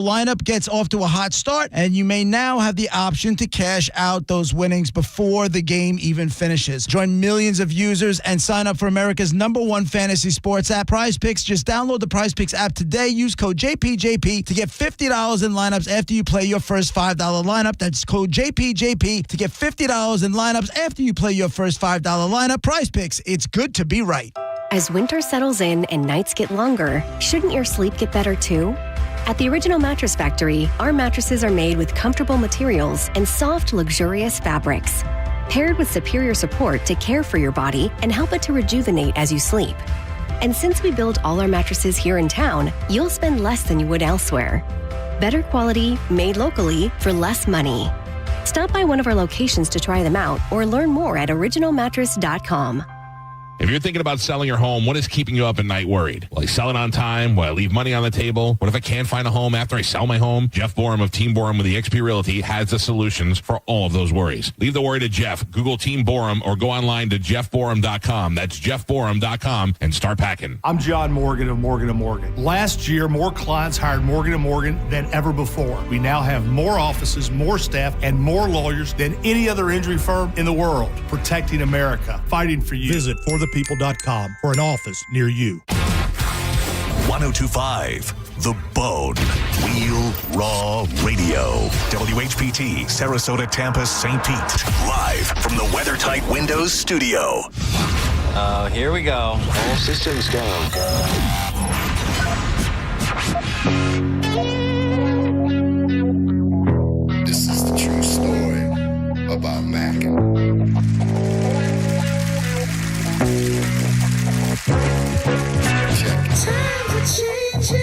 Lineup gets off to a hot start, and you may now have the option to cash out those winnings before the game even finishes. Join millions of users and sign up for America's #1 fantasy sports app, Prize Picks. Just download the Prize Picks app today. Use code JPJP to get $50 in lineups after you play your first $5 lineup. That's code JPJP to get $50 in lineups after you play your first $5 lineup. Prize Picks, it's good to be right. As winter settles in and nights get longer, shouldn't your sleep get better too? At the Original Mattress Factory, our mattresses are made with comfortable materials and soft, luxurious fabrics, paired with superior support to care for your body and help it to rejuvenate as you sleep. And since we build all our mattresses here in town, you'll spend less than you would elsewhere. Better quality, made locally, for less money. Stop by one of our locations to try them out or learn more at originalmattress.com. If you're thinking about selling your home, what is keeping you up at night worried? Will I sell it on time? Will I leave money on the table? What if I can't find a home after I sell my home? Jeff Borum of Team Borum with eXp Realty has the solutions for all of those worries. Leave the worry to Jeff. Google Team Borum or go online to jeffborum.com. That's jeffborum.com and start packing. I'm John Morgan of Morgan & Morgan. Last year, more clients hired Morgan & Morgan than ever before. We now have more offices, more staff, and more lawyers than any other injury firm in the world. Protecting America. Fighting for you. Visit forthepeople.com for an office near you. 102.5 The Bone. Real Raw Radio. WHPT, Sarasota, Tampa, St. Pete. Live from the WeatherTight Windows studio. Here we go. All systems go. This is the true story about Mac. Times are changing,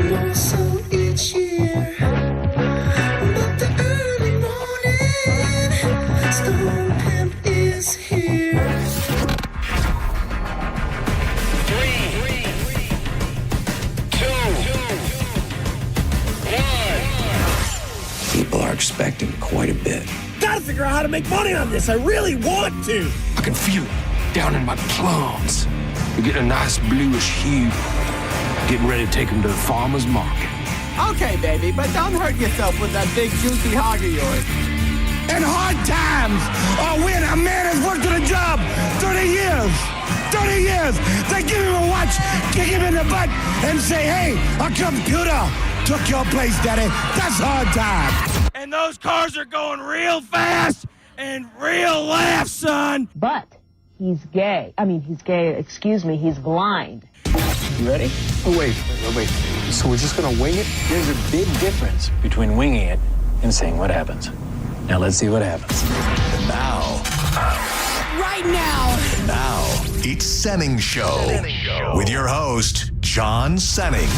more so each year. But the early morning Stone Pimp is here. 3, 2, 1. People are expecting quite a bit. Gotta figure out how to make money on this. I really want to. I can feel it down in my plums. We're getting a nice bluish hue. Getting ready to take them to the farmer's market. Okay, baby, but don't hurt yourself with that big juicy hog of yours. In hard times, or when a man has worked at a job 30 years, they give him a watch, kick him in the butt, and say, hey, a computer took your place, daddy. That's hard time. And those cars are going real fast and real laugh, son. But he's gay. He's blind. You ready? Oh, wait. So we're just going to wing it? There's a big difference between winging it and seeing what happens. Now let's see what happens. And now. Right now. Now, it's Senning Show. With your host, John Senning.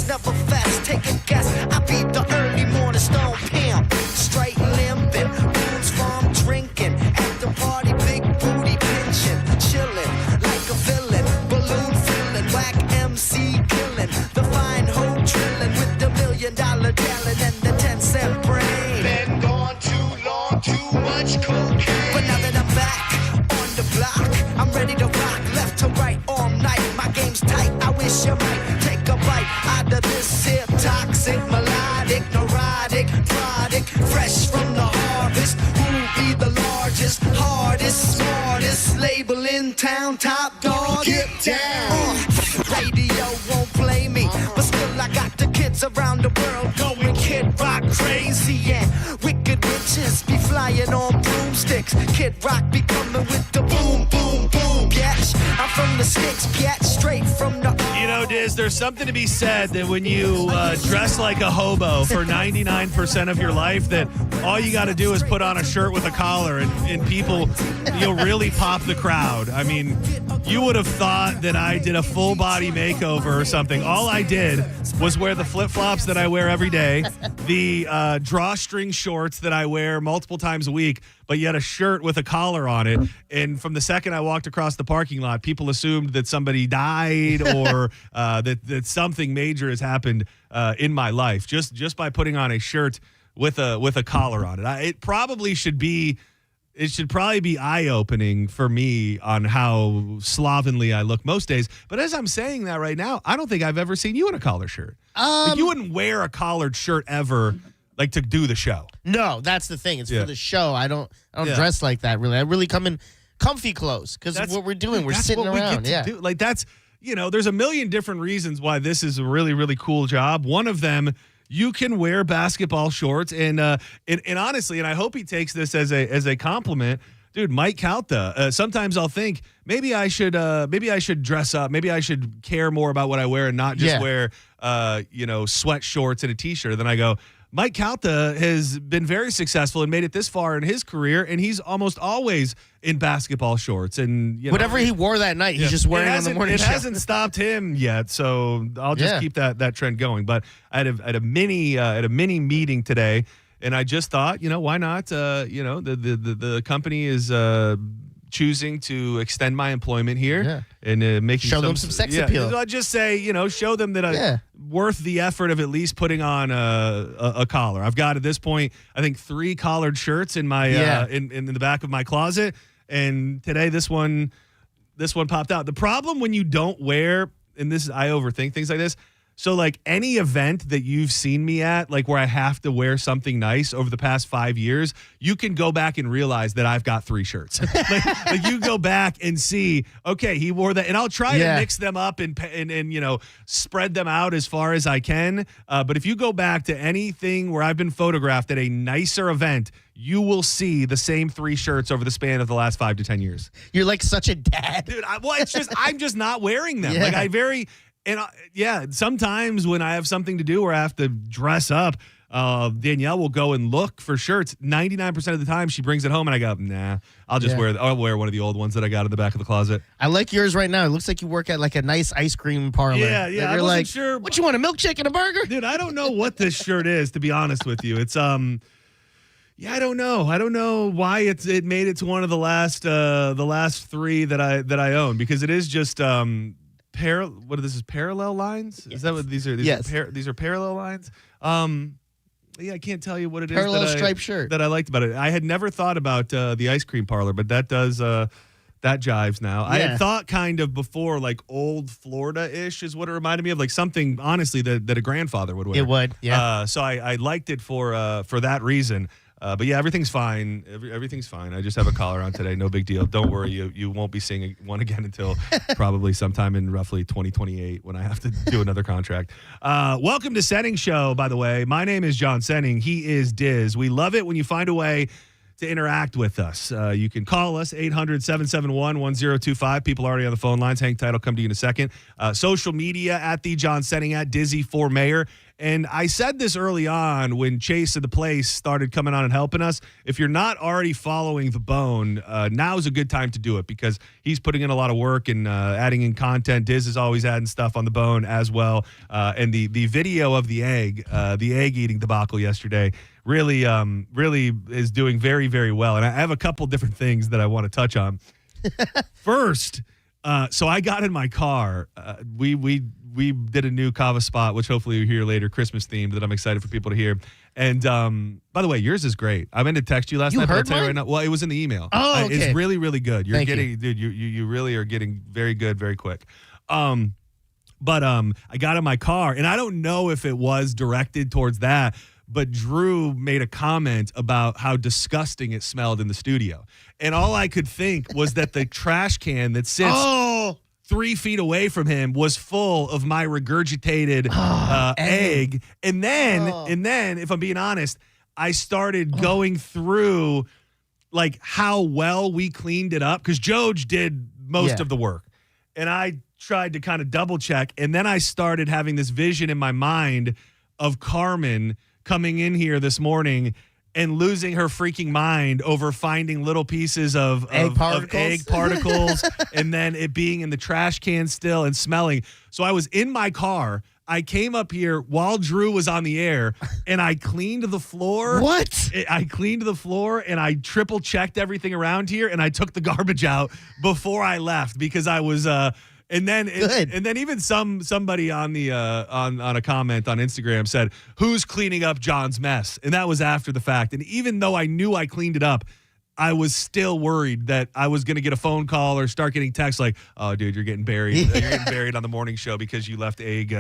Never fast, take a guess. I be the early morning Stone Pimp. Straight limping, booze farm drinking. At the party, big booty pinching. Chilling like a villain. Balloon filling, whack MC killing. The fine hoe drilling with the $1 million talent and the 10-cent brain. Been gone too long, too much cocaine. But now that I'm back on the block, I'm ready to rock left to right all night. My game's tight, I wish you might take a bite out of this here toxic, melodic, neurotic product, fresh from the harvest. Who'll be the largest, hardest, smartest label in town? Top dog. Get down. Radio won't play me, but still I got the kids around the world going Kid Rock crazy, and wicked witches be flying on broomsticks. Kid Rock be coming with the boom, boom, boom. Yes, I'm from the sticks, get straight from the. You know, Diz, there's something to be said that when you dress like a hobo for 99% of your life, that all you got to do is put on a shirt with a collar and people, you'll really pop the crowd. I mean, You would have thought that I did a full body makeover or something. All I did was wear the flip-flops that I wear every day, the drawstring shorts that I wear multiple times a week, but yet a shirt with a collar on it. And from the second I walked across the parking lot, people assumed that somebody died or that something major has happened in my life just by putting on a shirt with a collar on it. It should probably be eye-opening for me on how slovenly I look most days. But as I'm saying that right now, I don't think I've ever seen you in a collar shirt. Like you wouldn't wear a collared shirt ever, like to do the show. No, that's the thing. It's for the show. I don't dress like that really. I really come in comfy clothes because what we're doing, we're sitting around. Do. Like that's, there's a million different reasons why this is a really, really cool job. One of them, you can wear basketball shorts, and honestly, and I hope he takes this as a compliment, dude. Mike Calta. Sometimes I'll think maybe I should dress up. Maybe I should care more about what I wear and not just wear sweat shorts and a t-shirt. Then I go, Mike Calta has been very successful and made it this far in his career, and he's almost always in basketball shorts. And whatever he wore that night, he's just wearing on the morning show. It hasn't stopped him yet, so I'll just keep that trend going. But I had a mini meeting today, and I just thought, why not? The company is choosing to extend my employment here and making show them some sex appeal. So I'll just say, show them that I'm worth the effort of at least putting on a collar. I've got at this point, I think 3 collared shirts in my in the back of my closet, and today this one popped out. The problem when you don't wear, and I overthink things like this. So, like, any event that you've seen me at, like, where I have to wear something nice over the past 5 years, you can go back and realize that I've got 3 shirts. like you go back and see, okay, he wore that. And I'll try to mix them up and spread them out as far as I can. But if you go back to anything where I've been photographed at a nicer event, you will see the same 3 shirts over the span of the last 5 to 10 years. You're like such a dad. Dude, it's just, I'm just not wearing them. Like, sometimes when I have something to do where I have to dress up, Danielle will go and look for shirts. 99% of the time, she brings it home, and I go, nah, I'll wear one of the old ones that I got in the back of the closet. I like yours right now. It looks like you work at like a nice ice cream parlor. Yeah. You're like, sure. What, you want, a milkshake and a burger? Dude, I don't know what this shirt is, to be honest with you. It's I don't know. I don't know why it made it to one of the last 3 that I own, because it is just parallel lines? Yes. Is that what these are? These are parallel lines. I can't tell you what it is. Parallel striped shirt that I liked about it. I had never thought about the ice cream parlor, but that does that jives now. I had thought kind of before, like old Florida-ish is what it reminded me of, like something honestly that a grandfather would wear. It would, yeah. So I liked it for that reason. But yeah, everything's fine. Everything's fine. I just have a collar on today. No big deal. Don't worry. You won't be seeing one again until probably sometime in roughly 2028 when I have to do another contract. Welcome to Senning Show, by the way. My name is John Senning. He is Diz. We love it when you find a way to interact with us. You can call us, 800-771-1025. People already on the phone lines. Hang tight. I'll come to you in a second. Social media at the John Senning, at Dizzy for Mayor. And I said this early on when Chase of the Place started coming on and helping us. If you're not already following The Bone, now is a good time to do it, because he's putting in a lot of work and adding in content. Diz is always adding stuff on The Bone as well. And the video of the egg eating debacle yesterday really is doing very, very well. And I have a couple different things that I want to touch on. First, so I got in my car. We did a new Kava spot, which hopefully you'll hear later, Christmas themed, that I'm excited for people to hear. And by the way, yours is great. I meant to text you last night. Heard but I'll tell you mine? right now. Well, it was in the email. Oh, okay. It's really, really good. You're Thank getting, you. dude. You really are getting very good, very quick. But I got in my car, and I don't know if it was directed towards that, but Drew made a comment about how disgusting it smelled in the studio. And all I could think was that the trash can that sits 3 feet away from him was full of my regurgitated egg. And then, if I'm being honest, I started going through like how well we cleaned it up, because Joj did most of the work. And I tried to kind of double check. And then I started having this vision in my mind of Carmen coming in here this morning and losing her freaking mind over finding little pieces of egg particles and then it being in the trash can still and smelling. So I was in my car. I came up here while Drew was on the air and I cleaned the floor. What? I cleaned the floor and I triple checked everything around here and I took the garbage out before I left because I was and then even somebody on the on a comment on Instagram said, "Who's cleaning up John's mess?" And that was after the fact. And even though I knew I cleaned it up, I was still worried that I was going to get a phone call or start getting texts like, "Oh, dude, you're getting buried. You're getting buried on the morning show because you left egg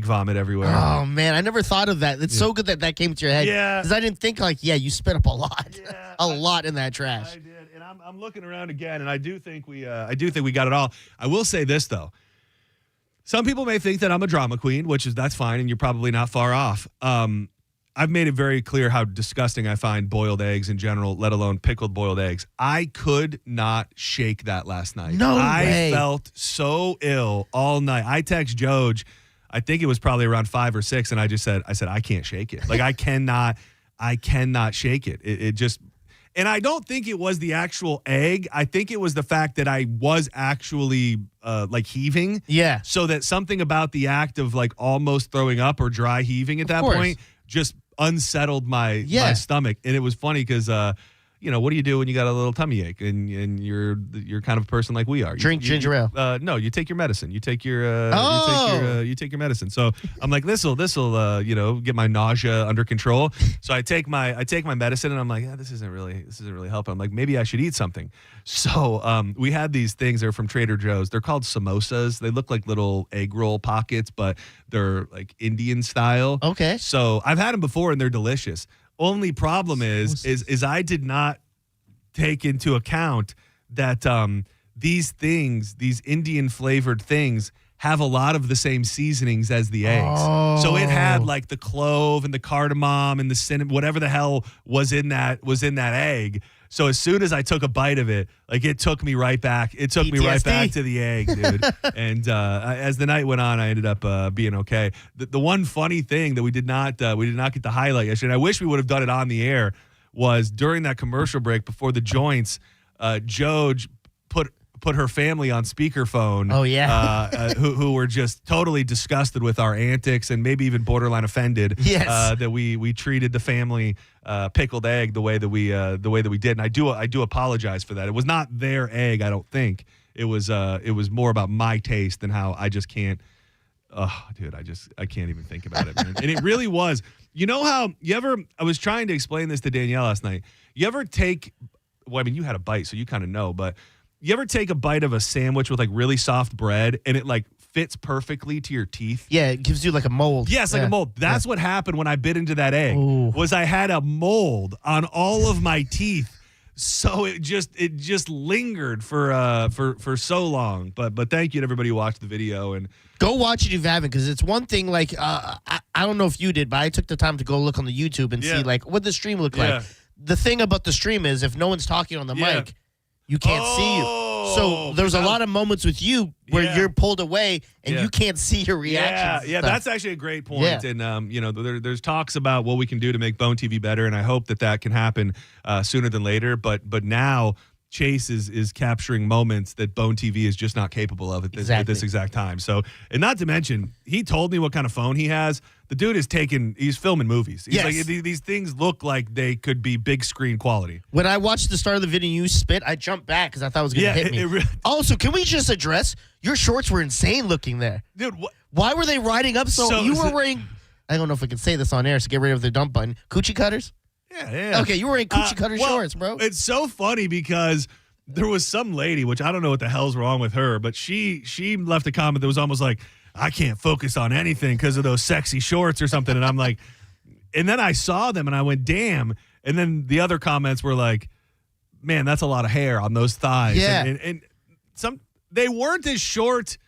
vomit everywhere." Oh, man, I never thought of that. It's so good that came to your head. Yeah. Because I didn't think you spit up a lot. Yeah, a lot in that trash. I did. And I'm looking around again, and I do think we got it all. I will say this, though. Some people may think that I'm a drama queen, that's fine, and you're probably not far off. I've made it very clear how disgusting I find boiled eggs in general, let alone pickled boiled eggs. I could not shake that last night. No I way. felt so ill all night. I text Joj, I think it was probably around 5 or 6, and I said, I can't shake it. Like, I cannot shake it. It just, and I don't think it was the actual egg. I think it was the fact that I was actually like heaving. Yeah. So that something about the act of like almost throwing up or dry heaving at that point just unsettled my stomach. And it was funny because what do you do when you got a little tummy ache and you're kind of a person like we are? Drink ginger ale. No, you take your medicine. You take your you take your medicine. So I'm like, this'll get my nausea under control. So I take my medicine and I'm like, this isn't really helping. I'm like, maybe I should eat something. So we had these things. They're from Trader Joe's. They're called samosas. They look like little egg roll pockets, but they're like Indian style. Okay. So I've had them before and they're delicious. Only problem is I did not take into account that these Indian flavored things have a lot of the same seasonings as the eggs. Oh. So it had like the clove and the cardamom and the cinnamon, whatever the hell was in that egg. So as soon as I took a bite of it, like it took me right back. It took me right back to the egg, dude. And as the night went on, I ended up being okay. The one funny thing that we did not get to highlight yesterday, and I wish we would have done it on the air, was during that commercial break before the joints, Joj put her family on speakerphone. Oh, yeah. Who were just totally disgusted with our antics and maybe even borderline offended. Yes. That we treated the family pickled egg the way that we did. And I do apologize for that. It was not their egg, I don't think. It was more about my taste than how I just can't. Oh, dude, I can't even think about it, man. And it really was. You know how I was trying to explain this to Danielle last night. You ever take, well, I mean, you had a bite, so you kind of know, but you ever take a bite of a sandwich with like really soft bread and it like fits perfectly to your teeth? Yeah, it gives you like a mold. Yes, like a mold. That's what happened when I bit into that egg. Was I had a mold on all of my teeth. So it just lingered for so long. But thank you to everybody who watched the video and go watch it if you haven't, because it's one thing like I don't know if you did, but I took the time to go look on the YouTube and see like what the stream looked like. The thing about the stream is if no one's talking on the mic, you can't see you. So there's a lot of moments with you where you're pulled away and you can't see your reactions. Yeah, that's actually a great point. And there's talks about what we can do to make Bone TV better, and I hope that can happen sooner than later. But now Chase is capturing moments that Bone TV is just not capable of at this exact time. So, and not to mention, he told me what kind of phone he has. The dude he's filming movies. He's like, these things look like they could be big screen quality. When I watched the start of the video and you spit, I jumped back because I thought it was going to hit me. Also, can we just address, your shorts were insane looking there. Dude, why were they riding up so you were wearing, I don't know if I can say this on air, so get rid of the dump button, coochie cutters? Yeah. Okay, you were wearing coochie cutter shorts, bro. It's so funny because there was some lady, which I don't know what the hell's wrong with her, but she left a comment that was almost like, I can't focus on anything because of those sexy shorts or something. And I'm like, and then I saw them and I went, damn. And then the other comments were like, man, that's a lot of hair on those thighs. Yeah. And they weren't as short.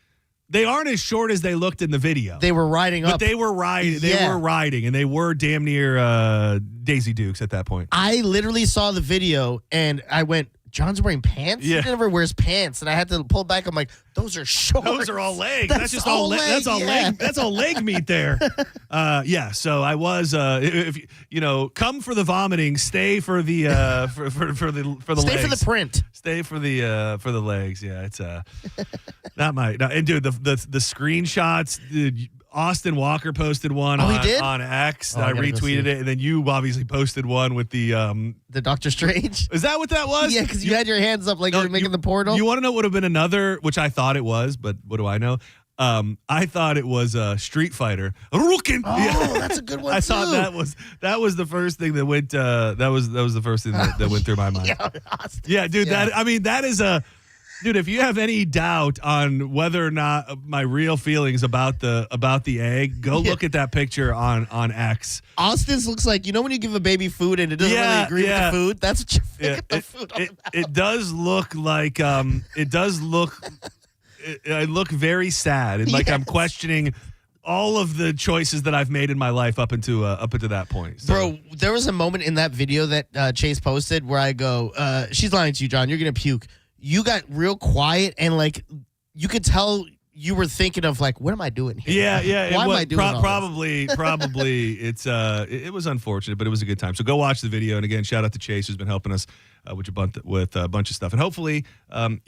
They aren't as short as they looked in the video. They were riding up. But they were riding. They were riding, and they were damn near Daisy Dukes at that point. I literally saw the video, and I went, John's wearing pants? Yeah. He never wears pants. And I had to pull back. I'm like, those are shorts. Those are all legs. That's just all leg. That's all yeah. leg. That's all leg meat there. Yeah. So I was. If come for the vomiting, stay for the for the Stay legs. for the print. Stay for the legs. Yeah. It's not my. No, and dude, the screenshots. Dude, Austin Walker posted one on X. I retweeted it, and then you obviously posted one with the Doctor Strange. Is that what that was? Yeah, because you had your hands up like you were making the portal. You want to know what would have been another, which I thought it was, but what do I know? I thought it was Street Fighter. Rukin. Oh, that's a good one. I thought that was the first thing that went. That was the first thing that went through my mind. Yeah, dude. Yeah. That is a. Dude, if you have any doubt on whether or not my real feelings about the egg, go look at that picture on X. Austin's looks like, when you give a baby food and it doesn't really agree with the food? That's what you think of the food. It does look like I look very sad and like I'm questioning all of the choices that I've made in my life up into that point. So. Bro, there was a moment in that video that Chase posted where I go, she's lying to you, John. You're going to puke. You got real quiet and like you could tell you were thinking of like, what am I doing here? Yeah. Why am I doing all probably it's it was unfortunate, but it was a good time. So go watch the video. And again, shout out to Chase who's been helping us with a bunch of stuff. And hopefully, a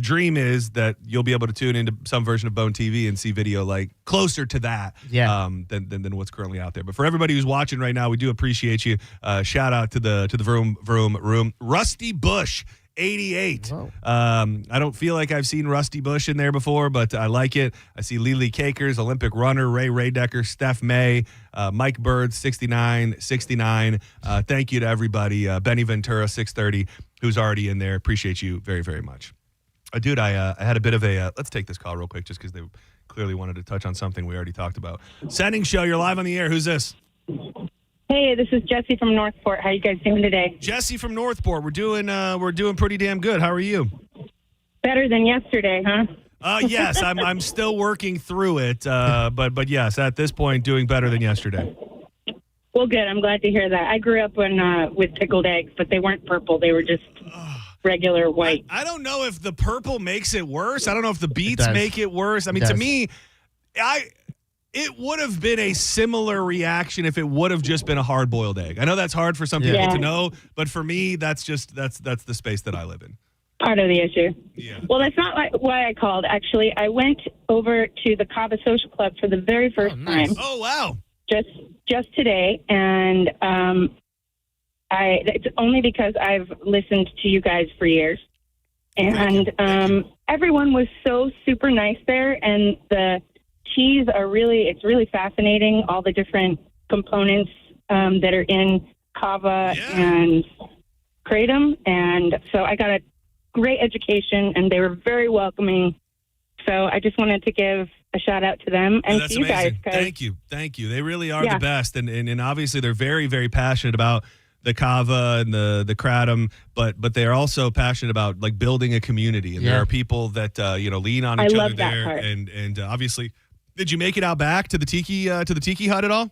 dream is that you'll be able to tune into some version of Bone TV and see video like closer to that than what's currently out there. But for everybody who's watching right now, we do appreciate you. Shout out to the Vroom Room. Rusty Bush 88. I don't feel like I've seen Rusty Bush in there before, but I like it. I see Lily Kakers, Olympic runner, Ray Raydecker, Steph May, Mike Bird, 69. Thank you to everybody. Benny Ventura, 630, who's already in there. Appreciate you very, very much. Dude, I had a bit of a, let's take this call real quick just because they clearly wanted to touch on something we already talked about. Senning Show, you're live on the air. Who's this? Hey, this is Jesse from Northport. How you guys doing today? Jesse from Northport. We're doing pretty damn good. How are you? Better than yesterday, huh? Yes, I'm still working through it, but yes, at this point, doing better than yesterday. Well, good. I'm glad to hear that. I grew up with pickled eggs, but they weren't purple. They were just regular white. I don't know if the purple makes it worse. I don't know if the beets make it worse. I mean, to me, it would have been a similar reaction if it would have just been a hard-boiled egg. I know that's hard for some people to know, but for me, that's the space that I live in. Part of the issue. Yeah. Well, that's not why I called. Actually, I went over to the Cava Social Club for the very first time. Oh, wow. Just today, and it's only because I've listened to you guys for years. And everyone was so super nice there, and the teas it's really fascinating, all the different components that are in Cava and Kratom. And so I got a great education, and they were very welcoming. So I just wanted to give a shout out to them and that's to you amazing. guys. Thank you. They really are the best. And obviously they're very, very passionate about the Cava and the Kratom, but they're also passionate about like building a community. And there are people that lean on each other there. Part. And obviously, did you make it out back to the tiki hut at all?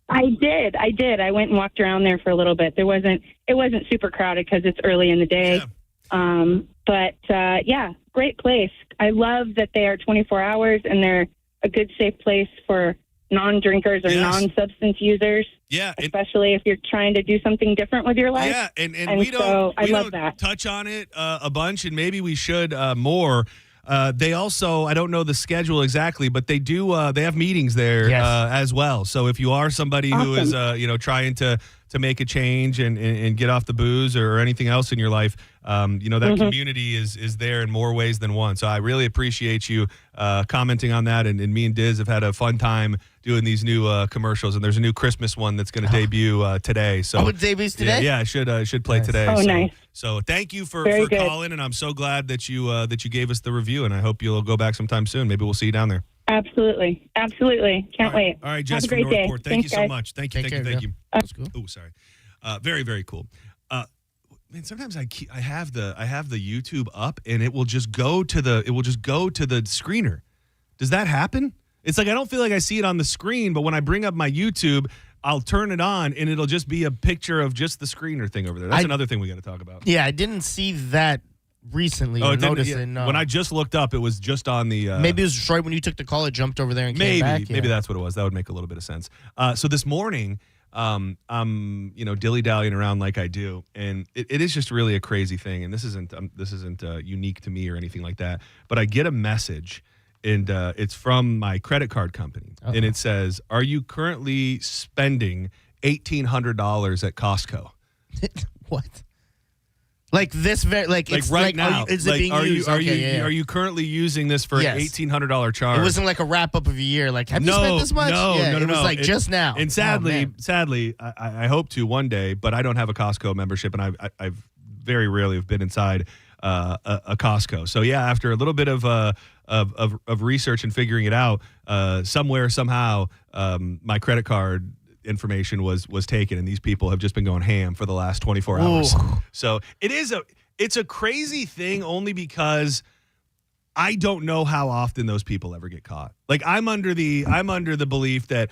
I did. I went and walked around there for a little bit. It wasn't super crowded because it's early in the day. Yeah. Great place. I love that they are 24 hours and they're a good, safe place for non-drinkers or non-substance users. Yeah, especially if you're trying to do something different with your life. Yeah, and we don't touch on it a bunch, and maybe we should more. They also, I don't know the schedule exactly, but they do. They have meetings there as well. So if you are somebody who is, trying to make a change and get off the booze or anything else in your life, that community is there in more ways than one. So I really appreciate you commenting on that. And me and Diz have had a fun time doing these new commercials. And there's a new Christmas one that's going to debut today. So it debuts today? Yeah, it should play today. Oh, nice. So thank you for Very good. calling, and I'm so glad that you gave us the review, and I hope you'll go back sometime soon. Maybe we'll see you down there. Absolutely. Can't wait. All right, Jess Have a from great Northport. day. Thank Thanks, you so guys. much. Thank you. That's cool. Oh, sorry. Very, very cool. Man, sometimes I have the YouTube up, and it will just go to the screener. Does that happen? It's like I don't feel like I see it on the screen, but when I bring up my YouTube, I'll turn it on, and it'll just be a picture of just the screener thing over there. That's another thing we got to talk about. Yeah, I didn't see that recently. Oh, Or it didn't- notice yeah. it. No. When I just looked up, it was just on the. Maybe it was right when you took the call. It jumped over there and maybe came back. maybe that's what it was. That would make a little bit of sense. So this morning, I'm dilly-dallying around like I do, and it is just really a crazy thing. And this isn't unique to me or anything like that. But I get a message, and it's from my credit card company, and it says, "Are you currently spending $1,800 at Costco?" What? Like this it's right now? Is it being used? Are you currently using this for an $1,800 charge? It wasn't like a wrap up of a year. Like, have you spent this much? No. It was like just now. And sadly, I hope to one day, but I don't have a Costco membership, and I've very rarely have been inside a Costco. So yeah, after a little bit of research and figuring it out, somewhere somehow, my credit card information was taken, and these people have just been going ham for the last 24 hours. Ooh. So it's a crazy thing, only because I don't know how often those people ever get caught. Like, I'm under the belief that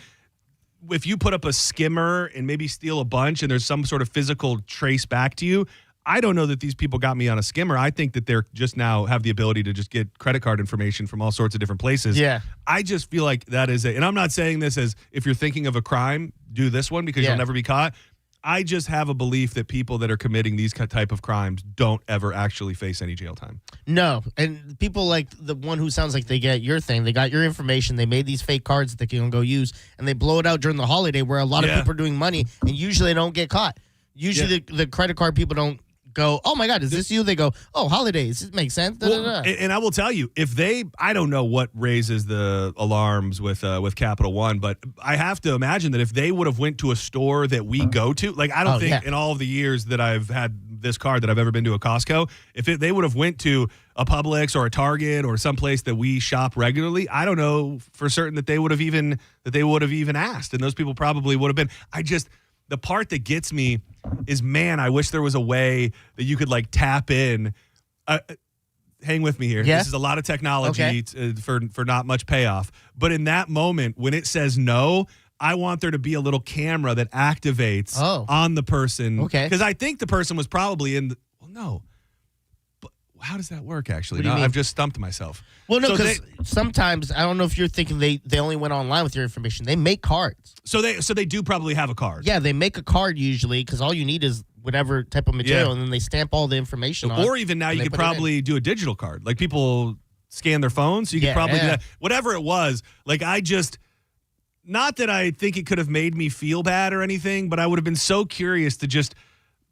if you put up a skimmer and maybe steal a bunch and there's some sort of physical trace back to you, I don't know that these people got me on a skimmer. I think that they're just now have the ability to just get credit card information from all sorts of different places. Yeah. I just feel like that is and I'm not saying this as if you're thinking of a crime, do this one because you'll never be caught. I just have a belief that people that are committing these type of crimes don't ever actually face any jail time. No, and people like the one who sounds like they get your thing. They got your information. They made these fake cards that they can go use, and they blow it out during the holiday where a lot of people are doing money, and usually they don't get caught. Usually the credit card people don't go, "Oh my God, is this you?" They go, "Oh, holidays. This makes sense." And I will tell you, if I don't know what raises the alarms with Capital One, but I have to imagine that if they would have went to a store that we go to, like I don't think in all of the years that I've had this card that I've ever been to a Costco, if they would have went to a Publix or a Target or someplace that we shop regularly, I don't know for certain that they would have even asked, and those people probably would have been. The part that gets me is, man, I wish there was a way that you could like tap in. Hang with me here. Yeah? This is a lot of technology for not much payoff. But in that moment, when it says no, I want there to be a little camera that activates on the person. Okay. Because I think the person was probably no. But how does that work, actually? What do you mean? I've just stumped myself. Well, no, because sometimes, I don't know if you're thinking they only went online with your information. They make cards. So they do probably have a card. Yeah, they make a card usually because all you need is whatever type of material, and then they stamp all the information on it. Or even now you could probably do a digital card. Like people scan their phones, so you could probably do that. Whatever it was, like not that I think it could have made me feel bad or anything, but I would have been so curious to just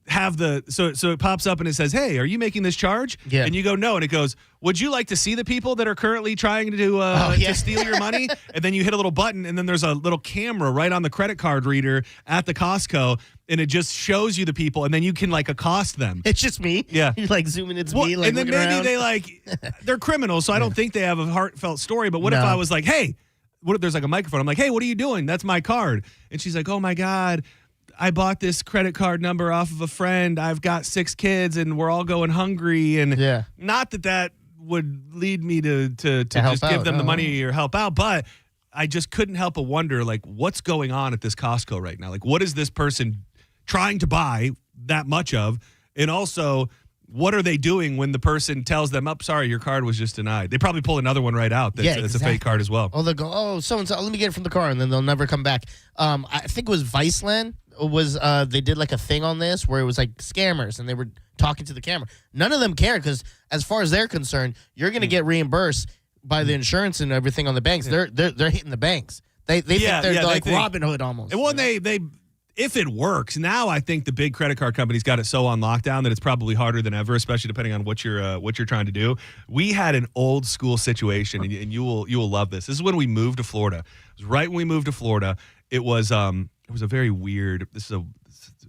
have so it pops up and it says, "Hey, are you making this charge?" Yeah. And you go, "No," and it goes, "Would you like to see the people that are currently trying to steal your money?" And then you hit a little button, and then there's a little camera right on the credit card reader at the Costco, and it just shows you the people, and then you can like accost them. It's just me. Yeah, you're like zooming. It's me. Like, and then maybe they they're criminals, so I don't think they have a heartfelt story. But what if I was like, "Hey," what if there's like a microphone? I'm like, "Hey, what are you doing? That's my card." And she's like, "Oh my God, I bought this credit card number off of a friend. I've got 6 kids and we're all going hungry." And not that would lead me to just give them the money or help out, but I just couldn't help but wonder, like, what's going on at this Costco right now? Like, what is this person trying to buy that much of? And also, what are they doing when the person tells them, "Oh, sorry, your card was just denied"? They probably pull another one right out that's a fake card as well. Oh, they'll go, "Oh, so-and-so, let me get it from the car," and then they'll never come back. I think it was Viceland. They did like a thing on this where it was like scammers, and they were talking to the camera. None of them cared because as far as they're concerned, you're going to get reimbursed by the insurance and everything on the banks. They're hitting the banks. They think they're like Robin Hood almost. And when they if it works, now I think the big credit card companies got it so on lockdown that it's probably harder than ever, especially depending on what you're trying to do. We had an old school situation, and you will love this. This is when we moved to Florida. It was right when we moved to Florida. It was a very weird.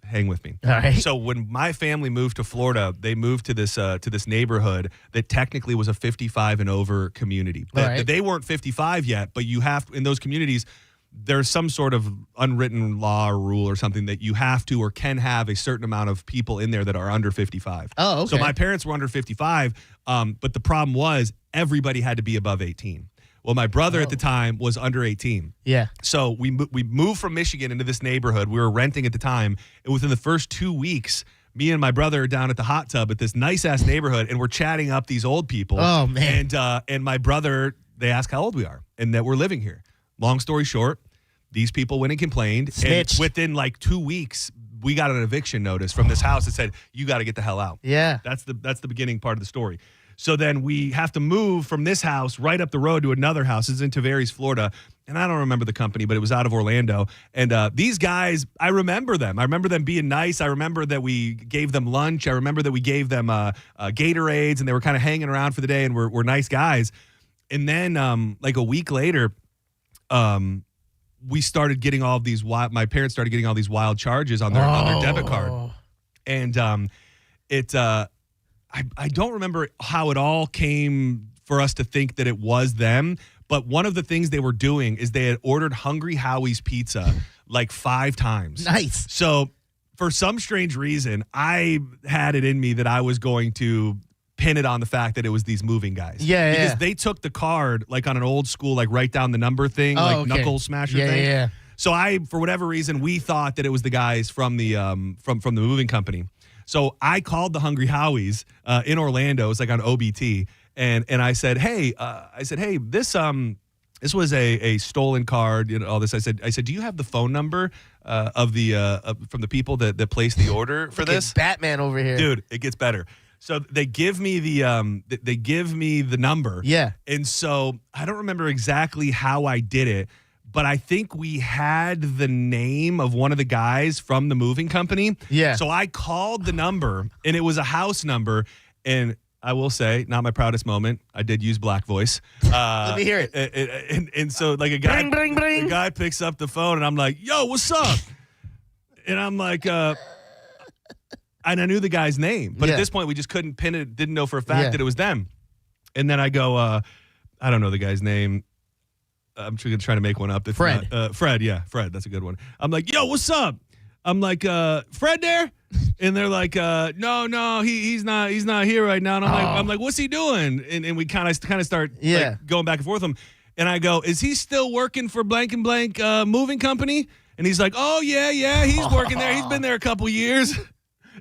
Hang with me. All right. So when my family moved to Florida, they moved to this neighborhood that technically was a 55 and over community. They weren't 55 yet, but you have in those communities, there's some sort of unwritten law or rule or something that you have to or can have a certain amount of people in there that are under 55. Oh, okay. So my parents were under 55, but the problem was everybody had to be above 18. Well, my brother at the time was under 18. Yeah. So we moved from Michigan into this neighborhood. We were renting at the time. And within the first 2 weeks, me and my brother are down at the hot tub at this nice-ass neighborhood, and we're chatting up these old people. Oh, man. And my brother, they ask how old we are and that we're living here. Long story short, these people went and complained. Snitched. And within like 2 weeks, we got an eviction notice from this house that said, you got to get the hell out. Yeah. That's the beginning part of the story. So then we have to move from this house right up the road to another house. It's in Tavares, Florida. And I don't remember the company, but it was out of Orlando. And these guys, I remember them. I remember them being nice. I remember that we gave them lunch. I remember that we gave them Gatorades, and they were kind of hanging around for the day, and we're nice guys. And then like a week later, we started getting all of these my parents started getting all these wild charges on their debit card. And I don't remember how it all came for us to think that it was them, but one of the things they were doing is they had ordered Hungry Howie's pizza like 5 times. Nice. So for some strange reason, I had it in me that I was going to pin it on the fact that it was these moving guys. Yeah, because they took the card like on an old school, like write down the number thing, knuckle smasher thing. Yeah. So for whatever reason, we thought that it was the guys from the from the moving company. So I called the Hungry Howie's in Orlando. It was like on OBT, and I said, hey, this was a stolen card, all this. I said, do you have the phone number of the from the people that placed the order for this? Batman over here, dude. It gets better. So they give me the number. Yeah. And so I don't remember exactly how I did it, but I think we had the name of one of the guys from the moving company. Yeah. So I called the number, and it was a house number. And I will say, not my proudest moment, I did use black voice. Let me hear it. And so like a guy, bring, bring. A guy picks up the phone, and I'm like, yo, what's up? And I'm like, and I knew the guy's name, but at this point we just couldn't pin it, didn't know for a fact that it was them. And then I go, I don't know the guy's name. I'm trying to make one up. If Fred. Not, Fred, yeah, Fred. That's a good one. I'm like, yo, what's up? I'm like, Fred there? And they're like, no, he's not here right now. And I'm like, what's he doing? And we kind of start like, going back and forth with him. And I go, is he still working for blank and blank moving company? And he's like, oh yeah, he's working there. He's been there a couple years.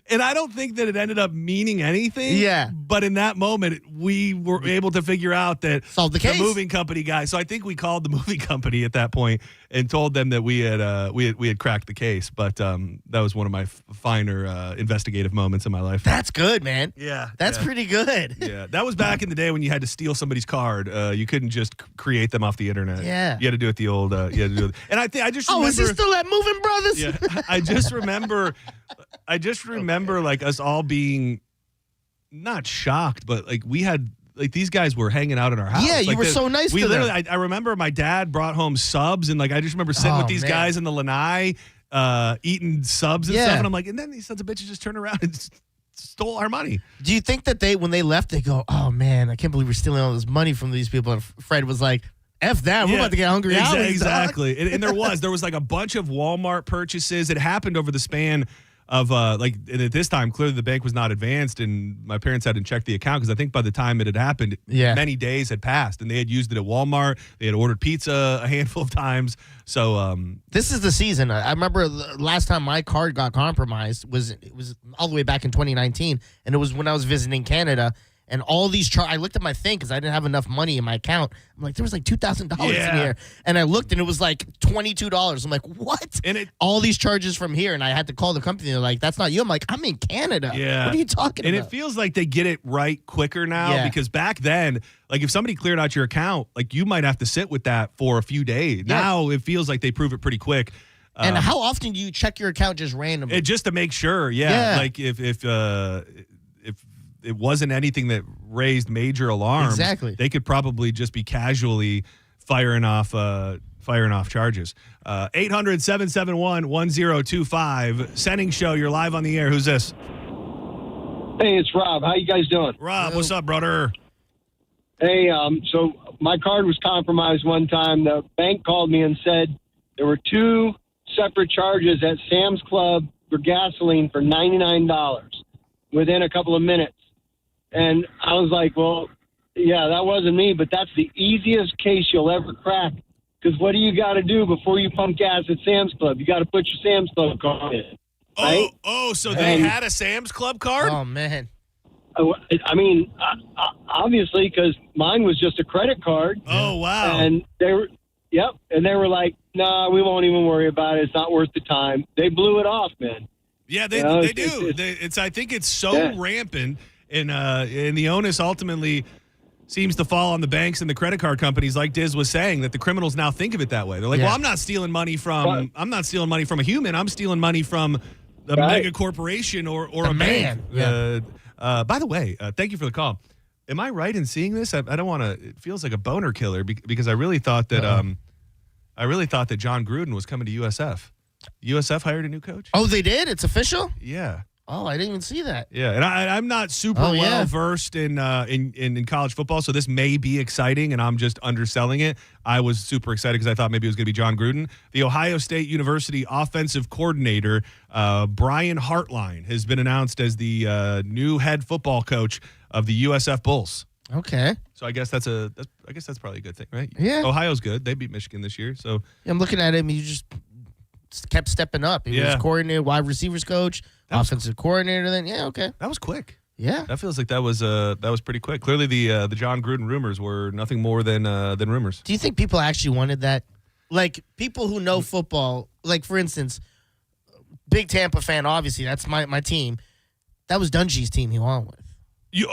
And I don't think that it ended up meaning anything. Yeah. But in that moment, we were able to figure out that solved the case. The moving company guy. So I think we called the moving company at that point and told them that we had cracked the case. But that was one of my finer investigative moments in my life. That's good, man. Yeah. That's pretty good. Yeah. That was back in the day when you had to steal somebody's card. You couldn't just create them off the internet. Yeah. You had to do it the old. You had to do it. And I just remember. Oh, is he still at Moving Brothers? Yeah. I just remember like us all being not shocked, but like we had like these guys were hanging out in our house. Yeah, you like were so nice to them. I remember my dad brought home subs, and like I just remember sitting with these guys in the lanai eating subs and stuff, and I'm like, and then these sons of bitches just turned around and stole our money. Do you think that when they left, they go, oh man, I can't believe we're stealing all this money from these people? And Fred was like, F that, we're about to get Hungry Howie's. Exactly. And there was like a bunch of Walmart purchases. It happened over the span of and at this time, clearly the bank was not advanced, and my parents hadn't checked the account because I think by the time it had happened, many days had passed, and they had used it at Walmart. They had ordered pizza a handful of times. So this is the season. I remember the last time my card got compromised was all the way back in 2019, and it was when I was visiting Canada. And all these I looked at my thing because I didn't have enough money in my account. I'm like, there was like $2,000 in here. And I looked and it was like $22. I'm like, what? And all these charges from here. And I had to call the company. They're like, that's not you. I'm like, I'm in Canada. Yeah. What are you talking about? And it feels like they get it right quicker now because back then, like if somebody cleared out your account, like you might have to sit with that for a few days. Yeah. Now it feels like they prove it pretty quick. And how often do you check your account just randomly? Just to make sure. Yeah. Like if it wasn't anything that raised major alarms. Exactly. They could probably just be casually firing off charges. 800-771-1025. Senning Show, you're live on the air. Who's this? Hey, it's Rob. How you guys doing? Rob, what's up, brother? Hey, so my card was compromised one time. The bank called me and said there were 2 separate charges at Sam's Club for gasoline for $99 within a couple of minutes. And I was like, well, Yeah, that wasn't me, but that's the easiest case you'll ever crack. Because what do you got to do before you pump gas at Sam's Club? You got to put your Sam's Club card in. Right? So they had a Sam's Club card? Oh, man. I mean, obviously, because mine was just a credit card. Oh, wow. And they were like, nah, we won't even worry about it. It's not worth the time. They blew it off, man. Yeah, they do. I think it's so rampant, and the onus ultimately seems to fall on the banks and the credit card companies, like Diz was saying, that the criminals now think of it that way. They're like, well, I'm not stealing money from a human. I'm stealing money from a mega corporation or a man. Yeah. By the way, thank you for the call. Am I right in seeing this? I don't want to. It feels like a boner killer because I really thought that John Gruden was coming to USF. USF hired a new coach. Oh, they did? It's official? Yeah. Oh, I didn't even see that. Yeah, and I'm not super well versed in college football, so this may be exciting, and I'm just underselling it. I was super excited because I thought maybe it was going to be John Gruden. The Ohio State University offensive coordinator, Brian Hartline, has been announced as the new head football coach of the USF Bulls. Okay. So I guess that's probably a good thing, right? Yeah. Ohio's good. They beat Michigan this year, so I'm looking at him. He just kept stepping up. He was coordinator, wide receivers coach, offensive coordinator. Then okay, that was quick. Yeah, that feels like that was pretty quick. Clearly, the John Gruden rumors were nothing more than rumors. Do you think people actually wanted that? Like people who know football, like for instance, big Tampa fan. Obviously, that's my team. That was Dungy's team he won with.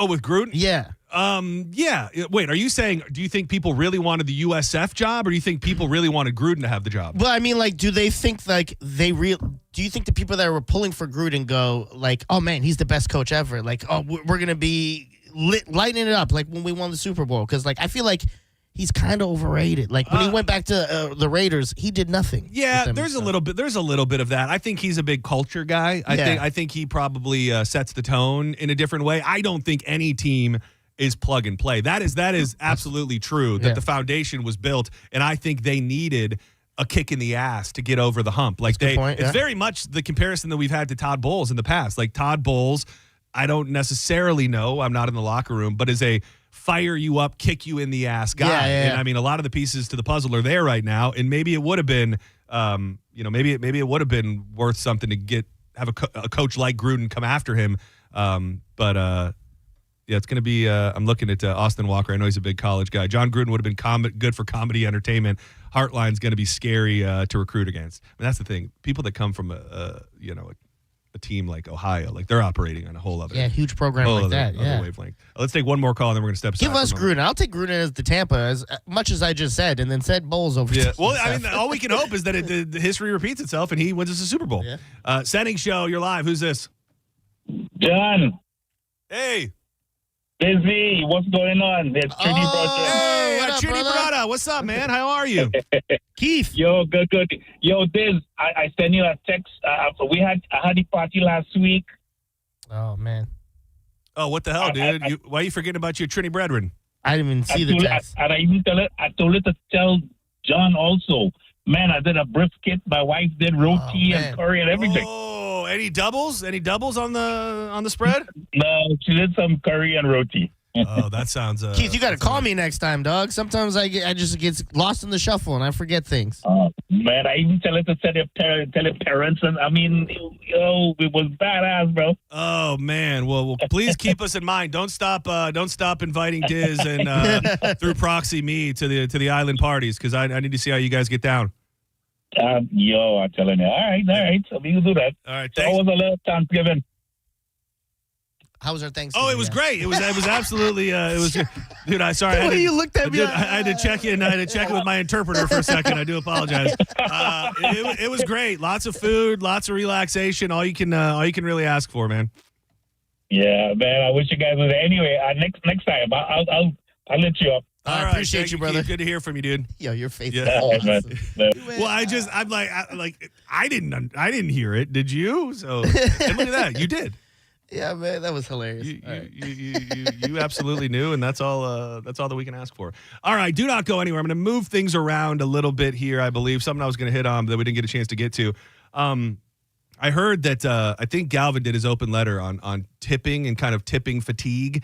With Gruden? Yeah. Yeah. Wait, are you saying, do you think people really wanted the USF job, or do you think people really wanted Gruden to have the job? Well, I mean, like, do they think, like, do you think the people that were pulling for Gruden go, like, oh, man, he's the best coach ever? Like, oh, we're going to be lighting it up, like, when we won the Super Bowl? Because, like, I feel like he's kind of overrated. Like, when he went back to the Raiders, he did nothing. Yeah, there's a little bit of that. I think he's a big culture guy. I think he probably sets the tone in a different way. I don't think any team is plug and play. That is absolutely true, that the foundation was built, and I think they needed a kick in the ass to get over the hump. Like it's very much the comparison that we've had to Todd Bowles in the past. Like Todd Bowles, I don't necessarily know, I'm not in the locker room, but is a fire you up, kick you in the ass guy. And I mean, a lot of the pieces to the puzzle are there right now, and maybe it would have been, maybe it would have been worth something to have a coach like Gruden come after him. Yeah, it's going to be, I'm looking at Austin Walker. I know he's a big college guy. John Gruden would have been good for comedy entertainment. Hartline's going to be scary to recruit against. I mean, that's the thing. People that come from a team like Ohio, like they're operating on a whole other huge program like that. Other wavelength. Let's take one more call, and then we're going to step aside. Give us Gruden. I'll take Gruden as the Tampa, as much as I just said, and then said Bowles over. Yeah. Well, I mean, all we can hope is that the history repeats itself, and he wins us a Super Bowl. Yeah. Senning Show, you're live. Who's this? John. Hey. Busy. What's going on? There's Trini Brother. Hey, Trini Brother. What's up, man? How are you? Keith. Yo, good. Yo, Diz, I sent you a text. I had the party last week. Oh, man. Oh, what the hell, dude? Why are you forgetting about your Trini brethren? I didn't even see the text. I told her to tell John also. Man, I did a brisket. My wife did roti and curry and everything. Oh, any doubles? Any doubles on the spread? No, she did some curry and roti. Oh, that sounds. Keith, you got to call me next time, dog. Sometimes I just get lost in the shuffle and I forget things. Oh man, I even tell her to tell her parents, and I mean, it was badass, bro. Oh man, well, please keep us in mind. Don't stop inviting Diz and through proxy me to the island parties, because I need to see how you guys get down. I'm telling you. All right. So we can do that. All right. So how was a little Thanksgiving? How was our Thanksgiving? Oh, it was great. It was absolutely. It was, dude. Sorry. The way you looked at me. Dude, I had to check in. I had to check in with my interpreter for a second. I do apologize. It was great. Lots of food, lots of relaxation. All you can really ask for, man. Yeah, man. I wish you guys were there. Anyway, next time I'll let you up. All right, appreciate you, brother. Good to hear from you, dude. Yo, your face. Yeah. Awesome. Well, I'm like, I didn't hear it. Did you? So, and look at that, you did. Yeah, man, that was hilarious. You absolutely knew, and that's all that we can ask for. All right, do not go anywhere. I'm going to move things around a little bit here. I believe something I was going to hit on that we didn't get a chance to get to. I heard that I think Galvin did his open letter on tipping and kind of tipping fatigue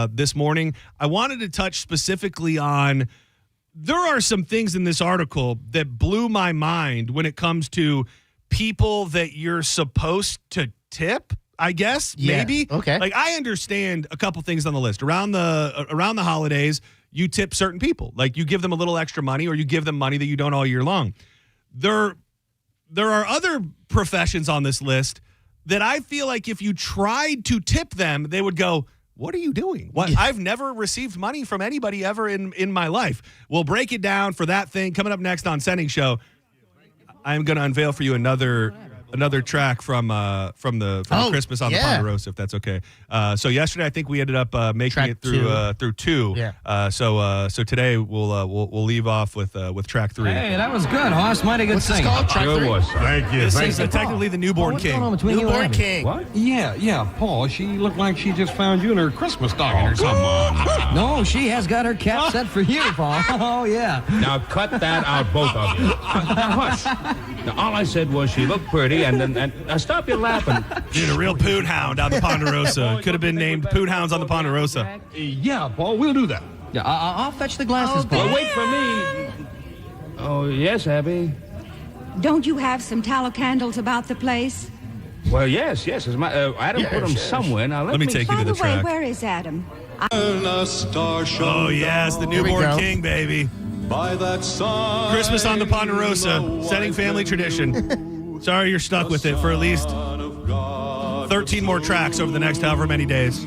this morning. I wanted to touch specifically on, there are some things in this article that blew my mind when it comes to people that you're supposed to tip, I guess, maybe. Okay. Like, I understand a couple things on the list. Around the holidays, you tip certain people. Like, you give them a little extra money or you give them money that you don't all year long. There are other professions on this list that I feel like if you tried to tip them, they would go, what are you doing? What? I've never received money from anybody ever in my life. We'll break it down for that thing. Coming up next on Senning Show, I'm going to unveil for you another track from the Christmas on the Ponderosa, if that's okay. So yesterday, I think we ended up making track it through two. Yeah. So today we'll leave off with track 3. Hey, that was good, Hoss. Mighty good What's this singing. called? Track Good 3? was. Thank you. This is technically the Newborn What's King. going on between you and Newborn Abby? King. What? Yeah, Paul. She looked like she just found you in her Christmas stocking or something. No, she has got her cap set for you, Paul. Oh, yeah. Now cut that out, both of you. Now hush. Now all I said was she looked pretty, and stop your laughing. Dude, a real poon hound on the Ponderosa. Could have been named Poon Hounds on the Ponderosa. Yeah, Paul, we'll do that. Yeah, I'll fetch the glasses, Paul. Well, wait for me. Oh, yes, Abby. Don't you have some tallow candles about the place? Well, yes. Adam put them somewhere. Now Let me take you to the By the way, track. where is Adam? Oh, yes, the Newborn King, baby. Christmas on the Ponderosa, setting family tradition. Sorry you're stuck with it for at least 13 more tracks over the next however many days.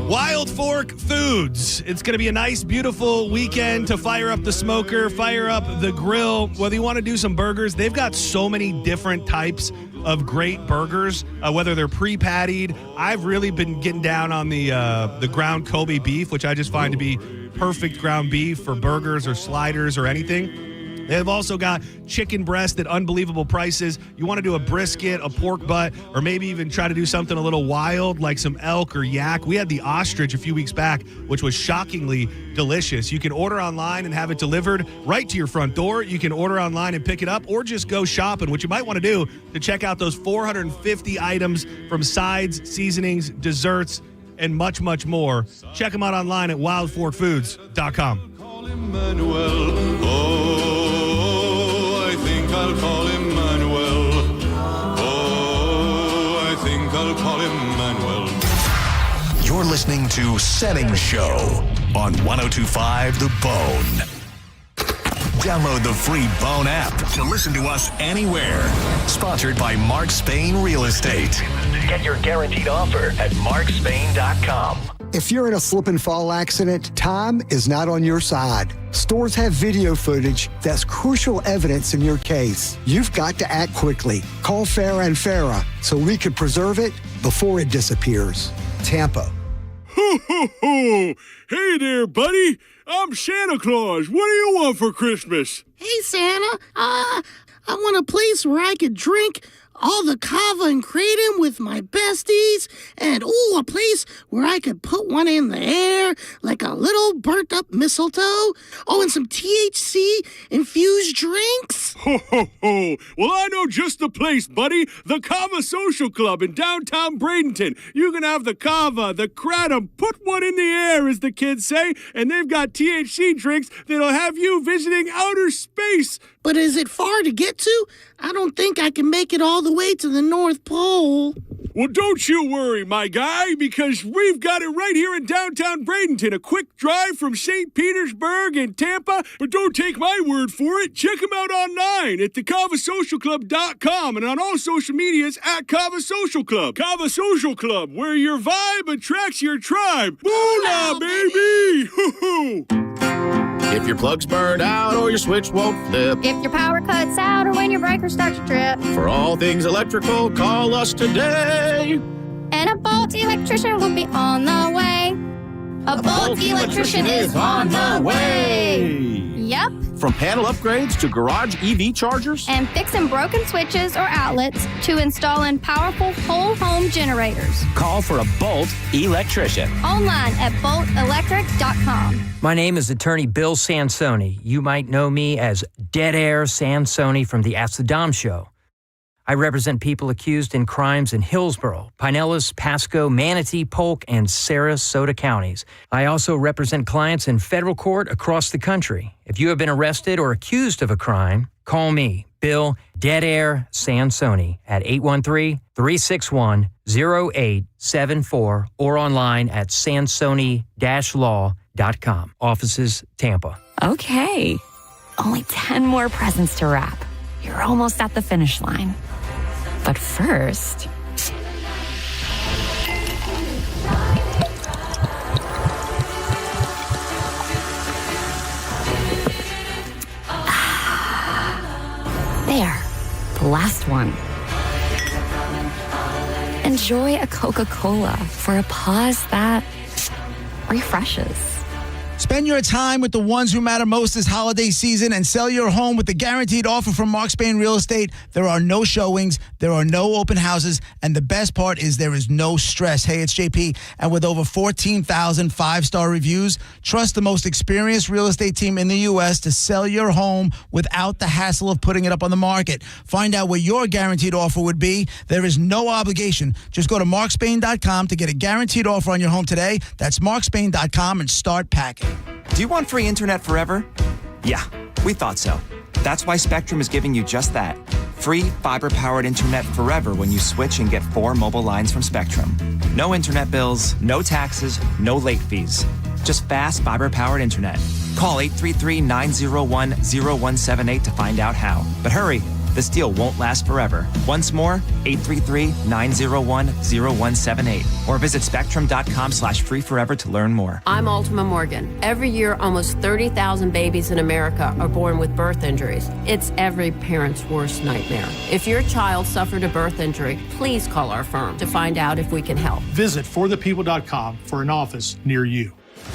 Wild Fork Foods. It's going to be a nice, beautiful weekend to fire up the smoker, fire up the grill. Whether you want to do some burgers, they've got so many different types of great burgers, whether they're pre-pattied. I've really been getting down on the ground Kobe beef, which I just find to be perfect ground beef for burgers or sliders or anything. They've also got chicken breast at unbelievable prices. You want to do a brisket, a pork butt, or maybe even try to do something a little wild like some elk or yak. We had the ostrich a few weeks back, which was shockingly delicious. You can order online and have it delivered right to your front door. You can order online and pick it up, or just go shopping, which you might want to do to check out those 450 items from sides, seasonings, desserts, and much, much more. Check them out online at wildforkfoods.com. I'll call him Manuel. Oh, I think I'll call him Manuel. You're listening to Senning Show on 102.5 The Bone. Download the free Bone app to listen to us anywhere. Sponsored by Mark Spain Real Estate. Get your guaranteed offer at markspain.com. If you're in a slip and fall accident, time is not on your side. Stores have video footage that's crucial evidence in your case. You've got to act quickly. Call Farah and Farah so we can preserve it before it disappears. Tampa. Ho, ho, ho. Hey there, buddy. I'm Santa Claus. What do you want for Christmas? Hey, Santa. I want a place where I could drink all the kava and kratom with my besties, and a place where I could put one in the air like a little burnt up mistletoe. Oh, and some THC infused drinks. Ho, ho, ho. Well, I know just the place, buddy. The Kava Social Club in downtown Bradenton. You can have the kava, the kratom, put one in the air, as the kids say, and they've got THC drinks that'll have you visiting outer space. But is it far to get to? I don't think I can make it all the way to the North Pole. Well, don't you worry, my guy, because we've got it right here in downtown Bradenton. A quick drive from St. Petersburg and Tampa. But don't take my word for it. Check them out online at thekavasocialclub.com and on all social medias at Kava Social Club. Kava Social Club, where your vibe attracts your tribe. Booyah, baby! Hoo-hoo! If your plug's burned out or your switch won't flip. If your power cuts out or when your breaker starts to trip. For all things electrical, call us today. And a Bolt electrician will be on the way. A Bolt electrician is on the way. Yep. From panel upgrades to garage EV chargers. And fixing broken switches or outlets to installing powerful whole home generators. Call for a Bolt electrician. Online at boltelectric.com. My name is attorney Bill Sansoni. You might know me as Dead Air Sansoni from the Ask the Dom show. I represent people accused in crimes in Hillsborough, Pinellas, Pasco, Manatee, Polk, and Sarasota counties. I also represent clients in federal court across the country. If you have been arrested or accused of a crime, call me, Bill Dead Air Sansoni, at 813-361-0874 or online at sansoni-law.com. Offices, Tampa. Okay. Only 10 more presents to wrap. You're almost at the finish line. But first... There. The last one. Enjoy a Coca-Cola for a pause that refreshes. Spend your time with the ones who matter most this holiday season and sell your home with the guaranteed offer from Mark Spain Real Estate. There are no showings, there are no open houses, and the best part is there is no stress. Hey, it's JP, and with over 14,000 five-star reviews, trust the most experienced real estate team in the U.S. to sell your home without the hassle of putting it up on the market. Find out what your guaranteed offer would be. There is no obligation. Just go to markspain.com to get a guaranteed offer on your home today. That's markspain.com and start packing. Do you want free internet forever? Yeah, we thought so. That's why Spectrum is giving you just that. Free fiber-powered internet forever when you switch and get 4 mobile lines from Spectrum. No internet bills, no taxes, no late fees. Just fast fiber-powered internet. Call 833-901-0178 to find out how. But hurry, this deal won't last forever. Once more, 833-901-0178. Or visit spectrum.com/free forever to learn more. I'm Ultima Morgan. Every year, almost 30,000 babies in America are born with birth injuries. It's every parent's worst nightmare. If your child suffered a birth injury, please call our firm to find out if we can help. Visit forthepeople.com for an office near you.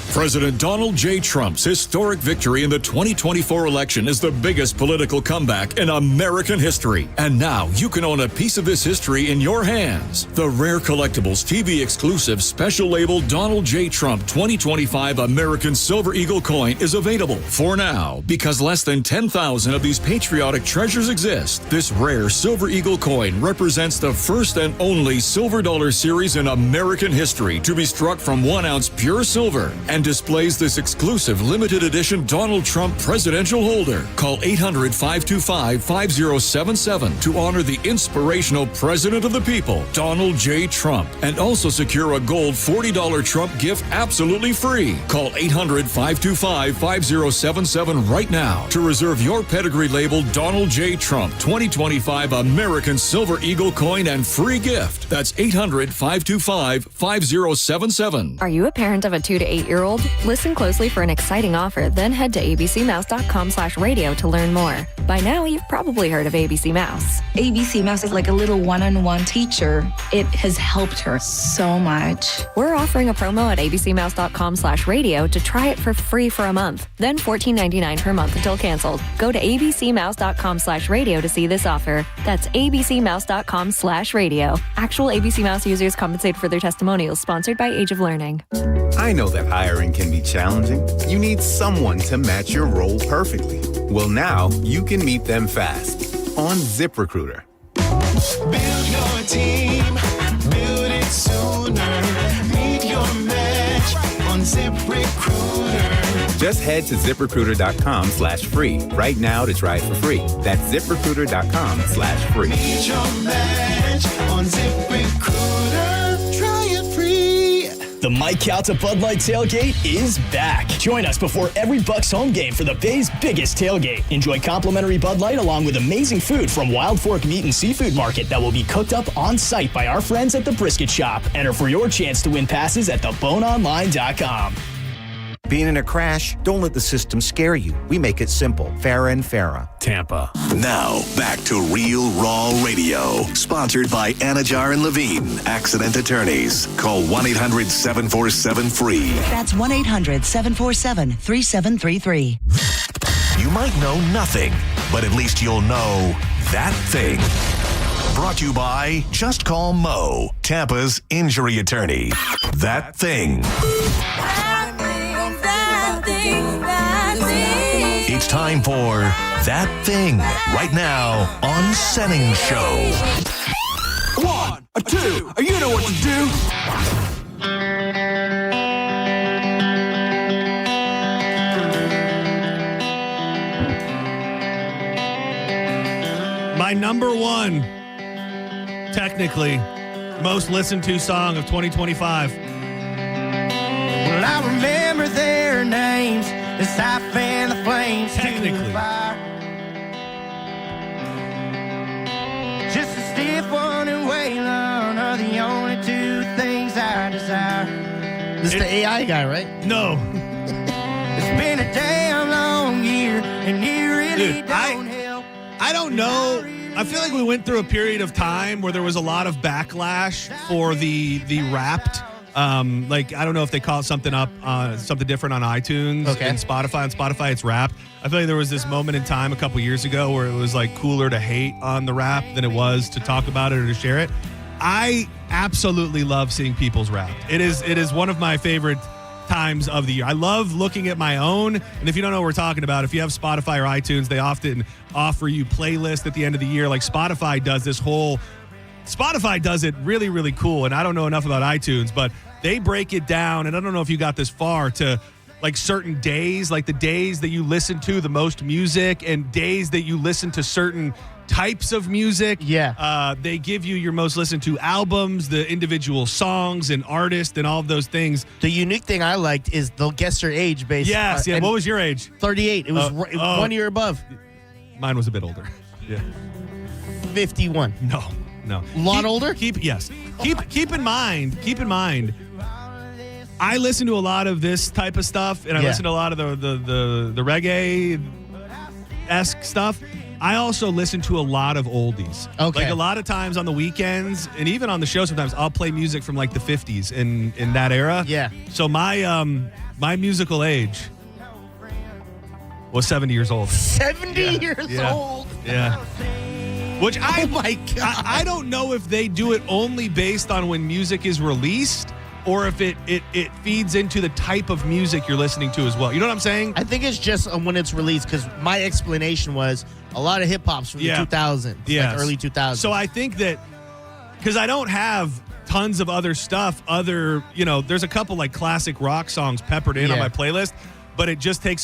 President Donald J. Trump's historic victory in the 2024 election is the biggest political comeback in American history. And now you can own a piece of this history in your hands. The Rare Collectibles TV exclusive special label Donald J. Trump 2025 American Silver Eagle coin is available for now because less than 10,000 of these patriotic treasures exist. This rare Silver Eagle coin represents the first and only silver dollar series in American history to be struck from 1 ounce pure silver, and displays this exclusive limited edition Donald Trump presidential holder. Call 800-525-5077 to honor the inspirational president of the people, Donald J. Trump, and also secure a gold $40 Trump gift absolutely free. Call 800-525-5077 right now to reserve your pedigree labeled Donald J. Trump 2025 American Silver Eagle coin and free gift. That's 800-525-5077. Are you a parent of a 2 to 8 year-old? Listen closely for an exciting offer, then head to abcmouse.com/radio to learn more. By now, you've probably heard of ABC Mouse. ABC Mouse is like a little one-on-one teacher. It has helped her so much. We're offering a promo at abcmouse.com/radio to try it for free for a month, then $14.99 per month until canceled. Go to abcmouse.com/radio to see this offer. That's abcmouse.com/radio. Actual ABC Mouse users compensate for their testimonials, sponsored by Age of Learning. I know that hiring can be challenging. You need someone to match your role perfectly. Well, now you can meet them fast on ZipRecruiter. Build your team, build it sooner. Meet your match on ZipRecruiter. Just head to ZipRecruiter.com/free right now to try it for free. That's ZipRecruiter.com/free. Meet your match on ZipRecruiter. Try it free. The Mike Calta Bud Light Tailgate is back. Join us before every Bucks home game for the Bay's biggest tailgate. Enjoy complimentary Bud Light along with amazing food from Wild Fork Meat and Seafood Market that will be cooked up on site by our friends at the Brisket Shop. Enter for your chance to win passes at theboneonline.com. Being in a crash? Don't let the system scare you. We make it simple. Farah and Farah. Tampa. Now, back to Real Raw Radio. Sponsored by Anajar and Levine. Accident attorneys. Call 1-800-747-FREE. That's 1-800-747-3733. You might know nothing, but at least you'll know that thing. Brought to you by Just Call Mo, Tampa's injury attorney. That thing. It's time for That Thing right now on Senning Show. 1, a 2, you know what to do. My number one, technically, most listened to song of 2025. Well, I remember their names as I fan the flames. Technically. Just a stiff one and Waylon are the only two things I desire. This is the AI guy, right? No. It's been a damn long year, and you really don't help. I don't know. I feel like we went through a period of time where there was a lot of backlash for the Wrapped. Like, I don't know if they call it something different on iTunes and Spotify. On Spotify, it's Wrapped. I feel like there was this moment in time a couple years ago where it was like cooler to hate on the Wrapped than it was to talk about it or to share it. I absolutely love seeing people's Wrapped. It is one of my favorite times of the year. I love looking at my own, and if you don't know what we're talking about, if you have Spotify or iTunes, they often offer you playlists at the end of the year. Like Spotify does it really, really cool, and I don't know enough about iTunes, but they break it down, and I don't know if you got this far, to like certain days, like the days that you listen to the most music and days that you listen to certain types of music. Yeah. They give you your most listened to albums, the individual songs and artists and all of those things. The unique thing I liked is they'll guess your age based. Yes. What was your age? 38. It was 1 year above. Mine was a bit older. Yeah. 51. No. A lot older? Keep in mind, I listen to a lot of this type of stuff, and I listen to a lot of the reggae-esque stuff. I also listen to a lot of oldies. Okay. Like a lot of times on the weekends, and even on the show sometimes, I'll play music from like the 50s in that era. Yeah. So my musical age was 70 years old. 70 years old? Yeah. Which oh my God. I don't know if they do it only based on when music is released or if it feeds into the type of music you're listening to as well. You know what I'm saying? I think it's just when it's released, because my explanation was a lot of hip-hops from the 2000s, like early 2000s. So I think that, because I don't have tons of other stuff, there's a couple like classic rock songs peppered in on my playlist, but it just takes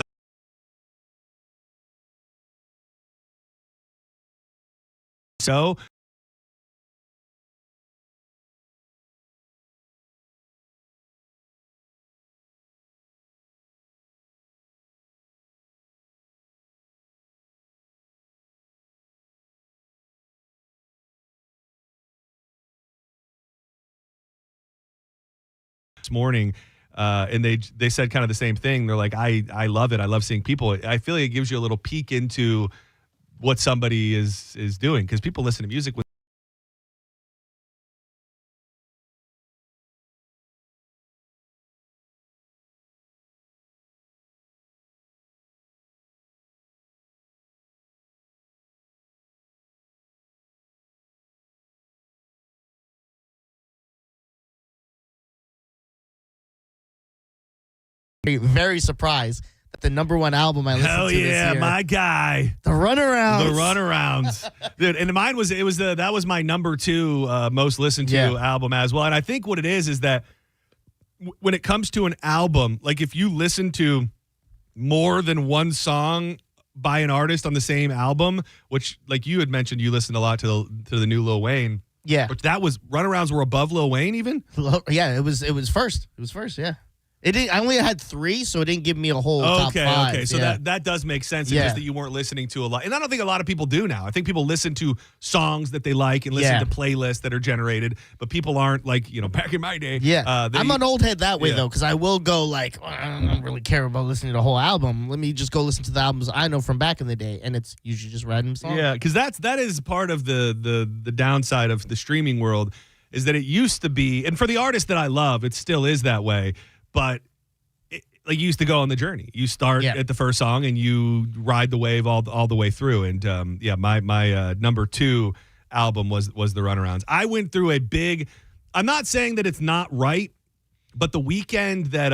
so this morning, and they said kind of the same thing. They're like, I love it. I love seeing people. I feel like it gives you a little peek into what somebody is doing, because people listen to music with very surprised that the number one album I listened to this year. My guy. The Runarounds. The Runarounds. Dude, and mine that was my number 2 most listened to album as well. And I think what it is that when it comes to an album, like if you listen to more than one song by an artist on the same album, which like you had mentioned, you listened a lot to the new Lil Wayne. Yeah. But that was Runarounds were above Lil Wayne even? Yeah, it was first. It was first, yeah. I only had 3, so it didn't give me a whole top 5. Okay, so that does make sense. It's just that you weren't listening to a lot. And I don't think a lot of people do now. I think people listen to songs that they like and listen to playlists that are generated, but people aren't like, back in my day. Yeah. I'm an old head that way, though, because I will go like, I don't really care about listening to the whole album. Let me just go listen to the albums I know from back in the day, and it's usually just random songs. Yeah, because that is part of the downside of the streaming world, is that it used to be, and for the artists that I love, it still is that way. But like you used to go on the journey. You start at the first song and you ride the wave all the way through. And my number 2 album was the Runarounds. I went through I'm not saying that it's not right But the weekend that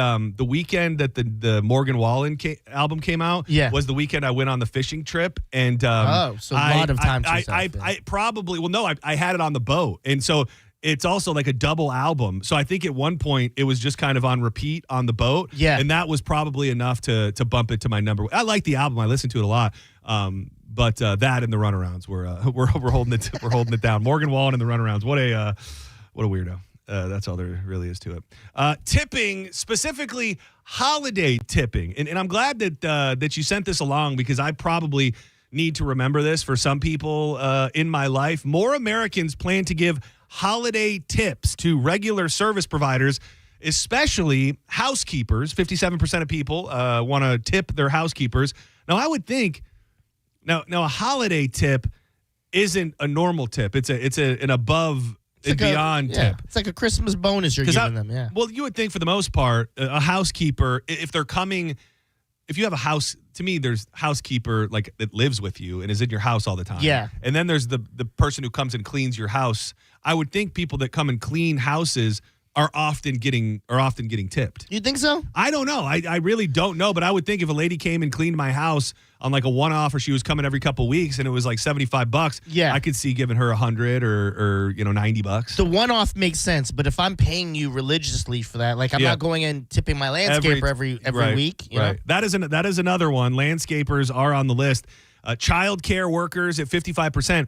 the Morgan Wallen album came out was the weekend I went on the fishing trip, and so a lot of time to yourself, I probably I had it on the boat, and so it's also like a double album. So I think at one point it was just kind of on repeat on the boat, and that was probably enough to bump it to my number. I like the album, I listened to it a lot, but that and the Runarounds we're holding it down. Morgan Wallen and the Runarounds, what a weirdo. That's all there really is to it. Tipping, specifically holiday tipping. And I'm glad that you sent this along, because I probably need to remember this for some people in my life. More Americans plan to give holiday tips to regular service providers, especially housekeepers. 57% of people want to tip their housekeepers. Now, I would think, now a holiday tip isn't a normal tip. It's an above and beyond tip. It's like a Christmas bonus you're giving them. Yeah. Well, you would think for the most part, a housekeeper, if they're coming, if you have a house, to me, there's housekeeper like that lives with you and is in your house all the time. Yeah. And then there's the person who comes and cleans your house. I would think people that come and clean houses are often getting tipped. You think so? I don't know. I really don't know. But I would think if a lady came and cleaned my house on like a one-off, or she was coming every couple weeks and it was like $75, I could see giving her $100 or $90. The one-off makes sense, but if I'm paying you religiously for that, like I'm not going and tipping my landscaper every week. You know? That is another one. Landscapers are on the list. Child care workers at 55%.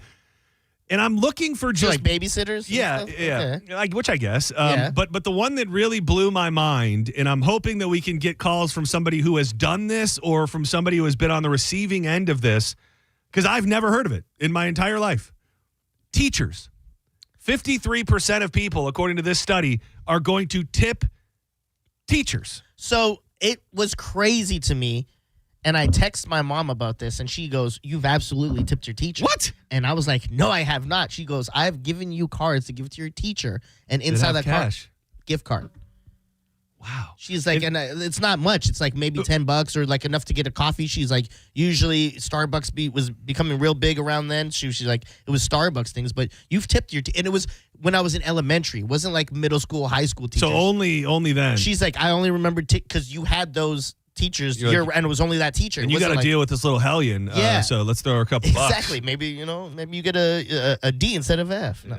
And I'm looking for just like babysitters. Yeah, Okay. Like, which I guess. But the one that really blew my mind, and I'm hoping that we can get calls from somebody who has done this or from somebody who has been on the receiving end of this, because I've never heard of it in my entire life. Teachers. 53% of people, according to this study, are going to tip teachers. So it was crazy to me. And I text my mom about this, and she goes, "You've absolutely tipped your teacher." What? And I was like, "No, I have not." She goes, "I've given you cards to give it to your teacher, and inside that cash? card, gift card." Wow. She's like, and it's not much. It's like maybe $10 or like enough to get a coffee. She's like, usually Starbucks was becoming real big around then. She's like, it was Starbucks things, but you've tipped your and it was when I was in elementary. It wasn't like middle school, high school teachers. So only then. She's like, I only remember because you had those teachers and it was only that teacher. And you got to deal with this little hellion. So let's throw her a couple bucks. Exactly. Maybe you get a D instead of F. No.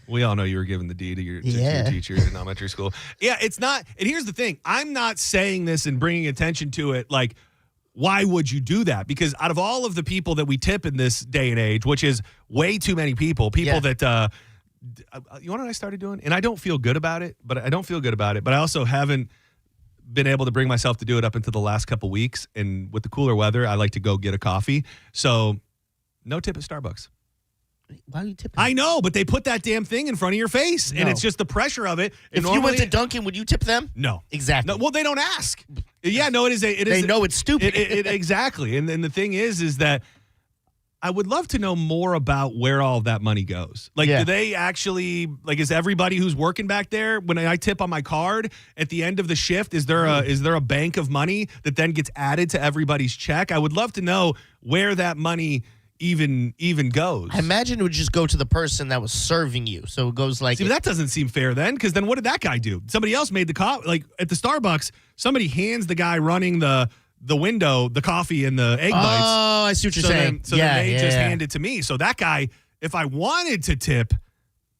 We all know you were giving the D to your teacher in elementary school. Yeah, it's not. And here's the thing. I'm not saying this and bringing attention to it like, why would you do that? Because out of all of the people that we tip in this day and age, which is way too many people that, you know what I started doing? And I don't feel good about it, but I also haven't been able to bring myself to do it up until the last couple weeks. And with the cooler weather, I like to go get a coffee. So no tip at Starbucks. Why are you tipping? I know, but they put that damn thing in front of your face, and it's just the pressure of it. If you went to Dunkin', would you tip them? No. Exactly. No, well, they don't ask. Yeah, no, it is. They know it's stupid. Exactly. And the thing is that I would love to know more about where all of that money goes. Like, do they actually, like, is everybody who's working back there, when I tip on my card at the end of the shift, is there a bank of money that then gets added to everybody's check? I would love to know where that money even goes. I imagine it would just go to the person that was serving you. So it goes like... See, that doesn't seem fair then, because then what did that guy do? Somebody else made the like at the Starbucks, somebody hands the guy running the window the coffee and the egg bites. Oh, I see what you're saying. Then they just hand it to me. So that guy, if I wanted to tip,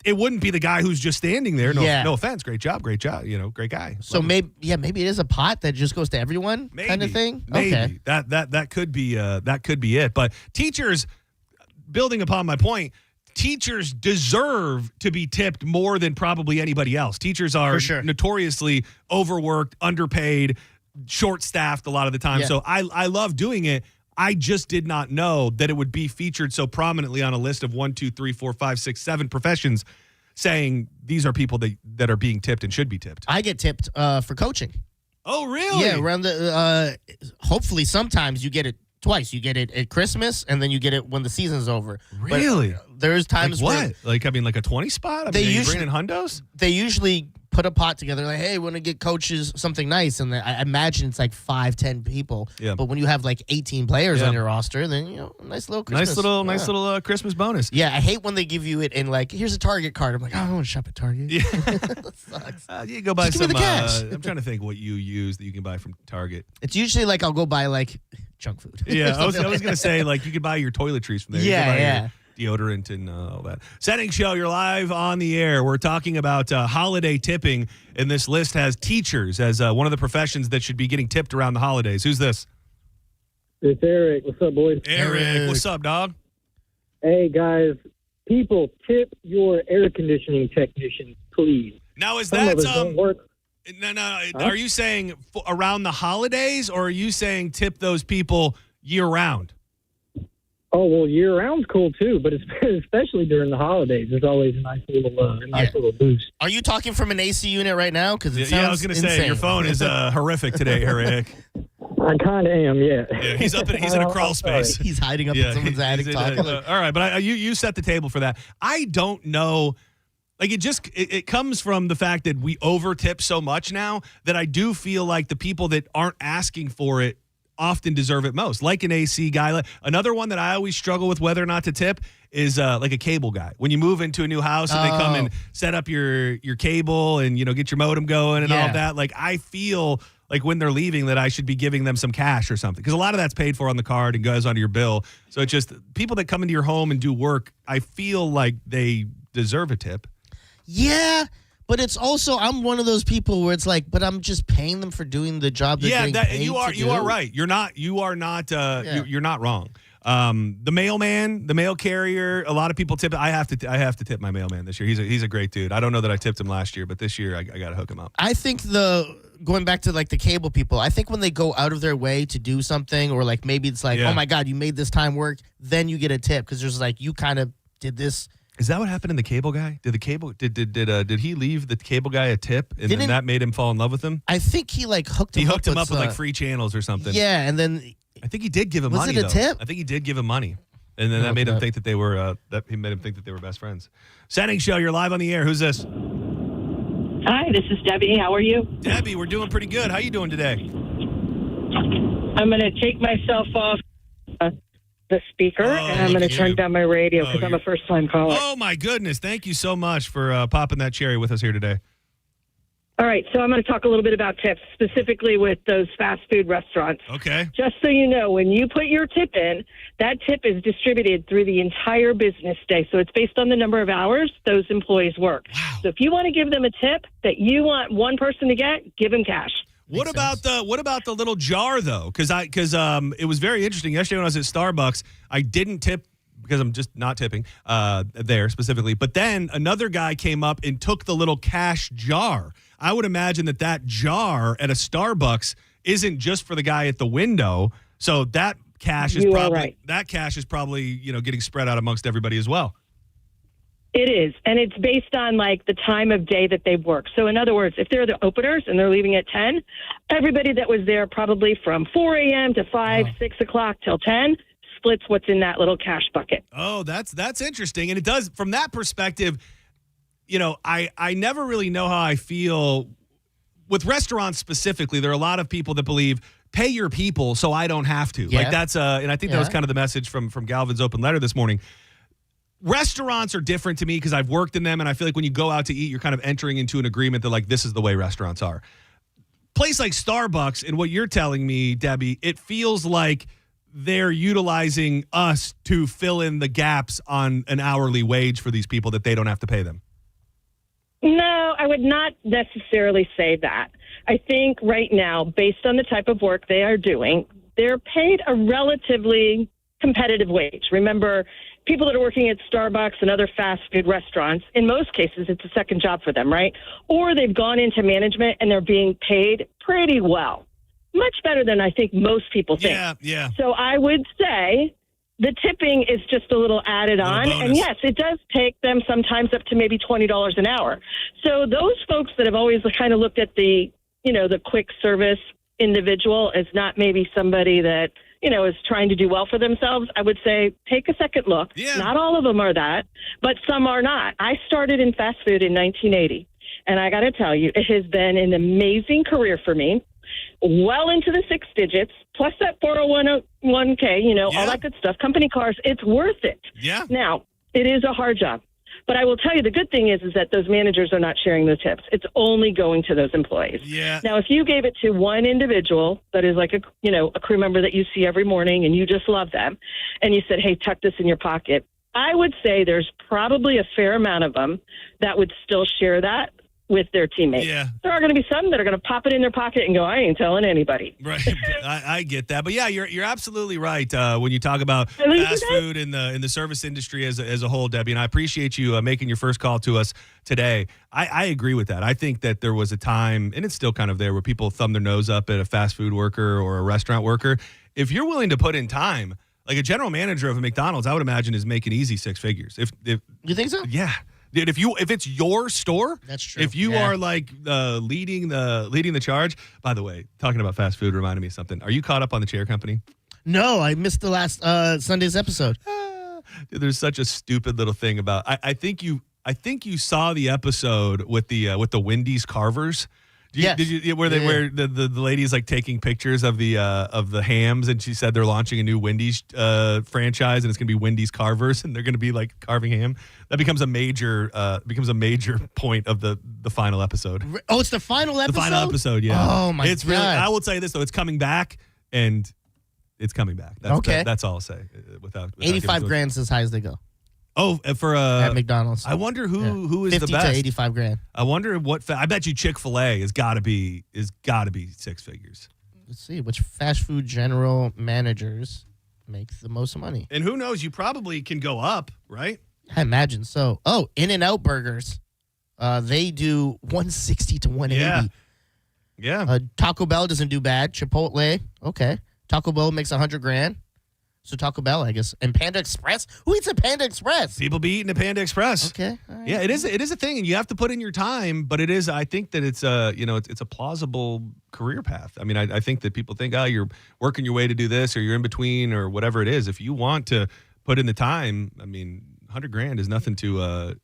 it wouldn't be the guy who's just standing there. No offense. Great job. Great guy. So maybe it is a pot that just goes to everyone kind of thing? Maybe. Okay. That could be it. But teachers, building upon my point, teachers deserve to be tipped more than probably anybody else. Teachers are notoriously overworked, underpaid, short-staffed a lot of the time. So I love doing it. I just did not know that it would be featured so prominently on a list of 1, 2, 3, 4, 5, 6, 7 professions saying these are people that are being tipped and should be tipped. I get tipped for coaching. Oh, really? Yeah, around the hopefully sometimes you get it twice. You get it at Christmas and then you get it when the season's over. Really? But there's times like what? Like a 20 spot? Are you bringing in hundos? They usually put a pot together, like, hey, we want to get coaches something nice, and I imagine it's like 5-10 people. Yeah. But when you have like 18 players on your roster, then nice little Christmas. Nice little Christmas bonus. Yeah, I hate when they give you it in like, here's a Target card. I'm like, I don't want to shop at Target. Yeah. That sucks. You can go buy Just give some. me the cash. I'm trying to think what you use that you can buy from Target. It's usually like I'll go buy like junk food. Yeah, I was gonna say like you could buy your toiletries from there. Yeah. Deodorant and all that. Senning Show, you're live on the air. We're talking about holiday tipping, and this list has teachers as one of the professions that should be getting tipped around the holidays. Who's this? It's Eric. What's up, boys? Eric. What's up, dog? Hey, guys. People, tip your air conditioning technicians, please. Now, is Some that of us don't work. No? Huh? Are you saying around the holidays, or are you saying tip those people year round? Oh, well, year-round's cool, too, but especially during the holidays. There's always a nice little boost. Are you talking from an AC unit right now? Because it sounds I was going to say, insane. your phone is horrific today, Eric. I kind of am, yeah. He's in a crawl space. He's hiding up in someone's attic talking. All right, but you set the table for that. I don't know. Like it comes from the fact that we over-tip so much now that I do feel like the people that aren't asking for it often deserve it most, like an AC guy. Another one that I always struggle with whether or not to tip is like a cable guy. When you move into a new house and they come and set up your cable and get your modem going and all that, like I feel like when they're leaving that I should be giving them some cash or something, because a lot of that's paid for on the card and goes onto your bill. So it's just people that come into your home and do work, I feel like they deserve a tip. Yeah. But it's also, I'm one of those people where it's like, but I'm just paying them for doing the job they're getting paid you are right. You're not you're not wrong. The mailman, the mail carrier, a lot of people tip. I have to tip my mailman this year. He's a great dude. I don't know that I tipped him last year, but this year I got to hook him up. I think going back to like the cable people, I think when they go out of their way to do something, or like maybe it's like, oh my God, you made this time work, then you get a tip because there's like you kind of did this. Is that what happened in the cable guy? Did he leave the cable guy a tip and then that made him fall in love with him? I think he like hooked him up with like free channels or something. Yeah, and then I think he did give him money. Was it a tip? I think he did give him money, and then that made him think that they were best friends. Senning Show, you're live on the air. Who's this? Hi, this is Debbie. How are you? Debbie, we're doing pretty good. How you doing today? I'm going to take myself off the speaker, and I'm going to turn down my radio because I'm a first-time caller. Oh, my goodness. Thank you so much for popping that cherry with us here today. All right, so I'm going to talk a little bit about tips, specifically with those fast food restaurants. Okay. Just so you know, when you put your tip in, that tip is distributed through the entire business day. So it's based on the number of hours those employees work. Wow. So if you want to give them a tip that you want one person to get, give them cash. What about the little jar though? Because it was very interesting yesterday when I was at Starbucks. I didn't tip because I'm just not tipping there specifically. But then another guy came up and took the little cash jar. I would imagine that jar at a Starbucks isn't just for the guy at the window. So that cash is probably getting spread out amongst everybody as well. It is, and it's based on like the time of day that they work. So in other words, if they're the openers and they're leaving at 10, everybody that was there probably from 4 a.m. to 5, 6 o'clock till 10 splits what's in that little cash bucket. Oh, that's interesting. And it does, from that perspective, I never really know how I feel with restaurants specifically. There are a lot of people that believe pay your people so I don't have to. Yeah. Like that's and I think that was kind of the message from Galvin's open letter this morning. Restaurants are different to me because I've worked in them, and I feel like when you go out to eat, you're kind of entering into an agreement that like this is the way restaurants are. Place like Starbucks, and what you're telling me, Debbie, it feels like they're utilizing us to fill in the gaps on an hourly wage for these people that they don't have to pay them. No, I would not necessarily say that. I think right now, based on the type of work they are doing, they're paid a relatively competitive wage. Remember, people that are working at Starbucks and other fast food restaurants, in most cases, it's a second job for them, right? Or they've gone into management and they're being paid pretty well. Much better than I think most people think. Yeah. So I would say the tipping is just a little added on. Bonus. And yes, it does take them sometimes up to maybe $20 an hour. So those folks that have always kind of looked at the quick service individual as not maybe somebody that, is trying to do well for themselves, I would say take a second look. Yeah. Not all of them are that, but some are not. I started in fast food in 1980. And I got to tell you, it has been an amazing career for me, well into the 6 digits, plus that 401k, all that good stuff. Company cars, it's worth it. Yeah. Now, it is a hard job. But I will tell you, the good thing is that those managers are not sharing those tips. It's only going to those employees. Yeah. Now, if you gave it to one individual that is like a crew member that you see every morning and you just love them, and you said, hey, tuck this in your pocket, I would say there's probably a fair amount of them that would still share that with their teammates. Yeah. There are going to be some that are going to pop it in their pocket and go, I ain't telling anybody. Right. I get that. But yeah, you're absolutely right when you talk about fast food in the service industry as a whole, Debbie. And I appreciate you making your first call to us today. I agree with that. I think that there was a time, and it's still kind of there, where people thumb their nose up at a fast food worker or a restaurant worker. If you're willing to put in time, like a general manager of a McDonald's, I would imagine is making easy 6 figures. If you think so? Yeah. Dude, if it's your store, that's true. If you are like leading the charge. By the way, talking about fast food reminded me of something. Are you caught up on the Chair Company? No, I missed the last Sunday's episode. Dude, there's such a stupid little thing about. I think you saw the episode with the Wendy's carvers. Yes. Where the lady's like taking pictures of the hams, and she said they're launching a new Wendy's franchise, and it's gonna be Wendy's carvers, and they're gonna be like carving ham. That becomes a major point of the final episode. Oh, it's the final episode. The final episode, yeah. Oh my God! Really. I will tell you this though, it's coming back, and it's coming back. That's all I'll say. Without 85 grand's as high as they go. Oh, for at McDonald's. I wonder who is the 50 best. to 85 grand. I wonder what. I bet you Chick-fil-A has got to be 6 figures. Let's see which fast food general managers make the most money. And who knows? You probably can go up, right? I imagine so. Oh, In-N-Out Burgers, they do 160 to 180. Yeah. Taco Bell doesn't do bad. Chipotle, okay. Taco Bell makes 100 grand. So Taco Bell, I guess, and Panda Express. Who eats a Panda Express? People be eating a Panda Express. Okay, all right. Yeah, it is a thing, and you have to put in your time. But it is, I think that it's a plausible career path. I mean, I think that people think, oh, you're working your way to do this, or you're in between, or whatever it is. If you want to put in the time, I mean, 100 grand is nothing to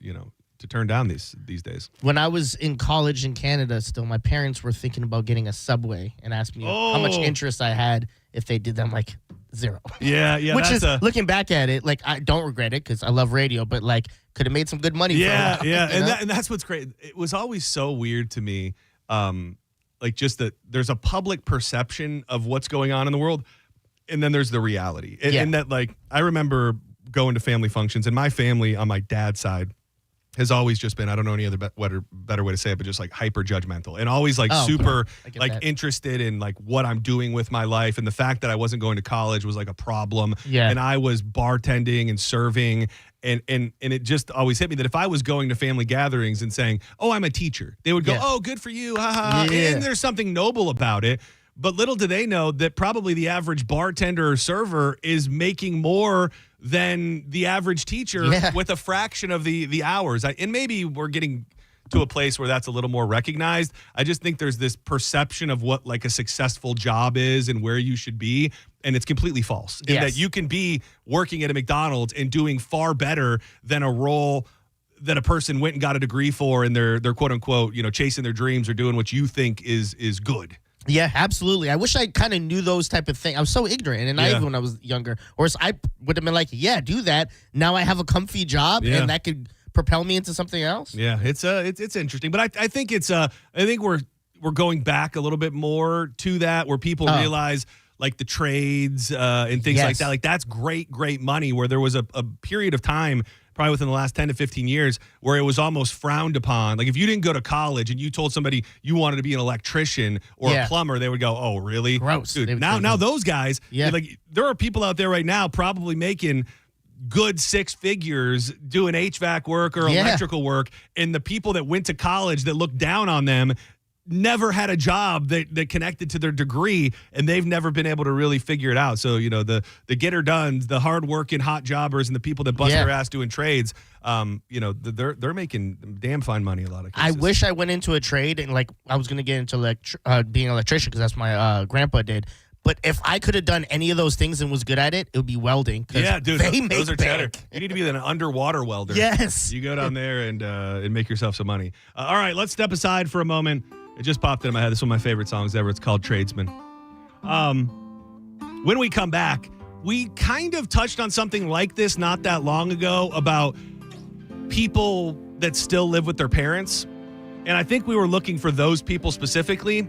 turn down these days. When I was in college in Canada, still, my parents were thinking about getting a Subway and asked me how much interest I had if they did them like. 0. Yeah. Which is looking back at it, like I don't regret it because I love radio, but like could have made some good money. Yeah, for a while, and that's what's great. It was always so weird to me, like just that there's a public perception of what's going on in the world, and then there's the reality. And that, like, I remember going to family functions, and my family on my dad's side has always just been, I don't know any other better way to say it, but just like hyper judgmental and always like super like interested in like what I'm doing with my life. And the fact that I wasn't going to college was like a problem. Yeah. And I was bartending and serving. And it just always hit me that if I was going to family gatherings and saying, oh, I'm a teacher, they would go, oh, good for you. Ha, ha, ha. Yeah. And there's something noble about it. But little do they know that probably the average bartender or server is making more than the average teacher with a fraction of the hours. And maybe we're getting to a place where that's a little more recognized. I just think there's this perception of what like a successful job is and where you should be. And it's completely false. In that you can be working at a McDonald's and doing far better than a role that a person went and got a degree for, and they're quote unquote, chasing their dreams or doing what you think is good. Yeah, absolutely. I wish I kind of knew those type of things. I was so ignorant and naive when I was younger. Or else I would have been like, yeah, do that. Now I have a comfy job and that could propel me into something else. Yeah, it's interesting. But I think we're going back a little bit more to that, where people realize like the trades and things like that. Like that's great money, where there was a period of time probably within the last 10 to 15 years where it was almost frowned upon. Like if you didn't go to college and you told somebody you wanted to be an electrician or a plumber, they would go, oh, really? Gross. Dude, now those guys, like there are people out there right now probably making good 6 figures doing HVAC work or electrical work, and the people that went to college that looked down on them never had a job that connected to their degree, and they've never been able to really figure it out. So, the get-her-dones, the hard-working hot jobbers, and the people that bust their ass doing trades, they're making damn fine money a lot of cases. I wish I went into a trade and, like, I was going to get into being an electrician because that's what my grandpa did. But if I could have done any of those things and was good at it, it would be welding. Yeah, dude, they those are make cheddar. bank. You need to be an underwater welder. Yes. You go down there and make yourself some money. All right, let's step aside for a moment. It just popped into my head. This is one of my favorite songs ever. It's called Tradesman. When we come back, we kind of touched on something like this not that long ago about people that still live with their parents. And I think we were looking for those people specifically.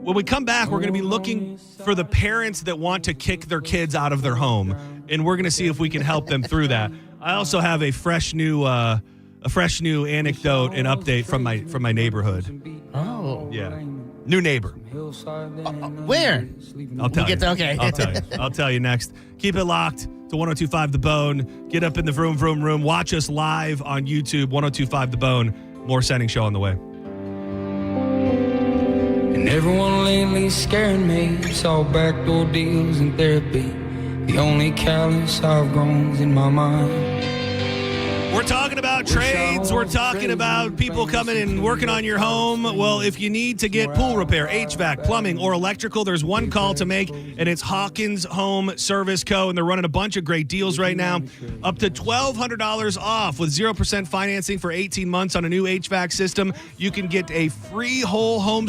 When we come back, we're going to be looking for the parents that want to kick their kids out of their home. And we're going to see if we can help them through that. I also have a fresh new anecdote and update from my neighborhood. Oh. Yeah. New neighbor. Where? I'll tell you. Okay. I'll tell you next. Keep it locked to 102.5 The Bone. Get up in the vroom, vroom, room. Watch us live on YouTube, 102.5 The Bone. More Senning Show on the way. And everyone lately scaring me. It's all backdoor deals and therapy. The only callous I've grown is in my mind. We're talking about trades. We're talking about people coming and working on your home. Well, if you need to get pool repair, HVAC, plumbing, or electrical, there's one call to make, and it's Hawkins Home Service Co. And they're running a bunch of great deals right now. Up to $1,200 off with 0% financing for 18 months on a new HVAC system. You can get a free whole home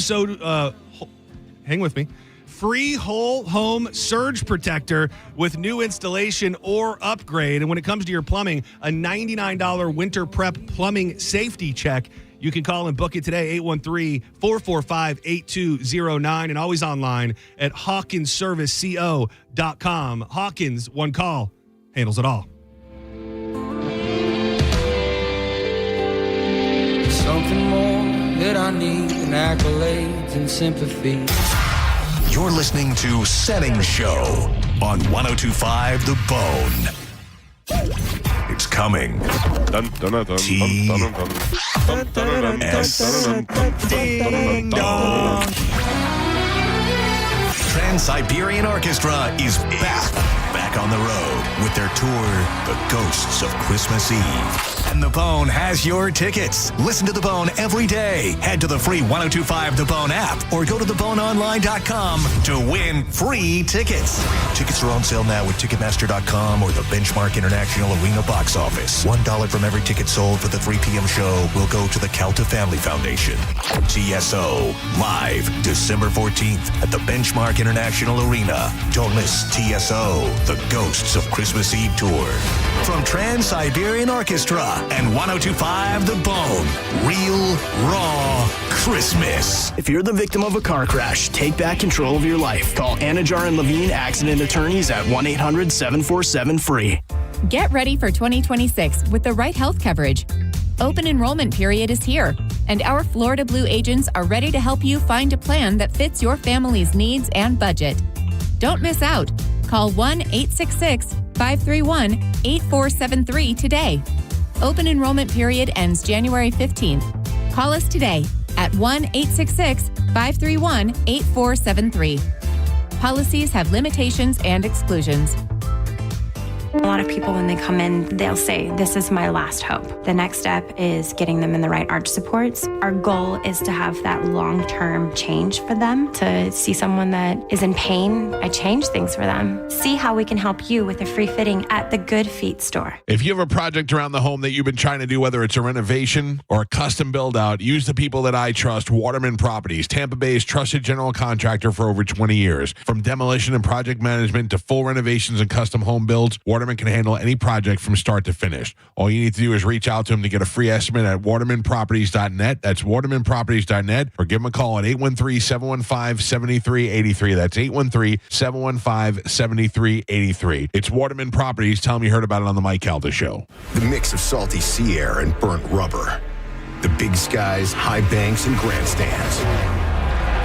hang with me. Free whole home surge protector with new installation or upgrade. And when it comes to your plumbing, a $99 winter prep plumbing safety check. You can call and book it today, 813-445-8209, and always online at hawkinsserviceco.com. Hawkins, one call, handles it all. Something more that I need than accolades and sympathy. You're listening to Senning Show on 102.5 The Bone. It's coming. Ding dong. Trans-Siberian Orchestra is back on the road with their tour, The Ghosts of Christmas Eve. And The Bone has your tickets. Listen to The Bone every day. Head to the free 102.5 The Bone app or go to theboneonline.com to win free tickets. Tickets are on sale now with Ticketmaster.com or the Benchmark International Arena box office. $1 from every ticket sold for the 3 p.m. show will go to the Calta Family Foundation. TSO, live December 14th at the Benchmark International Arena. Don't miss TSO, The Ghosts of Christmas Eve Tour. From Trans-Siberian Orchestra and 102.5 The Bone. Real, raw Christmas. If you're the victim of a car crash, take back control of your life. Call Anajar and Levine Accident Attorneys at 1-800-747-FREE. Get ready for 2026 with the right health coverage. Open enrollment period is here, and our Florida Blue agents are ready to help you find a plan that fits your family's needs and budget. Don't miss out. Call 1-866-531-8473 today. Open enrollment period ends January 15th. Call us today at 1-866-531-8473. Policies have limitations and exclusions. A lot of people, when they come in, they'll say, this is my last hope. The next step is getting them in the right arch supports. Our goal is to have that long-term change for them, to see someone that is in pain. I change things for them. See how we can help you with a free fitting at the Good Feet store. If you have a project around the home that you've been trying to do, whether it's a renovation or a custom build out, use the people that I trust, Waterman Properties, Tampa Bay's trusted general contractor for over 20 years. From demolition and project management to full renovations and custom home builds, Waterman can handle any project from start to finish. All you need to do is reach out to him to get a free estimate at watermanproperties.net. That's watermanproperties.net, or give him a call at 813-715-7383. That's 813-715-7383. It's Waterman Properties. Tell him you heard about it on the Mike Calda Show. The mix of salty sea air and burnt rubber. The big skies, high banks, and grandstands.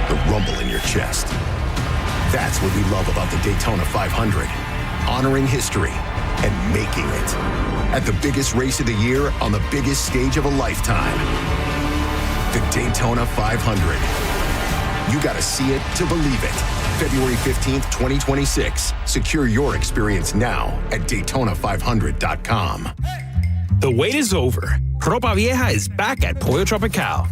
The rumble in your chest. That's what we love about the Daytona 500. Honoring history and making it. At the biggest race of the year on the biggest stage of a lifetime. The Daytona 500. You got to see it to believe it. February 15th, 2026. Secure your experience now at Daytona500.com. The wait is over. Ropa Vieja is back at Pollo Tropical.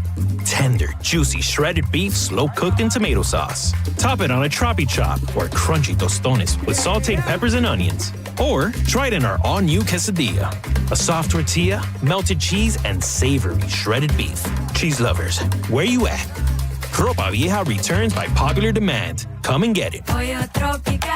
Tender, juicy, shredded beef slow-cooked in tomato sauce. Top it on a tropi chop or crunchy tostones with sauteed peppers and onions. Or try it in our all-new quesadilla. A soft tortilla, melted cheese, and savory shredded beef. Cheese lovers, where you at? Ropa Vieja returns by popular demand. Come and get it. Pollo Tropical.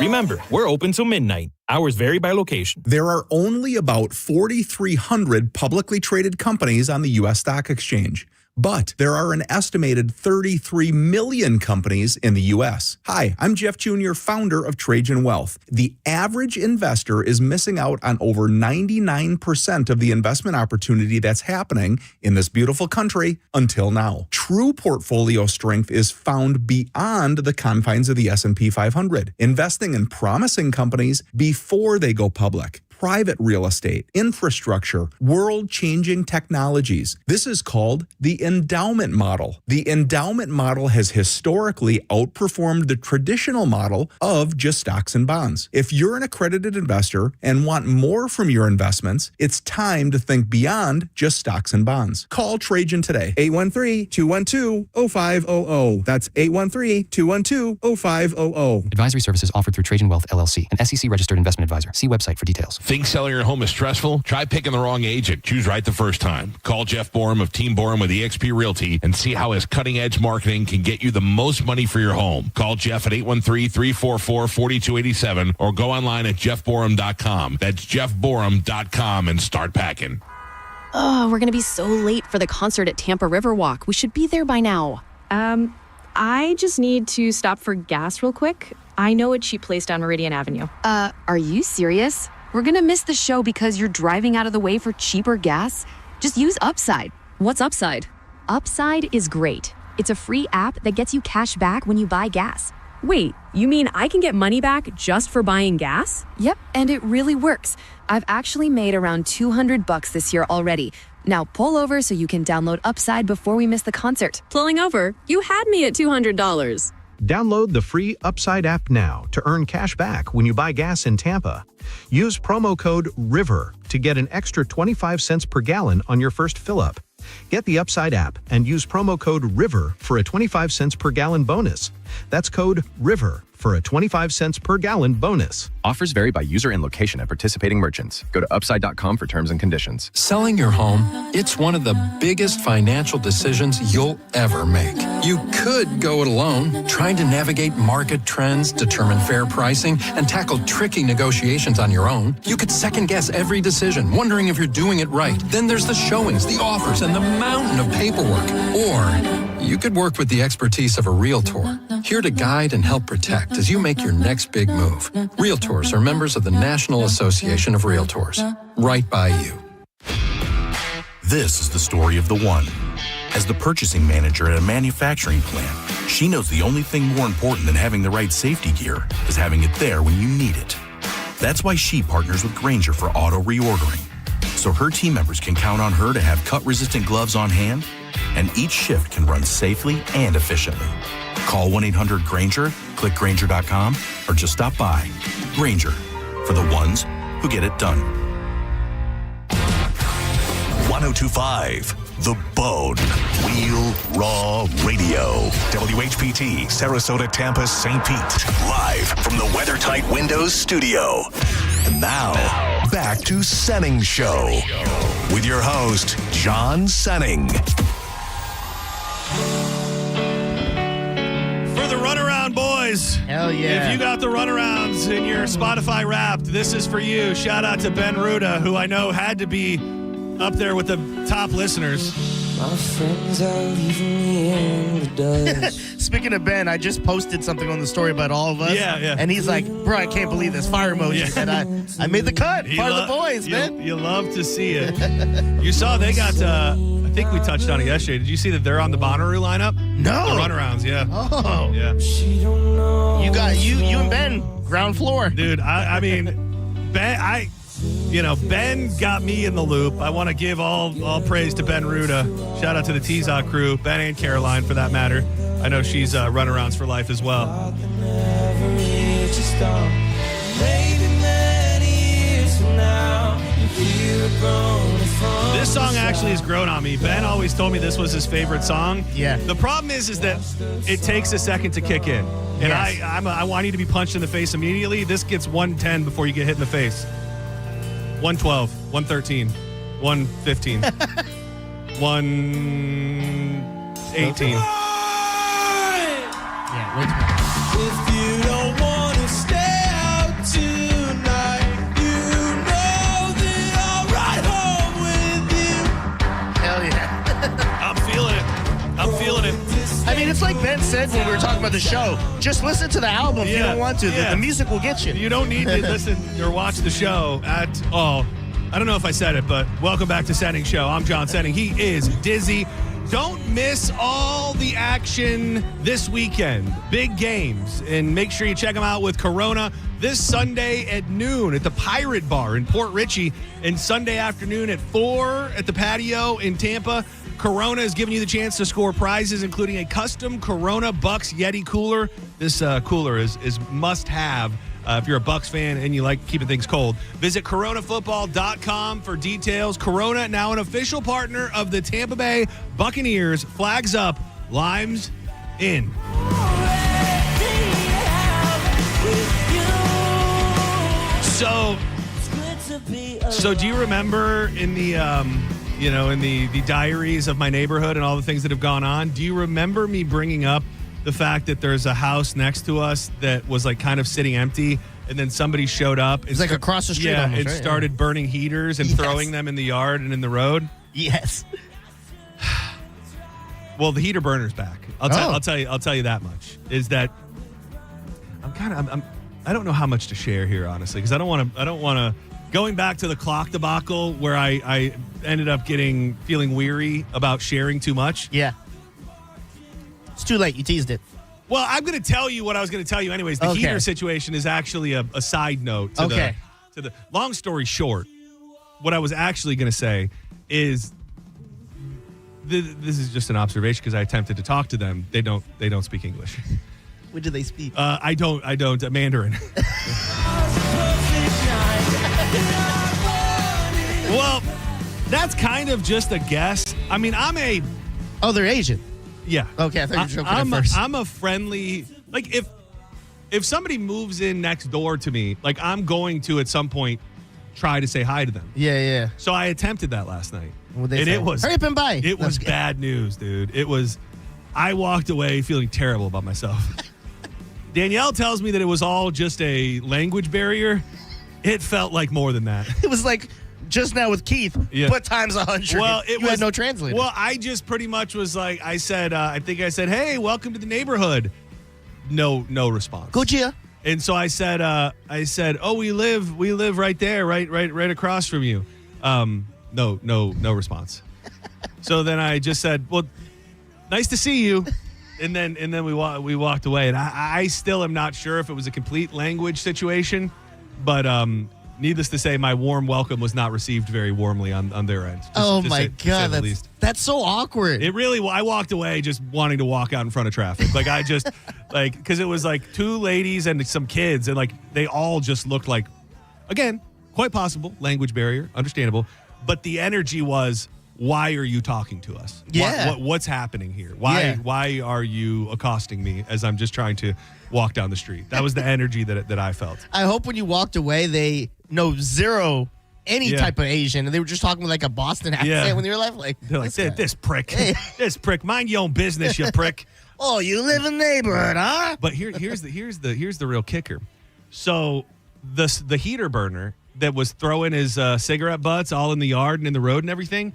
Remember, we're open till midnight. Hours vary by location. There are only about 4,300 publicly traded companies on the U.S. Stock Exchange. But there are an estimated 33 million companies in the U.S. Hi, I'm Jeff Jr., founder of Trajan Wealth. The average investor is missing out on over 99% of the investment opportunity that's happening in this beautiful country until now. True portfolio strength is found beyond the confines of the S&P 500, investing in promising companies before they go public. Private real estate, infrastructure, world-changing technologies. This is called the endowment model. The endowment model has historically outperformed the traditional model of just stocks and bonds. If you're an accredited investor and want more from your investments, it's time to think beyond just stocks and bonds. Call Trajan today, 813-212-0500. That's 813-212-0500. Advisory services offered through Trajan Wealth, LLC, an SEC-registered investment advisor. See website for details. Think selling your home is stressful? Try picking the wrong agent. Choose right the first time. Call Jeff Borum of Team Borum with eXp Realty and see how his cutting-edge marketing can get you the most money for your home. Call Jeff at 813-344-4287 or go online at jeffborum.com. That's jeffborum.com and start packing. Oh, we're going to be so late for the concert at Tampa Riverwalk. We should be there by now. I just need to stop for gas real quick. I know a cheap place down Meridian Avenue. Are you serious? We're gonna miss the show because you're driving out of the way for cheaper gas? Just use Upside. What's Upside? Upside is great. It's a free app that gets you cash back when you buy gas. Wait, you mean I can get money back just for buying gas? Yep, and it really works. I've actually made around $200 this year already. Now pull over so you can download Upside before we miss the concert. Pulling over? You had me at $200. Download the free Upside app now to earn cash back when you buy gas in Tampa. Use promo code RIVER to get an extra 25 cents per gallon on your first fill-up. Get the Upside app and use promo code RIVER for a 25 cents per gallon bonus. That's code RIVER for a 25 cents per gallon bonus. Offers vary by user and location at participating merchants. Go to upside.com for terms and conditions. Selling your home, it's one of the biggest financial decisions you'll ever make. You could go it alone, trying to navigate market trends, determine fair pricing, and tackle tricky negotiations on your own. You could second guess every decision, wondering if you're doing it right. Then there's the showings, the offers, and the mountain of paperwork. Or you could work with the expertise of a realtor, here to guide and help protect as you make your next big move. Realtors are members of the National Association of Realtors. Right by you. This is the story of the one. As the purchasing manager at a manufacturing plant, she knows the only thing more important than having the right safety gear is having it there when you need it. That's why she partners with Grainger for auto reordering, so her team members can count on her to have cut-resistant gloves on hand, and each shift can run safely and efficiently. Call 1-800-GRAINGER, click Grainger.com, or just stop by. Grainger, for the ones who get it done. 1025 The Bone. Real Raw Radio. WHPT, Sarasota, Tampa, St. Pete. Live from the WeatherTight Windows studio. And now, back to Senning Show. With your host, John Senning. For the runaround boys. Hell yeah. If you got the runarounds in your Spotify Wrapped, this is for you. Shout out to Ben Ruda, who I know had to be up there with the top listeners. My friends are leaving me in the dust. Speaking of Ben, I just posted something on the story about all of us. Yeah. And he's like, bro, I can't believe this. Fire emoji. And I made the cut. Part of the boys, man. You love to see it. You saw they got, I think we touched on it yesterday. Did you see that they're on the Bonnaroo lineup? No. The runarounds, yeah. Oh. Yeah. You got you and Ben, ground floor. Dude, I mean, Ben, Ben got me in the loop. I want to give all praise to Ben Ruda. Shout out to the T-Zod crew, Ben and Caroline for that matter. I know she's runarounds for life as well. Maybe many years from now, you This song actually has grown on me. Ben always told me this was his favorite song. Yeah. The problem is that it takes a second to kick in. And Yes. I want you to be punched in the face immediately. This gets 110 before you get hit in the face. 112, 113, 115, 118. Yeah, way too much. If you don't want to stay out tonight, you know that I'll ride home with you. Hell yeah. I'm feeling it. I'm feeling it. I mean, it's like Ben said when we were talking about the show. Just listen to the album if you don't want to. The music will get you. You don't need to listen or watch the show at all. I don't know if I said it, but welcome back to Senning Show. I'm John Senning. He is Dizzy. Don't miss all the action this weekend. Big games. And make sure you check them out with Corona this Sunday at noon at the Pirate Bar in Port Richey, and Sunday afternoon at 4 at the patio in Tampa. Corona is giving you the chance to score prizes, including a custom Corona Bucks Yeti cooler. This cooler is must-have if you're a Bucks fan and you like keeping things cold. Visit coronafootball.com for details. Corona, now an official partner of the Tampa Bay Buccaneers. Flags up, limes in. So do you remember in the in the diaries of my neighborhood and all the things that have gone on, do you remember me bringing up the fact that there's a house next to us that was like kind of sitting empty, and then somebody showed up? It's like across the street almost, and right? started burning heaters and throwing them in the yard and in the road? Yes. Well, the heater burner's back. I'll tell you that much. Is that I don't know how much to share here, honestly, because I don't want to going back to the clock debacle where I ended up feeling weary about sharing too much. Yeah. It's too late. You teased it. Well, I'm going to tell you what I was going to tell you anyways. The heater situation is actually a side note to the long story short. What I was actually going to say is this is just an observation because I attempted to talk to them. They don't speak English. What do they speak? I don't Mandarin. Well, that's kind of just a guess. I mean, Oh, they're Asian. Yeah. Okay, I thought you were joking at first. I'm a friendly, like if somebody moves in next door to me, like I'm going to at some point try to say hi to them. Yeah. So I attempted that last night. It was hurry up and buy. It was bad news, dude. I walked away feeling terrible about myself. Danielle tells me that it was all just a language barrier. It felt like more than that. It was like just now with Keith, but times 100. Well, you had no translator. Well, I just pretty much was like, I said, hey, welcome to the neighborhood. No response. Gojia. And so I said, oh, we live right there, right across from you. No response. So then I just said, well, nice to see you. And then we walked away. And I still am not sure if it was a complete language situation, but needless to say, my warm welcome was not received very warmly on their end. God, that's so awkward. It really. I walked away just wanting to walk out in front of traffic. Like I just because it was like two ladies and some kids, and like they all just looked like, again, quite possible language barrier, understandable, but the energy was, why are you talking to us? Yeah. What's happening here? Why are you accosting me as I'm just trying to walk down the street? That was the energy that I felt. I hope when you walked away, they know zero any type of Asian, and they were just talking with like a Boston accent when they were left. Like, they're like, this prick, this prick, mind your own business, you prick. Oh, you live in the neighborhood, huh? But here's the real kicker. So the heater burner that was throwing his cigarette butts all in the yard and in the road and everything,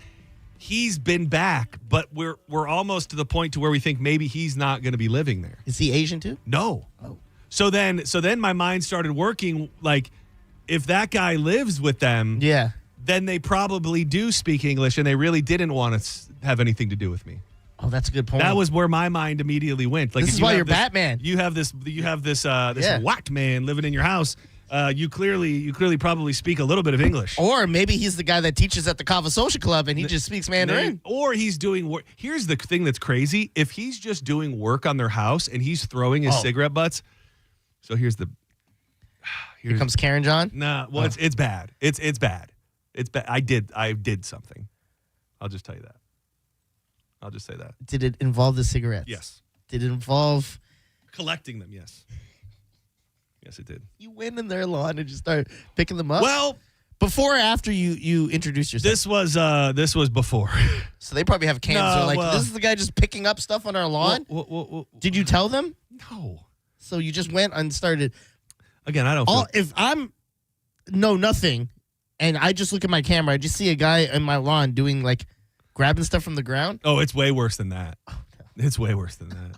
he's been back, but we're almost to the point to where we think maybe he's not going to be living there. Is he Asian too? No. Oh. So then my mind started working, like, if that guy lives with them, then they probably do speak English, and they really didn't want to have anything to do with me. Oh, that's a good point. That was where my mind immediately went. Like, this is why you're Batman. You have this whack man living in your house. You clearly probably speak a little bit of English. Or maybe he's the guy that teaches at the Kava Social Club and he just speaks Mandarin. Or he's doing work. Here's the thing that's crazy. If he's just doing work on their house and he's throwing his cigarette butts. So here comes Karen John? Nah, well, it's bad. It's bad. It's I did something. I'll just tell you that. I'll just say that. Did it involve the cigarettes? Yes. Did it involve collecting them? Yes. Yes, it did. You went in their lawn and just started picking them up? Well, before or after you introduced yourself? This was before. So they probably have cans. They're like, this is the guy just picking up stuff on our lawn? Did you tell them? No. So you just went and started. Again, I don't. If I'm nothing, and I just look at my camera, I just see a guy in my lawn doing like grabbing stuff from the ground. Oh, it's way worse than that. Oh, no. It's way worse than that.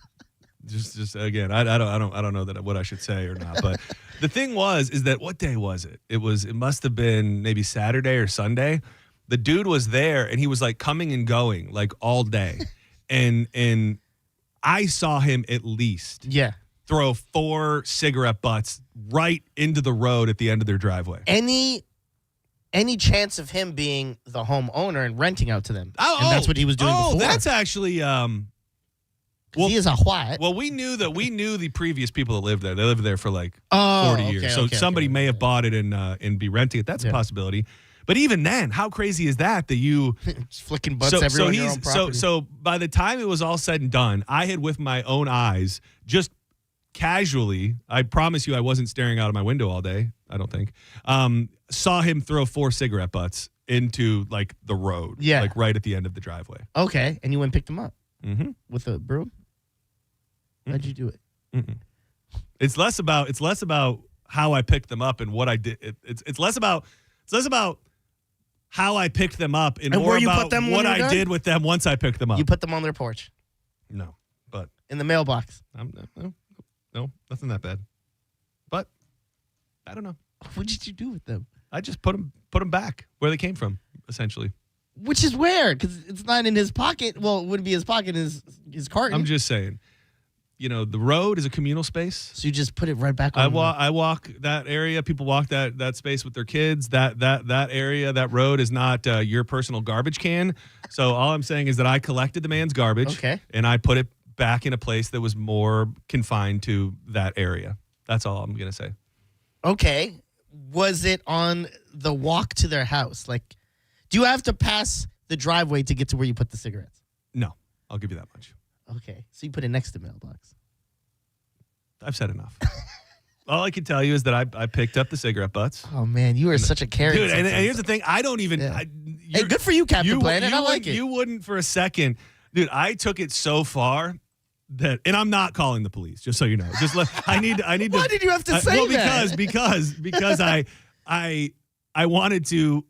Just again, I don't know that what I should say or not. But the thing is that what day was it? It must have been maybe Saturday or Sunday. The dude was there and he was like coming and going like all day, and I saw him at least throw 4 cigarette butts right into the road at the end of their driveway. Any chance of him being the homeowner and renting out to them? And that's what he was doing before. That's actually he is a what? Well, we knew the previous people that lived there. They lived there for like 40 years. So somebody may have bought it and be renting it. That's a possibility. But even then, how crazy is that you just flicking butts everywhere on your own property? So by the time it was all said and done, I had with my own eyes just casually, I promise you I wasn't staring out of my window all day, I don't think, saw him throw 4 cigarette butts into like the road. Yeah. Like right at the end of the driveway. Okay. And you went and picked them up mm-hmm. with a broom? How'd you do it? Mm-mm. It's less about how I picked them up and what I did. It's less about how I picked them up and more where you about put them what when you were I done? did with them once I picked them up. You put them on their porch? No, but in the mailbox? No, nothing that bad. But I don't know. What did you do with them? I just put them back where they came from, essentially. Which is where? Because it's not in his pocket. Well, it wouldn't be his pocket, his carton. I'm just saying. The road is a communal space. So you just put it right back on. I walk that area. People walk that space with their kids. That area, that road is not your personal garbage can. So all I'm saying is that I collected the man's garbage. Okay. And I put it back in a place that was more confined to that area. That's all I'm going to say. Okay. Was it on the walk to their house? Like, do you have to pass the driveway to get to where you put the cigarettes? No. I'll give you that much. Okay. So you put it next to the mailbox. I've said enough. All I can tell you is that I picked up the cigarette butts. Oh, man. You are such a carrot. Dude, and here's the thing. I don't even... Yeah. Hey, good for you, Captain Planet. I like it. You wouldn't for a second. Dude, I took it so far that... And I'm not calling the police, just so you know. I need to... Why did you have to say that? Because I wanted to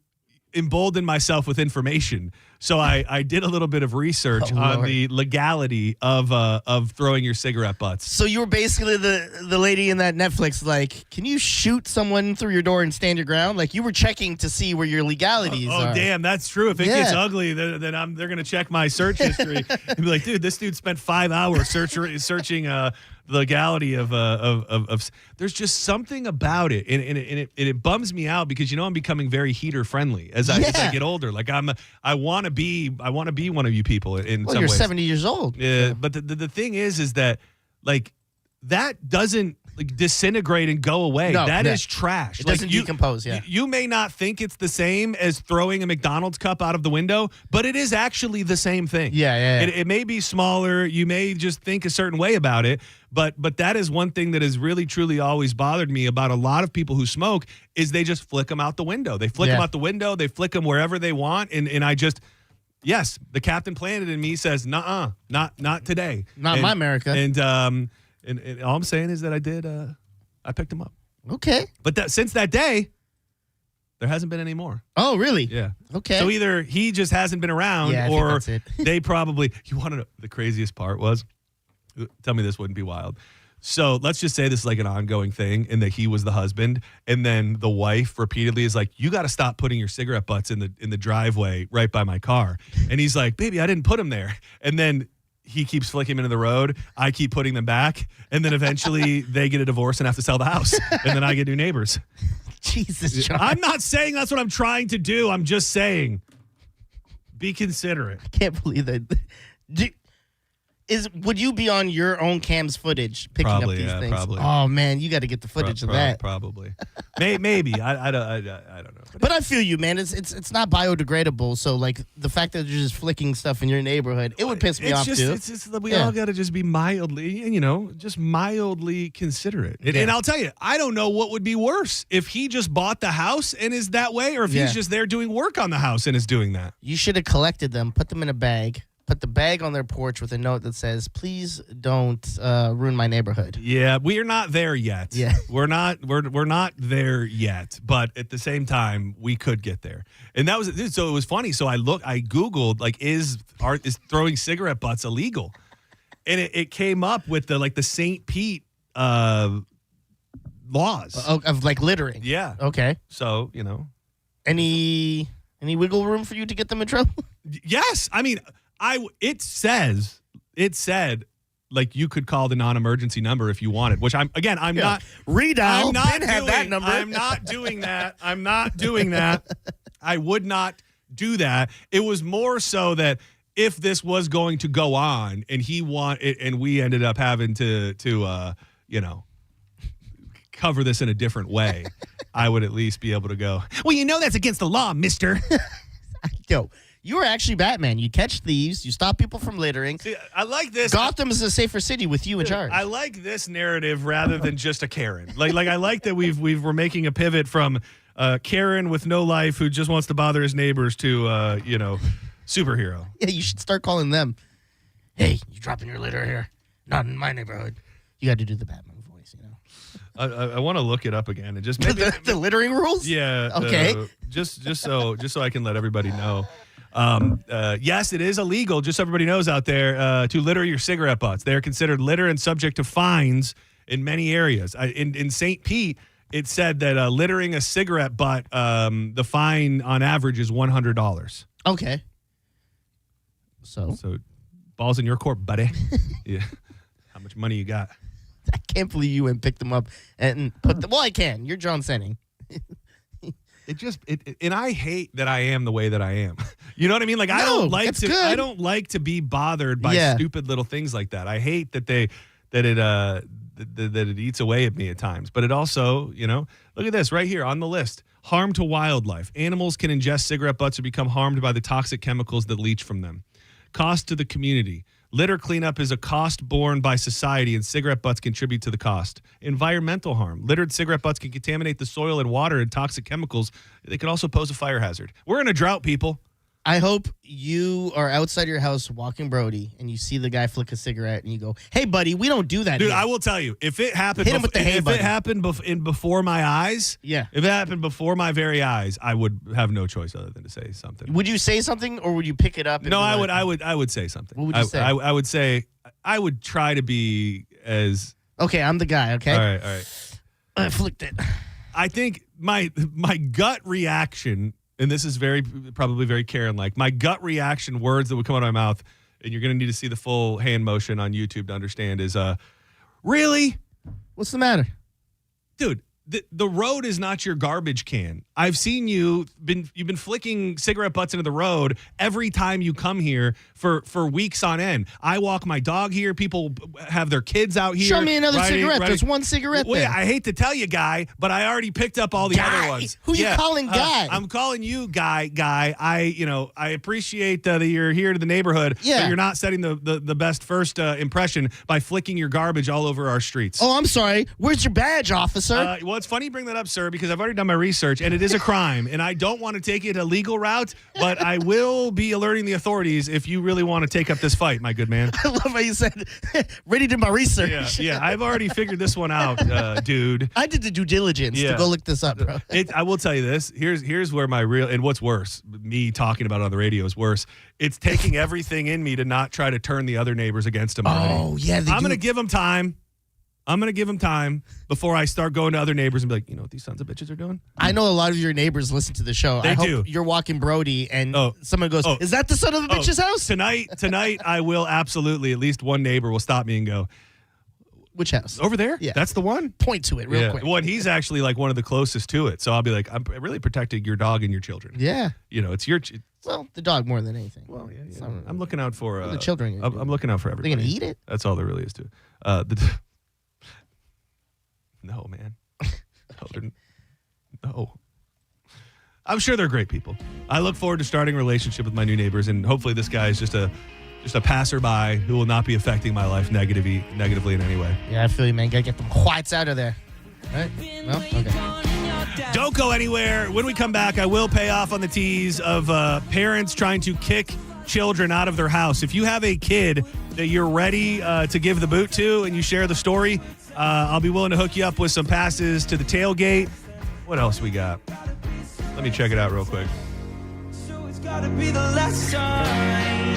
embolden myself with information. So I did a little bit of research on the legality of throwing your cigarette butts. So you were basically the lady in that Netflix, like, can you shoot someone through your door and stand your ground? Like, you were checking to see where your legalities are. Oh, damn, that's true. If it gets ugly, then they're going to check my search history and be like, dude, this dude spent 5 hours searching the legality of there's just something about it, and it bums me out because I'm becoming very heater friendly as I get older. Like I want to be one of you people in some you're ways. 70 years old. Yeah, but the thing is that like that doesn't like disintegrate and go away. No, that is trash. It doesn't decompose. Yeah, you may not think it's the same as throwing a McDonald's cup out of the window, but it is actually the same thing. Yeah. It may be smaller. You may just think a certain way about it, but that is one thing that has really truly always bothered me about a lot of people who smoke is they just flick them out the window. They flick them out the window. They flick them wherever they want, and I just. Yes, the Captain Planet in me says, "Nuh-uh, not today, not my America." And all I'm saying is that I did. I picked him up. Okay, but since that day, there hasn't been any more. Oh, really? Yeah. Okay. So either he just hasn't been around, or they probably. You want to know the craziest part was? Tell me this wouldn't be wild. So let's just say this is like an ongoing thing and that he was the husband. And then the wife repeatedly is like, you got to stop putting your cigarette butts in the driveway right by my car. And he's like, baby, I didn't put them there. And then he keeps flicking them into the road. I keep putting them back. And then eventually they get a divorce and have to sell the house. And then I get new neighbors. Jesus, John. I'm not saying that's what I'm trying to do. I'm just saying be considerate. I can't believe that. Would you be on your own cam's footage picking Probably, up these yeah, things? probably. Oh man, you got to get the footage of that. Probably. Maybe. I don't know. But I feel you, man. It's not biodegradable. So like the fact that you're just flicking stuff in your neighborhood, it would piss me off too. It's just that we all got to just be mildly, just mildly considerate. And I'll tell you, I don't know what would be worse if he just bought the house and is that way, or if he's just there doing work on the house and is doing that. You should have collected them, put them in a bag. Put the bag on their porch with a note that says, "Please don't ruin my neighborhood." Yeah, we are not there yet. Yeah, we're not there yet. But at the same time, we could get there. And that was so. It was funny. So I Googled like, is throwing cigarette butts illegal? And it came up with the St. Pete laws of like littering. Yeah. Okay. So any wiggle room for you to get them in trouble? Yes. I mean. It said like you could call the non-emergency number if you wanted, which I'm not redial. I'm not have that number. I'm not doing that. I'm not doing that. I would not do that. It was more so that if this was going to go on and we ended up having to cover this in a different way, I would at least be able to go, well, that's against the law, mister. Yo. You are actually Batman. You catch thieves. You stop people from littering. See, I like this. Gotham is a safer city with you in charge. I like this narrative rather than just a Karen. Like I like that we're making a pivot from Karen with no life who just wants to bother his neighbors to superhero. Yeah, you should start calling them. Hey, you dropping your litter here? Not in my neighborhood. You got to do the Batman voice, I want to look it up again and just maybe the littering rules. Yeah. Okay. Just so I can let everybody know. Yes, it is illegal, just so everybody knows out there, to litter your cigarette butts. They are considered litter and subject to fines in many areas. In St. Pete, it said that littering a cigarette butt, the fine on average is $100. Okay. So balls in your court, buddy. Yeah. How much money you got? I can't believe you went pick them up and put them. Well, I can. You're John Senning. And I hate that I am the way that I am. You know what I mean? Like I don't like to be bothered by stupid little things like that. I hate that it eats away at me at times. But it also, look at this right here on the list. Harm to wildlife. Animals can ingest cigarette butts or become harmed by the toxic chemicals that leach from them. Cost to the community. Litter cleanup is a cost borne by society, and cigarette butts contribute to the cost. Environmental harm. Littered cigarette butts can contaminate the soil and water and toxic chemicals. They can also pose a fire hazard. We're in a drought, people. I hope you are outside your house walking Brody and you see the guy flick a cigarette and you go, "Hey, buddy, we don't do that." Dude, here. I will tell you, if it happened, Hit him with the if it happened before my eyes, if it happened before my very eyes, I would have no choice other than to say something. Would you say something, or would you pick it up? And no, I would say something. What would you say? I would say I would try to be as okay. I'm the guy. Okay. All right. I flicked it. I think my gut reaction. And this is probably very Karen-like. My gut reaction, words that would come out of my mouth, and you're going to need to see the full hand motion on YouTube to understand, is, really? What's the matter? Dude, the road is not your garbage can. I've seen you've been flicking cigarette butts into the road every time you come here for weeks on end. I walk my dog here. People have their kids out here. Show me another cigarette. There's one cigarette there. I hate to tell you, guy, but I already picked up all the other ones. Who you calling guy? I'm calling you guy. I appreciate that you're here to the neighborhood, but you're not setting the best first impression by flicking your garbage all over our streets. Oh, I'm sorry. Where's your badge, officer? Well, it's funny you bring that up, sir, because I've already done my research, and it is a crime, and I don't want to take it a legal route, but I will be alerting the authorities if you really want to take up this fight, my good man. I love how you said, ready to do my research. Yeah, I've already figured this one out, dude. I did the due diligence to go look this up, bro. I will tell you this. Here's where my real, and what's worse, me talking about it on the radio is worse. It's taking everything in me to not try to turn the other neighbors against him already. Oh, yeah. I'm going to give them time. I'm going to give them time before I start going to other neighbors and be like, you know what these sons of bitches are doing? I know a lot of your neighbors listen to the show. They do. You're walking Brody and someone goes, is that the son of a bitch's house? Tonight, I will absolutely, at least one neighbor will stop me and go, Which house? Over there? Yeah. That's the one? Point to it real quick. Well, and he's actually like one of the closest to it. So I'll be like, I'm really protecting your dog and your children. Yeah. You know, it's your... Well, the dog more than anything. Well, yeah. I'm looking out for... the children. I'm looking out for everybody. They're going to eat it? That's all there really is to it. No, man. No. I'm sure they're great people. I look forward to starting a relationship with my new neighbors, and hopefully this guy is just a passerby who will not be affecting my life negatively in any way. Yeah, I feel you, man. Got to get them whites out of there. Right? No? Okay. Don't go anywhere. When we come back, I will pay off on the tease of parents trying to kick children out of their house. If you have a kid that you're ready to give the boot to and you share the story, I'll be willing to hook you up with some passes to the tailgate. What else we got? Let me check it out real quick. So it's gotta be the last time.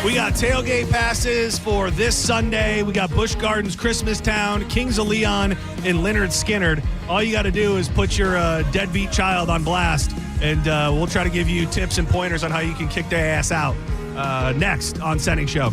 We got tailgate passes for this Sunday. We got Busch Gardens, Christmas Town, Kings of Leon, and Leonard Skinnard. All you got to do is put your deadbeat child on blast, and we'll try to give you tips and pointers on how you can kick their ass out. Next on Senning Show.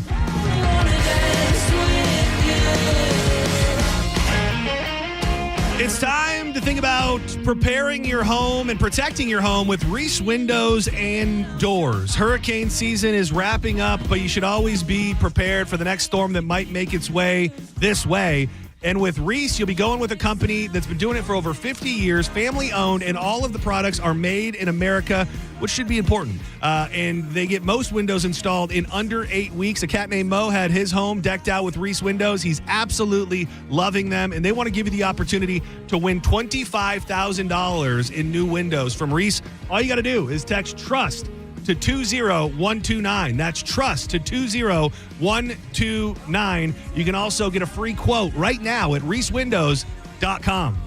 It's time to think about preparing your home and protecting your home with Reese windows and doors. Hurricane season is wrapping up, but you should always be prepared for the next storm that might make its way this way. And with Reese, you'll be going with a company that's been doing it for over 50 years, family owned, and all of the products are made in America, which should be important. And they get most windows installed in under 8 weeks. A cat named Mo had his home decked out with Reese windows. He's absolutely loving them, and they want to give you the opportunity to win $25,000 in new windows from Reese. All you got to do is text TRUST to 20129. That's TRUST to 20129. You can also get a free quote right now at reesewindows.com.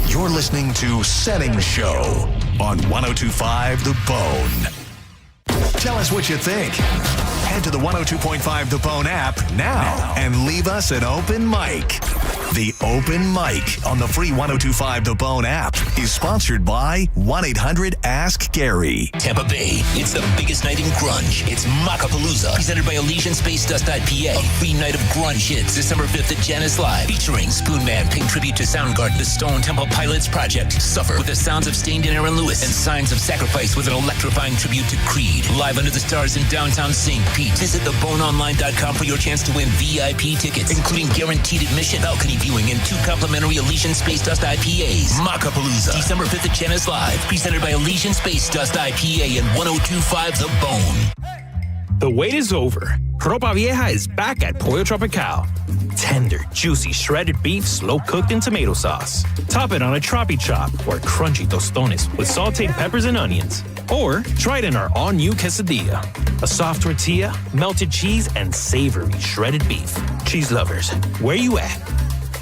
You're listening to Senning Show on 102.5 The Bone. Tell us what you think. Head to the 102.5 The Bone app now and leave us an open mic. The Open Mic on the free 102.5 The Bone app is sponsored by 1-800-ASK-GARY. Tampa Bay, it's the biggest night in grunge. It's Macapalooza, presented by Elysian Space Dust IPA. A free night of grunge hits December 5th at Janice Live, featuring Spoonman, paying tribute to Soundgarden, the Stone Temple Pilots Project, Suffer with the sounds of Stained and Aaron Lewis, and Signs of Sacrifice with an electrifying tribute to Creed. Live under the stars in downtown St. Pete. Visit theboneonline.com for your chance to win VIP tickets, including guaranteed admission, balcony viewing, and 2 complimentary Elysian Space Dust IPAs. Macapalooza, December 5th at Janice Live, presented by Elysian Space Dust IPA and 102.5 The Bone. The wait is over. Ropa Vieja is back at Pollo Tropical. Tender, juicy, shredded beef, slow-cooked in tomato sauce. Top it on a tropi chop or crunchy tostones with sauteed peppers and onions. Or try it in our all-new quesadilla. A soft tortilla, melted cheese, and savory shredded beef. Cheese lovers, where you at?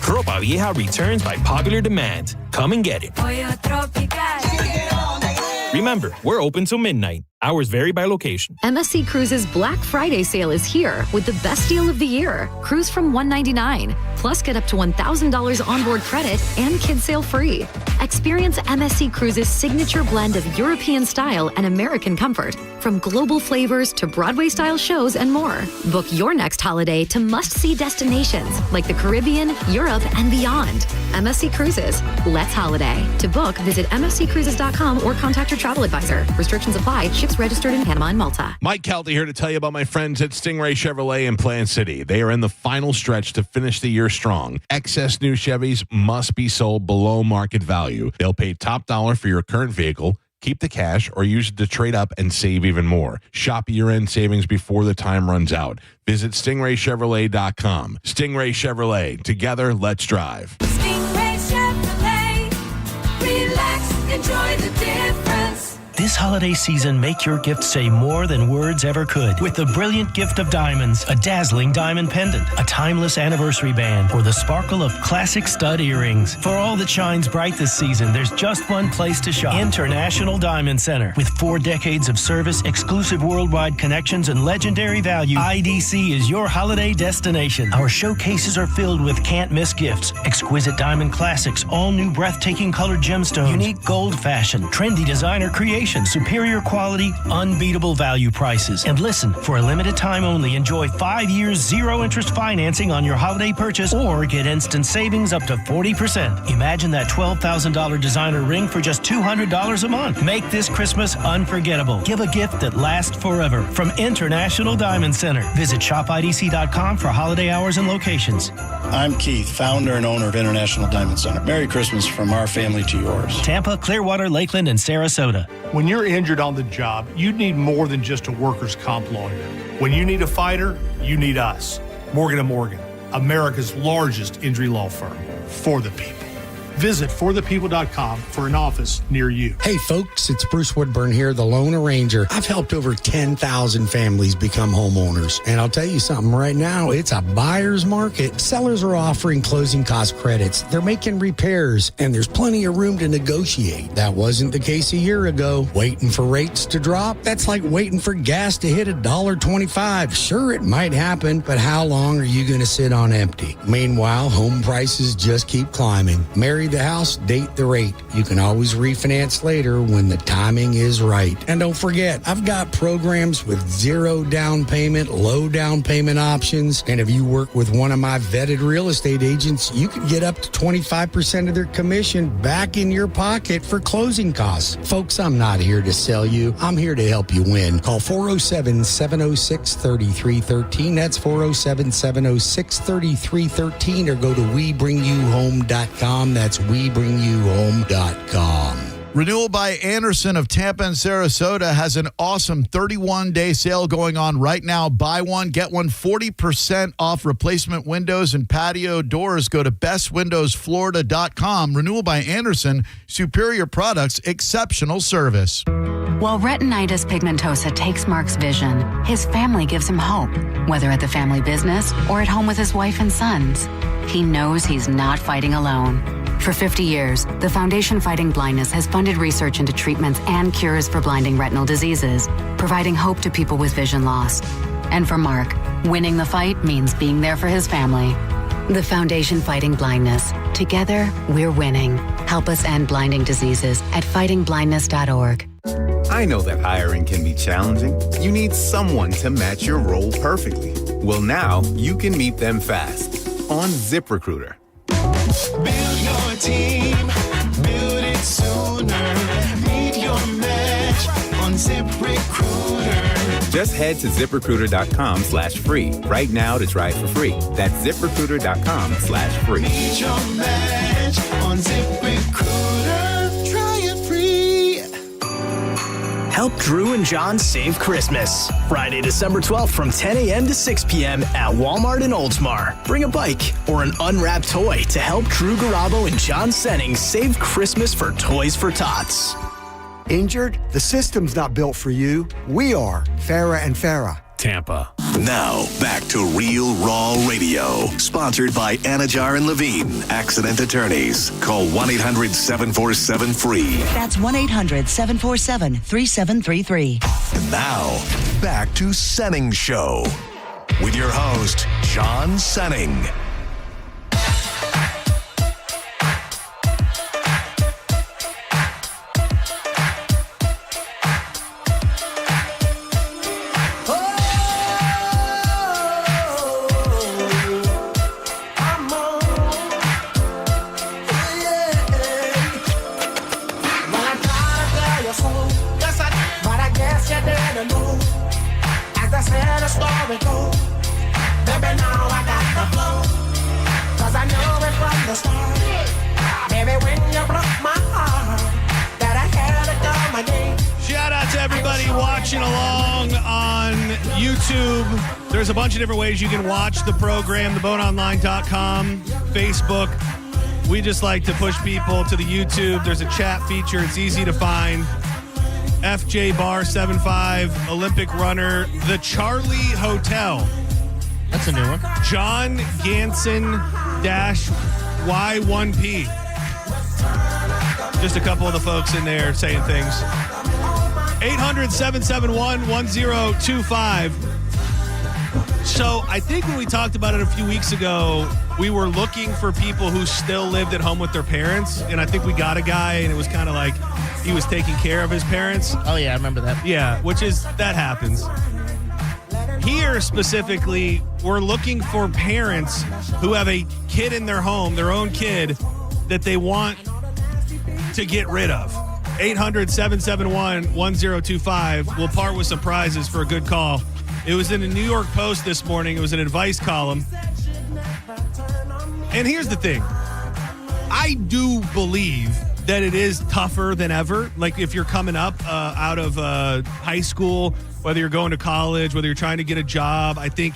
Ropa Vieja returns by popular demand. Come and get it. Pollo Tropical. Remember, we're open till midnight. Hours vary by location. MSC Cruises Black Friday sale is here with the best deal of the year. Cruise from $199. Plus, get up to $1,000 onboard credit and kids sail free. Experience MSC Cruises' signature blend of European style and American comfort. From global flavors to Broadway-style shows and more. Book your next holiday to must-see destinations like the Caribbean, Europe, and beyond. MSC Cruises. Let's holiday. To book, visit msccruises.com or contact your travel advisor. Restrictions apply. Ships registered in Panama and Malta. Mike Kelty here to tell you about my friends at Stingray Chevrolet in Plant City. They are in the final stretch to finish the year strong. Excess new Chevys must be sold below market value. They'll pay top dollar for your current vehicle, keep the cash, or use it to trade up and save even more. Shop year-end savings before the time runs out. Visit StingrayChevrolet.com. Stingray Chevrolet. Together, let's drive. Stingray Chevrolet. Relax, enjoy the difference. This This holiday season, make your gift say more than words ever could with the brilliant gift of diamonds, a dazzling diamond pendant, a timeless anniversary band, or the sparkle of classic stud earrings. For all that shines bright this season, there's just one place to shop. International Diamond Center. With 4 decades of service, exclusive worldwide connections, and legendary value, IDC is your holiday destination. Our showcases are filled with can't-miss gifts, exquisite diamond classics, all-new breathtaking colored gemstones, unique gold fashion, trendy designer creations, superior quality, unbeatable value prices. And listen, for a limited time only, enjoy 5 years zero-interest financing on your holiday purchase or get instant savings up to 40%. Imagine that $12,000 designer ring for just $200 a month. Make this Christmas unforgettable. Give a gift that lasts forever from International Diamond Center. Visit shopidc.com for holiday hours and locations. I'm Keith, founder and owner of International Diamond Center. Merry Christmas from our family to yours. Tampa, Clearwater, Lakeland, and Sarasota. When you're injured on the job, you need more than just a workers' comp lawyer. When you need a fighter, you need us. Morgan & Morgan, America's largest injury law firm. For the people. Visit forthepeople.com for an office near you. Hey folks, it's Bruce Woodburn here, the Lone Ranger. I've helped over 10,000 families become homeowners. And I'll tell you something right now, it's a buyer's market. Sellers are offering closing cost credits. They're making repairs, and there's plenty of room to negotiate. That wasn't the case a year ago. Waiting for rates to drop? That's like waiting for gas to hit $1.25. Sure, it might happen, but how long are you going to sit on empty? Meanwhile, home prices just keep climbing. Marry the house, date the rate. You can always refinance later when the timing is right. And don't forget, I've got programs with 0 down payment, low down payment options. And if you work with one of my vetted real estate agents, you could get up to 25% of their commission back in your pocket for closing costs. Folks, I'm not here to sell you. I'm here to help you win. Call 407-706-3313. That's 407-706-3313, or go to WeBringYouHome.com. That's WeBringYouHome.com. Renewal by Anderson of Tampa and Sarasota has an awesome 31-day sale going on right now. Buy one, get one 40% off replacement windows and patio doors. Go to bestwindowsflorida.com. Renewal by Anderson, superior products, exceptional service. While retinitis pigmentosa takes Mark's vision, his family gives him hope, whether at the family business or at home with his wife and sons. He knows he's not fighting alone. For 50 years, the Foundation Fighting Blindness has funded research into treatments and cures for blinding retinal diseases, providing hope to people with vision loss. And for Mark, winning the fight means being there for his family. The Foundation Fighting Blindness. Together, we're winning. Help us end blinding diseases at fightingblindness.org. I know that hiring can be challenging. You need someone to match your role perfectly. Well, now you can meet them fast on ZipRecruiter. Build your team, build it sooner. Meet your match on ZipRecruiter. Just head to ZipRecruiter.com/free right now to try it for free. That's ZipRecruiter.com/free. Meet your match on ZipRecruiter. Try it free. Help Drew and John save Christmas. Friday, December 12th from 10 a.m. to 6 p.m. at Walmart in Oldsmar. Bring a bike or an unwrapped toy to help Drew Garabo and John Senning save Christmas for Toys for Tots. Injured? The system's not built for you. We are. Farah and Farah. Tampa. Now, back to Real Raw Radio. Sponsored by Anajar and Levine, Accident Attorneys. Call 1-800-747-FREE. That's 1-800-747-3733. And now, back to Senning Show. With your host, John Senning. Shout out to everybody watching along on YouTube. There's a bunch of different ways you can watch the program, theboneonline.com, Facebook. We just like to push people to the YouTube. There's a chat feature. It's easy to find. FJ Bar 75, Olympic runner, the Charlie Hotel. That's a new one. John Ganson -Y1P. Just a couple of the folks in there saying things. 800-771-1025. So I think when we talked about it a few weeks ago, we were looking for people who still lived at home with their parents. And I think we got a guy, and it was kind of like he was taking care of his parents. Oh, yeah, I remember that. Yeah, that happens. Here specifically, we're looking for parents who have a kid in their home, their own kid, that they want to get rid of. 800-771-1025. We'll part with some prizes for a good call. It was in the New York Post this morning. It was an advice column. And here's the thing. I do believe that it is tougher than ever. Like if you're coming up out of high school, whether you're going to college, whether you're trying to get a job, I think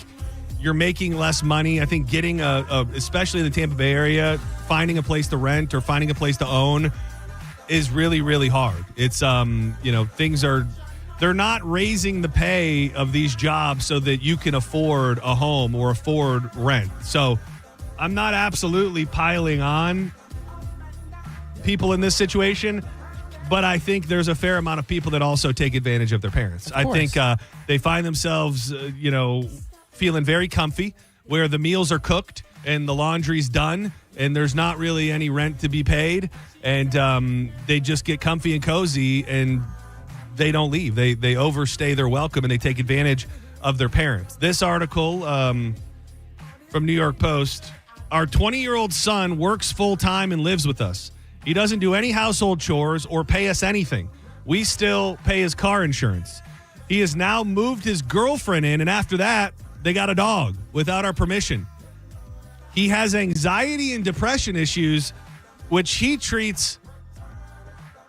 you're making less money. I think getting especially in the Tampa Bay area, finding a place to rent or finding a place to own is really, really hard. It's, they're not raising the pay of these jobs so that you can afford a home or afford rent. So I'm not absolutely piling on people in this situation, but I think there's a fair amount of people that also take advantage of their parents. I think they find themselves, feeling very comfy where the meals are cooked and the laundry's done and there's not really any rent to be paid. And they just get comfy and cozy and they don't leave. They overstay their welcome and they take advantage of their parents. This article from New York Post, our 20-year-old son works full-time and lives with us. He doesn't do any household chores or pay us anything. We still pay his car insurance. He has now moved his girlfriend in, and after that, they got a dog without our permission. He has anxiety and depression issues, which he treats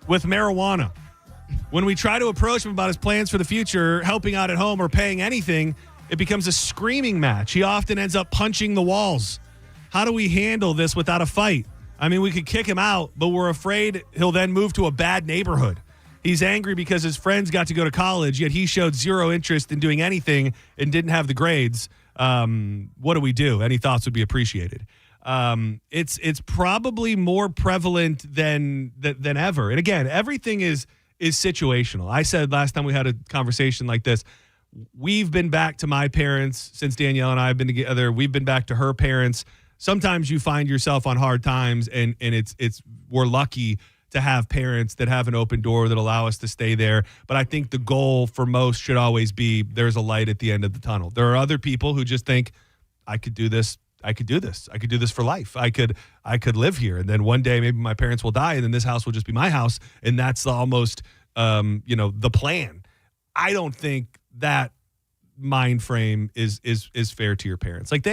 with marijuana. When we try to approach him about his plans for the future, helping out at home or paying anything, it becomes a screaming match. He often ends up punching the walls. How do we handle this without a fight? I mean, we could kick him out, but we're afraid he'll then move to a bad neighborhood. He's angry because his friends got to go to college, yet he showed zero interest in doing anything and didn't have the grades. What do we do? Any thoughts would be appreciated. It's probably more prevalent than ever. And again, everything is situational. I said last time we had a conversation like this, we've been back to my parents since Danielle and I have been together. We've been back to her parents. Sometimes you find yourself on hard times, and we're lucky to have parents that have an open door that allow us to stay there. But I think the goal for most should always be there's a light at the end of the tunnel. There are other people who just think, I could do this. I could do this. I could do this for life. I could live here. And then one day maybe my parents will die and then this house will just be my house. And that's almost, the plan. I don't think that mind frame is fair to your parents. Like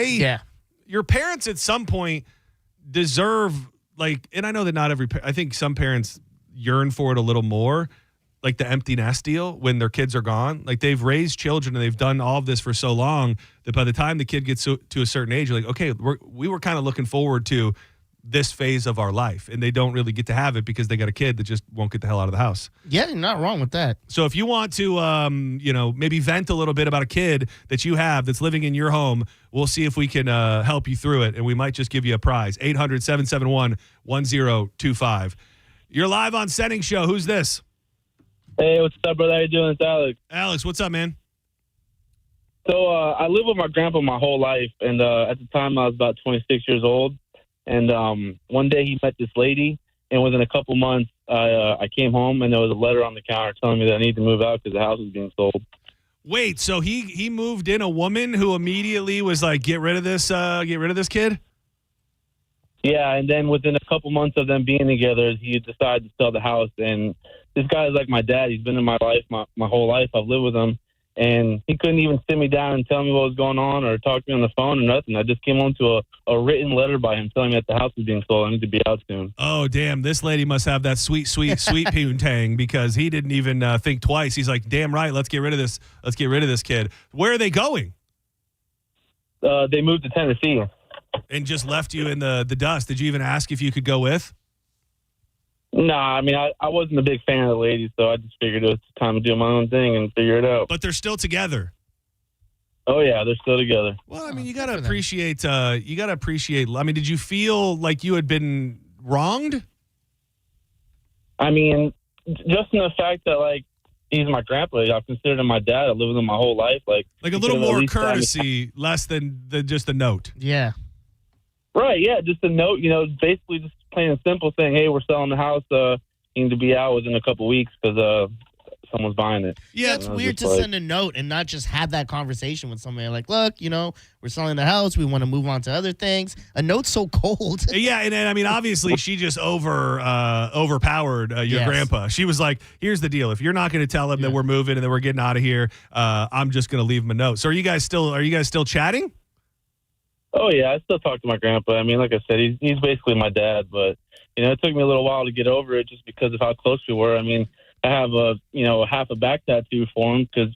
your parents at some point deserve, and I know that not every, I think some parents yearn for it a little more, like the empty nest deal when their kids are gone. Like they've raised children and they've done all of this for so long that by the time the kid gets to a certain age, you're like, okay, we were kind of looking forward to this phase of our life, and they don't really get to have it because they got a kid that just won't get the hell out of the house. Yeah, you're not wrong with that. So if you want to, maybe vent a little bit about a kid that you have that's living in your home, we'll see if we can help you through it, and we might just give you a prize. 800-771-1025. You're live on Senning Show. Who's this? Hey, what's up, brother? How you doing? It's Alex. Alex, what's up, man? So I lived with my grandpa my whole life, and at the time I was about 26 years old. And one day he met this lady, and within a couple months, I came home, and there was a letter on the counter telling me that I need to move out because the house was being sold. Wait, so he moved in a woman who immediately was like, get rid of this kid? Yeah, and then within a couple months of them being together, he decided to sell the house. And this guy is like my dad. He's been in my life my whole life. I've lived with him. And he couldn't even sit me down and tell me what was going on or talk to me on the phone or nothing. I just came home to a written letter by him telling me that the house was being sold. I need to be out soon. Oh, damn. This lady must have that sweet poontang because he didn't even think twice. He's like, damn right, let's get rid of this. Let's get rid of this kid. Where are they going? They moved to Tennessee. And just left you in the dust. Did you even ask if you could go with? Nah, I mean, I wasn't a big fan of the lady, so I just figured it was time to do my own thing and figure it out. But they're still together. Oh yeah, they're still together. Well, I mean, you gotta appreciate. I mean, did you feel like you had been wronged? I mean, just in the fact that like he's my grandpa, I've considered him my dad. I lived with him my whole life. Like a little more courtesy, less than just a note. Yeah. Right. Yeah. Just a note. Basically just plain and simple saying, "Hey, we're selling the house. You need to be out within a couple weeks because someone's buying it." Yeah, it's weird to send a note and not just have that conversation with somebody. Like, look, we're selling the house. We want to move on to other things. A note's so cold. Yeah, and I mean, obviously, she just overpowered your grandpa. She was like, "Here's the deal. If you're not going to tell him that we're moving and that we're getting out of here, I'm just going to leave him a note." So, are you guys still chatting? Oh yeah, I still talk to my grandpa. I mean, like I said, he's basically my dad. But it took me a little while to get over it, just because of how close we were. I mean, I have half a back tattoo for him because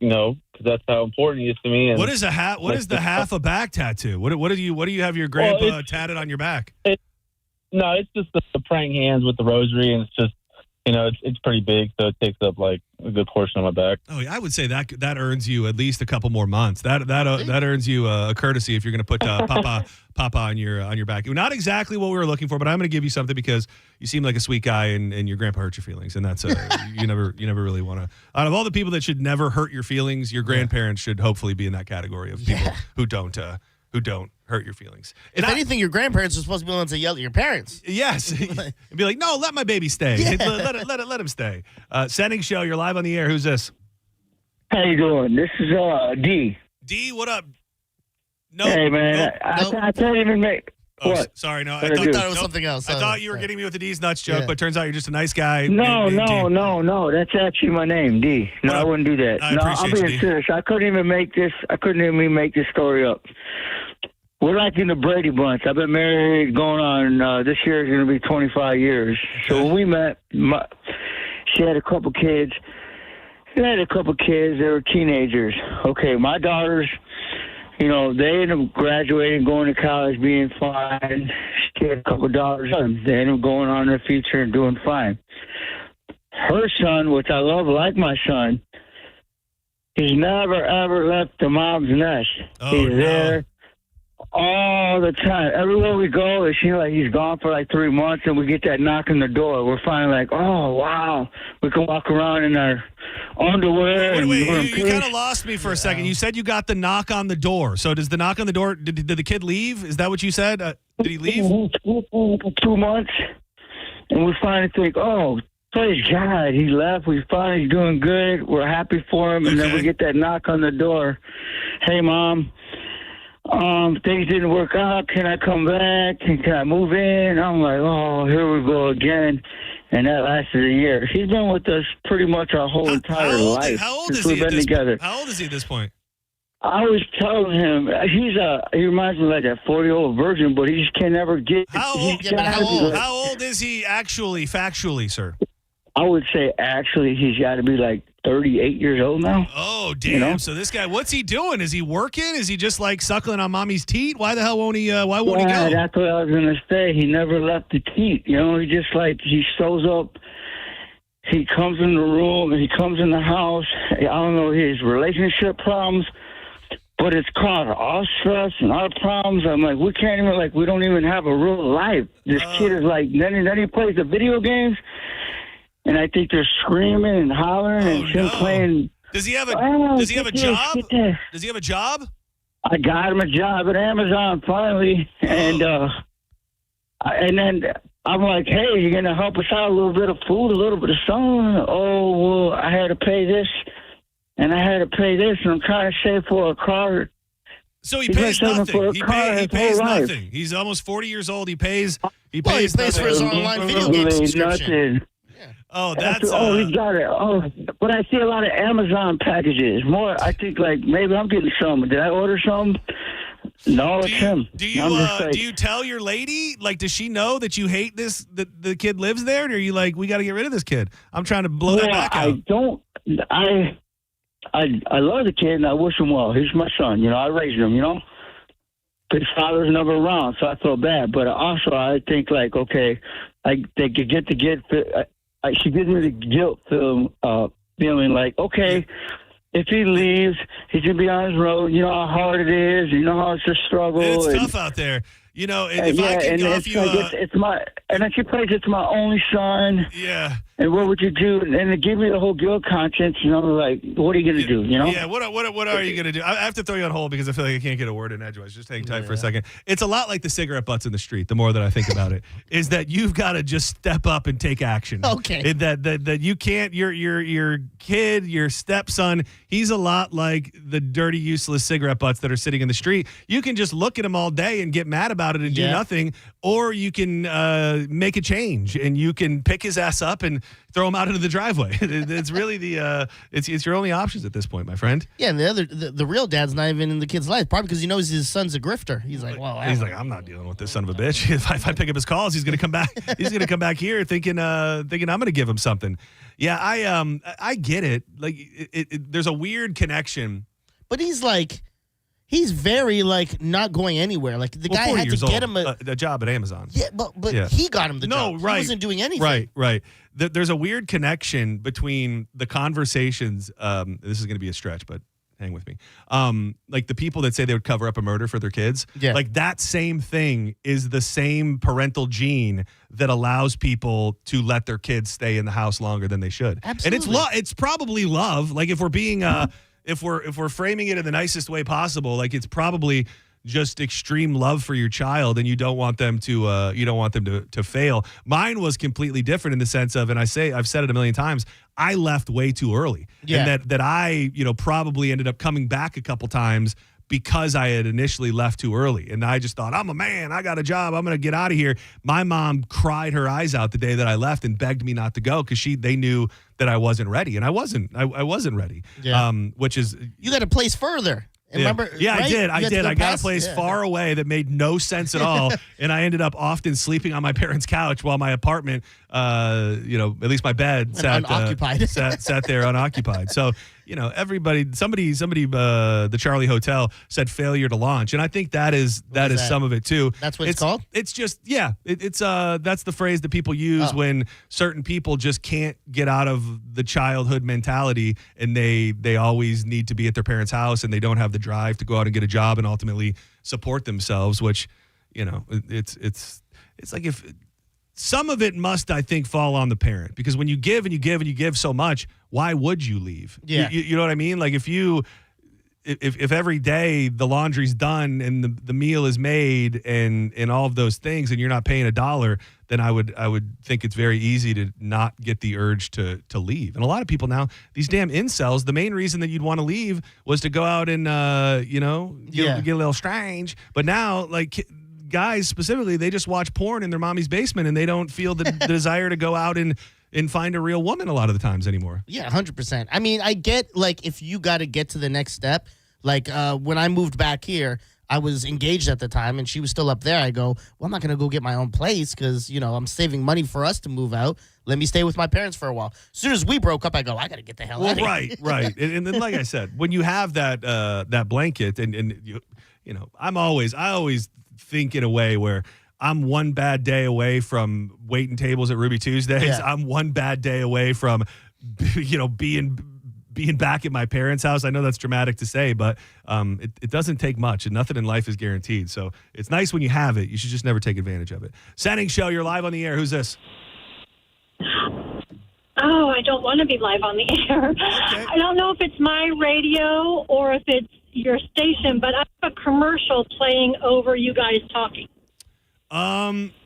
that's how important he is to me. And what is a hat? What is the half a back tattoo? What do you have your grandpa tatted on your back? No, it's just the praying hands with the rosary, and it's just it's pretty big, so it takes up like a good portion of my back. Oh, yeah, I would say that earns you at least a couple more months. That earns you a courtesy if you're going to put Papa on your back. Not exactly what we were looking for, but I'm going to give you something because you seem like a sweet guy, and your grandpa hurt your feelings, and that's you never really want to. Out of all the people that should never hurt your feelings, your grandparents should hopefully be in that category of people who don't hurt your feelings. If anything, your grandparents are supposed to be the ones to yell at your parents. Yes. And be like, "No, let my baby stay. Let him stay." Senning Show, you're live on the air. Who's this? How you doing? This is D. D, what up? No. Hey, man. I can't even make... What? Sorry, no. I thought it was something else. I thought you were getting me with the D's nuts joke, but turns out you're just a nice guy. No. That's actually my name, D. No, I wouldn't do that. I'm being serious. I couldn't even make this story up. We're like in the Brady Bunch. I've been married going on, this year is going to be 25 years. So when we met, she had a couple kids. They were teenagers. Okay, my daughters, they ended up graduating, going to college, being fine. She had a couple daughters. They ended up going on in their future and doing fine. Her son, which I love like my son, he's never, ever left the mom's nest. He's there all the time. Everywhere we go, it seems like he's gone for like 3 months, and we get that knock on the door. We're finally like, oh, wow. We can walk around in our underwear. Wait, you kind of lost me for a second. You said you got the knock on the door. So does the knock on the door, did the kid leave? Is that what you said? Did he leave? 2 months. And we finally think, oh, praise God, he left. He's finally doing good. We're happy for him. And then we get that knock on the door. Hey, Mom. Things didn't work out. Can I come back? Can I move in? I'm like, oh, here we go again. And that lasted a year. He's been with us pretty much our whole entire life. How old is he at this together. How old is he at this point? I was telling him, he reminds me like that 40-year-old virgin, but he just can never get. How old is he actually, factually, sir? I would say actually he's got to be like 38 years old now. Oh, damn. So this guy, what's he doing? Is he working? Is he just like suckling on mommy's teat? Why the hell won't he, he go? That's what I was going to say. He never left the teat. He just like, he shows up. He comes in the room. He comes in the house. I don't know his relationship problems, but it's caused our stress and our problems. I'm like, we can't even, we don't even have a real life. This kid is like, then he plays the video games. And I think they're screaming and hollering and him playing. Does he have a job? Does he have a job? I got him a job at Amazon finally, and then I'm like, hey, you're gonna help us out a little bit of food, a little bit of something. Oh, well, I had to pay this, and I had to pay this, and I'm trying to save for a car. So he pays nothing. He pays nothing. He's almost 40 years old. He pays for his online video game subscription. Nothing. Oh, he got it. Oh, but I see a lot of Amazon packages. More, I think maybe I'm getting some. Did I order some? No, it's him. Do you tell your lady? Does she know that you hate this? That the kid lives there? Or are you like, we got to get rid of this kid? I'm trying to blow that back out. I don't. I love the kid and I wish him well. He's my son. I raised him. His father's never around, so I feel bad. But also, I think okay. they could get to get. She gives me the guilt feeling like, okay, if he leaves, he's gonna be on his road. You know how hard it is. You know how it's a struggle. It's tough out there. You know, if I can offer you, it's my, and then she plays. It's my only son. Yeah. And what would you do? And to give me the whole guilt conscience, you know, like, what are you going to do, you know? Yeah, what are you going to do? I have to throw you on hold because I feel like I can't get a word in edgewise. Just hang tight for a second. It's a lot like the cigarette butts in the street, the more that I think about it, is that you've got to just step up and take action. Okay. That you can't, your kid, your stepson, he's a lot like the dirty, useless cigarette butts that are sitting in the street. You can just look at him all day and get mad about it and do nothing, or you can make a change and you can pick his ass up and throw him out into the driveway. It's really it's your only options at this point, my friend. Yeah, and the real dad's not even in the kid's life, probably because he knows his son's a grifter. He's like, well, I'm not dealing with this son of a bitch. If I pick up his calls, he's gonna come back. He's gonna come back here thinking I'm gonna give him something. Yeah, I get it. Like there's a weird connection. But he's very not going anywhere. Like the guy had to get him a job at Amazon. Yeah, but he got him the job. Right. He wasn't doing anything. Right. There's a weird connection between the conversations. This is going to be a stretch, but hang with me. Like the people that say they would cover up a murder for their kids. Yeah. Like that same thing is the same parental gene that allows people to let their kids stay in the house longer than they should. Absolutely. And it's probably love. Like if we're being if we're framing it in the nicest way possible, like it's probably just extreme love for your child, and you don't want them to fail. Mine was completely different in the sense of, and I've said it a million times, I left way too early, and that I probably ended up coming back a couple times because I had initially left too early, and I just thought, I'm a man, I got a job, I'm gonna get out of here. My mom cried her eyes out the day that I left and begged me not to go because they knew that I wasn't ready, and I wasn't ready. Yeah. Which is, you got a place further. Remember? Yeah, right? I did. I got a place Yeah. far away that made no sense at all, and I ended up often sleeping on my parents' couch while my apartment, at least my bed sat unoccupied. sat there unoccupied. So somebody, the Charlie Hotel said failure to launch, and I think that is some of it too. That's what it's called? It's just that's the phrase that people use when certain people just can't get out of the childhood mentality, and they always need to be at their parents' house, and they don't have the drive to go out and get a job and ultimately support themselves. Which, it's like if. Some of it must, I think, fall on the parent, because when you give and you give and you give so much, why would you leave? Yeah. You know what I mean? Like if every day the laundry's done and the meal is made and all of those things, and you're not paying $1, then I would think it's very easy to not get the urge to leave. And a lot of people now, these damn incels, the main reason that you'd want to leave was to go out and get a little strange. But now, like, guys specifically, they just watch porn in their mommy's basement, and they don't feel the desire to go out and find a real woman a lot of the times anymore. Yeah, 100%. I mean, I get, if you got to get to the next step, when I moved back here, I was engaged at the time, and she was still up there. I go, well, I'm not going to go get my own place because, I'm saving money for us to move out. Let me stay with my parents for a while. As soon as we broke up, I go, I got to get the hell out of here. Right. And then, like I said, when you have that blanket, and I always think in a way where I'm one bad day away from waiting tables at Ruby Tuesdays. Yeah. I'm one bad day away from, being back at my parents' house. I know that's dramatic to say, but it doesn't take much, and nothing in life is guaranteed. So it's nice when you have it. You should just never take advantage of it. Senning Show, you're live on the air. Who's this? Oh, I don't want to be live on the air. Okay. I don't know if it's my radio or if it's your station, but I have a commercial playing over you guys talking.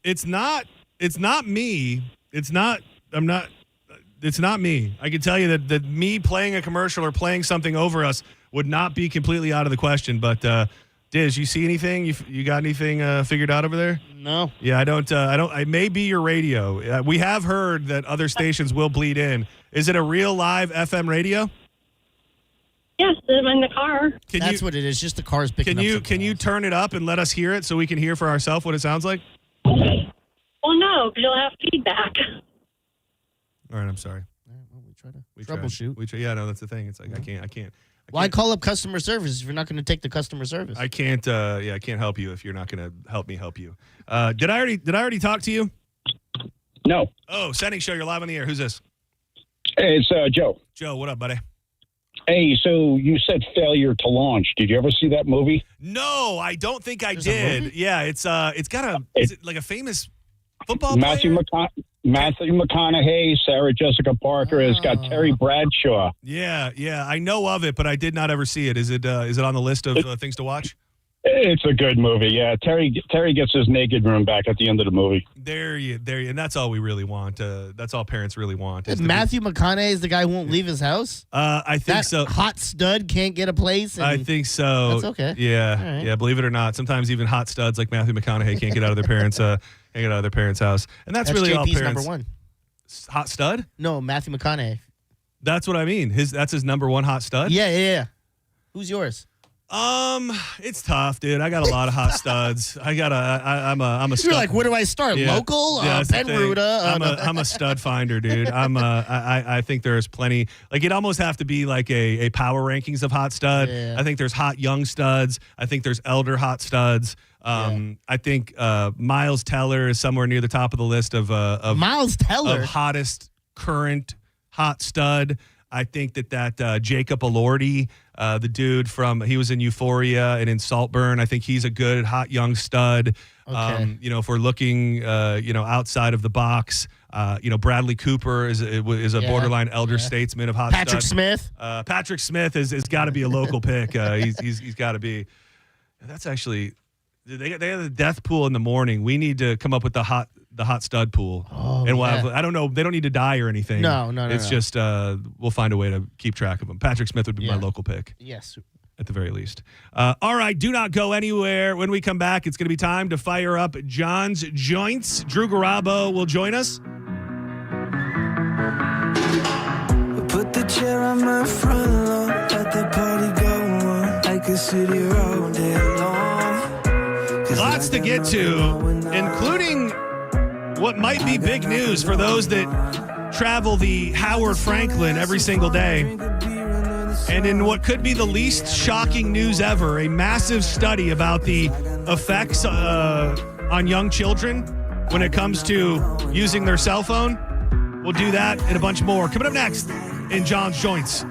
It's not me. It's not me. I can tell you that me playing a commercial or playing something over us would not be completely out of the question. But Diz, you see anything? You got anything figured out over there? No. Yeah, I don't. It may be your radio. We have heard that other stations will bleed in. Is it a real live FM radio? Yes, I'm in the car. That's what it is. Just the car's picking up. Can you turn it up and let us hear it so we can hear for ourselves what it sounds like? Well, no, because you'll have feedback. All right, I'm sorry. We try to troubleshoot. Yeah, no, that's the thing. It's like I can't. Why call up customer service if you're not going to take the customer service? I can't. I can't help you if you're not going to help me help you. Did I already talk to you? No. Oh, Senning Show, you're live on the air. Who's this? Hey, it's Joe. Joe, what up, buddy? Hey, so you said Failure to Launch. Did you ever see that movie? No, I don't think I did. Yeah, it's got is it like a famous football Matthew player? Matthew McConaughey, Sarah Jessica Parker. It's got Terry Bradshaw. Yeah, I know of it, but I did not ever see it. Is it on the list of things to watch? It's a good movie. Yeah, Terry gets his naked room back at the end of the movie. There you, and that's all we really want. That's all parents really want. Matthew McConaughey is the guy who won't leave his house? I think so. Hot stud can't get a place? I think so. That's okay. Yeah, yeah. Believe it or not, sometimes even hot studs like Matthew McConaughey can't get out of their parents' house, and that's really JP's all parents. number one. Hot stud? No, Matthew McConaughey. That's what I mean. That's his number one hot stud. Yeah. Who's yours? It's tough, dude. I got a lot of hot studs. I'm a stud. You're like, where do I start? Yeah. Local? that's the thing. Penruda? I'm a stud finder, dude. I think there's plenty. Like, it'd almost have to be like a power rankings of hot stud. Yeah. I think there's hot young studs. I think there's elder hot studs. I think Miles Teller is somewhere near the top of the list of Miles Teller of hottest current hot stud. I think that Jacob Elordi, the dude he was in Euphoria and in Saltburn. I think he's a good hot young stud. Okay. If we're looking, outside of the box, Bradley Cooper is a borderline elder statesman of hot Patrick stud. Smith. Patrick Smith has got to be a local pick. He's got to be. That's actually they have the death pool in the morning. We need to come up with the hot stud pool. Oh, and we'll have, I don't know. They don't need to die or anything. No. It's just we'll find a way to keep track of them. Patrick Smith would be my local pick. Yes. At the very least. All right, do not go anywhere. When we come back, it's going to be time to fire up John's Joints. Drew Garabo will join us. Put the chair on my front lawn, let the party go on. I can sit here all day long. Lots to get to, including what might be big news for those that travel the Howard Franklin every single day. And in what could be the least shocking news ever, a massive study about the effects on young children when it comes to using their cell phone. We'll do that and a bunch more. Coming up next in John's Joints.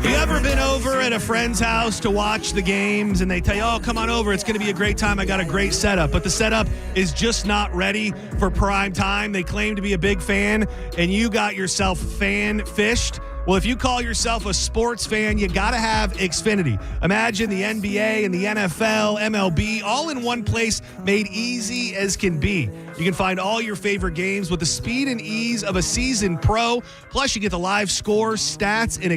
You ever been over at a friend's house to watch the games and they tell you, oh, come on over, it's going to be a great time, I got a great setup, but the setup is just not ready for prime time. They claim to be a big fan and you got yourself fan fished. Well, if you call yourself a sports fan, you got to have Xfinity. Imagine the NBA and the NFL, MLB, all in one place, made easy as can be. You can find all your favorite games with the speed and ease of a seasoned pro. Plus, you get the live scores, stats, and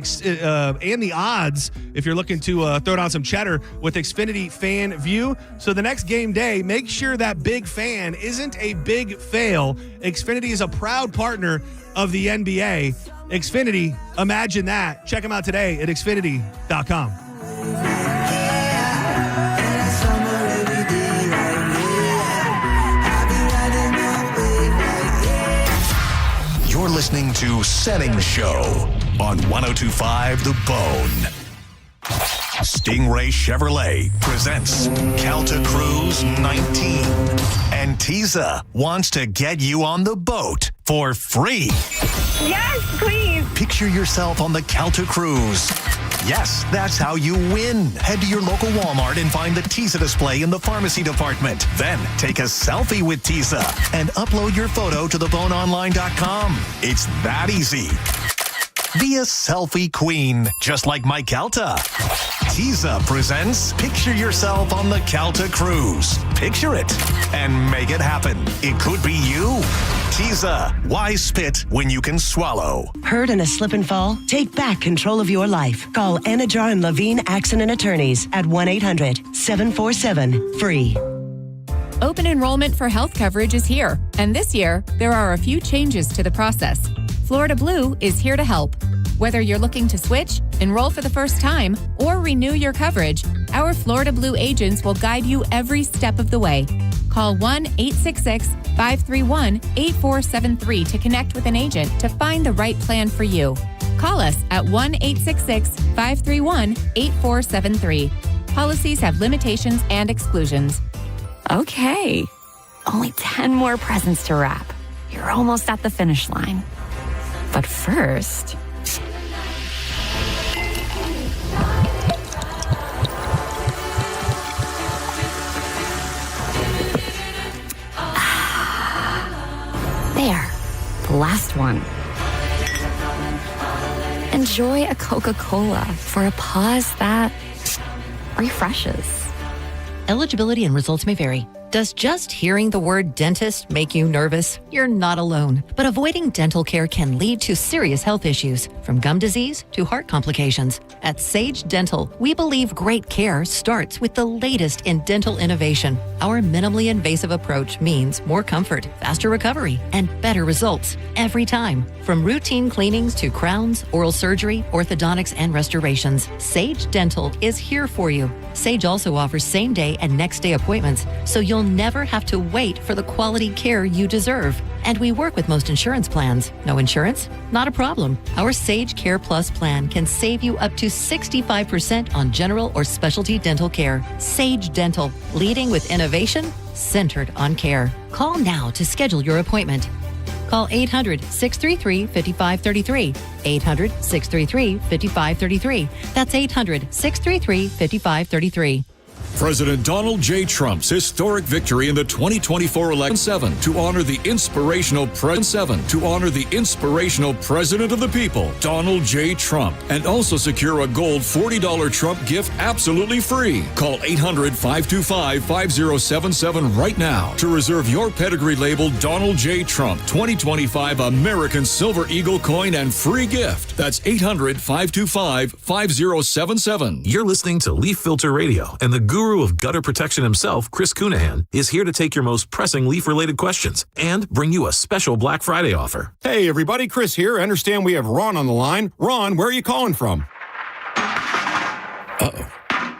the odds if you're looking to throw down some cheddar with Xfinity Fan View. So the next game day, make sure that big fan isn't a big fail. Xfinity is a proud partner of the NBA. Xfinity, imagine that. Check them out today at Xfinity.com. You're listening to Senning Show on 102.5 The Bone. Stingray Chevrolet presents Calta Cruise 19. And Tiza wants to get you on the boat for free. Yes, please. Picture yourself on the Calta Cruise. Yes, that's how you win. Head to your local Walmart and find the Tiza display in the pharmacy department. Then take a selfie with Tiza and upload your photo to theboneonline.com. It's that easy. Be a selfie queen, just like my Calta. Tiza presents Picture Yourself on the Calta Cruise. Picture it and make it happen. It could be you. Tiza, why spit when you can swallow? Hurt in a slip and fall? Take back control of your life. Call Anajar and Levine Accident Attorneys at 1-800-747-FREE. Open enrollment for health coverage is here, and this year, there are a few changes to the process. Florida Blue is here to help. Whether you're looking to switch, enroll for the first time, or renew your coverage, our Florida Blue agents will guide you every step of the way. Call 1-866-531-8473 to connect with an agent to find the right plan for you. Call us at 1-866-531-8473. Policies have limitations and exclusions. Okay. Only 10 more presents to wrap. You're almost at the finish line. But first... There. The last one. Enjoy a Coca-Cola for a pause that refreshes. Eligibility and results may vary. Does just hearing the word dentist make you nervous? You're not alone. But avoiding dental care can lead to serious health issues, from gum disease to heart complications. At Sage Dental, we believe great care starts with the latest in dental innovation. Our minimally invasive approach means more comfort, faster recovery, and better results every time. From routine cleanings to crowns, oral surgery, orthodontics, and restorations, Sage Dental is here for you. Sage also offers same-day and next-day appointments, so you'll never have to wait for the quality care you deserve. And we work with most insurance plans. No insurance? Not a problem. Our Sage Care Plus plan can save you up to 65% on general or specialty dental care. Sage Dental, leading with innovation, centered on care. Call now to schedule your appointment. Call 800-633-5533. 800-633-5533. That's 800-633-5533. President Donald J. Trump's historic victory in the 2024 election to honor the inspirational President President of the People, Donald J. Trump, and also secure a gold $40 Trump gift absolutely free. Call 800-525-5077 right now to reserve your pedigree labeled Donald J. Trump 2025 American Silver Eagle coin and free gift. That's 800-525-5077. You're listening to Leaf Filter Radio, and the guru of gutter protection himself, Chris Cunahan, is here to take your most pressing leaf-related questions and bring you a special Black Friday offer. Hey, everybody, Chris here. I understand we have Ron on the line. Ron, where are you calling from? Uh-oh.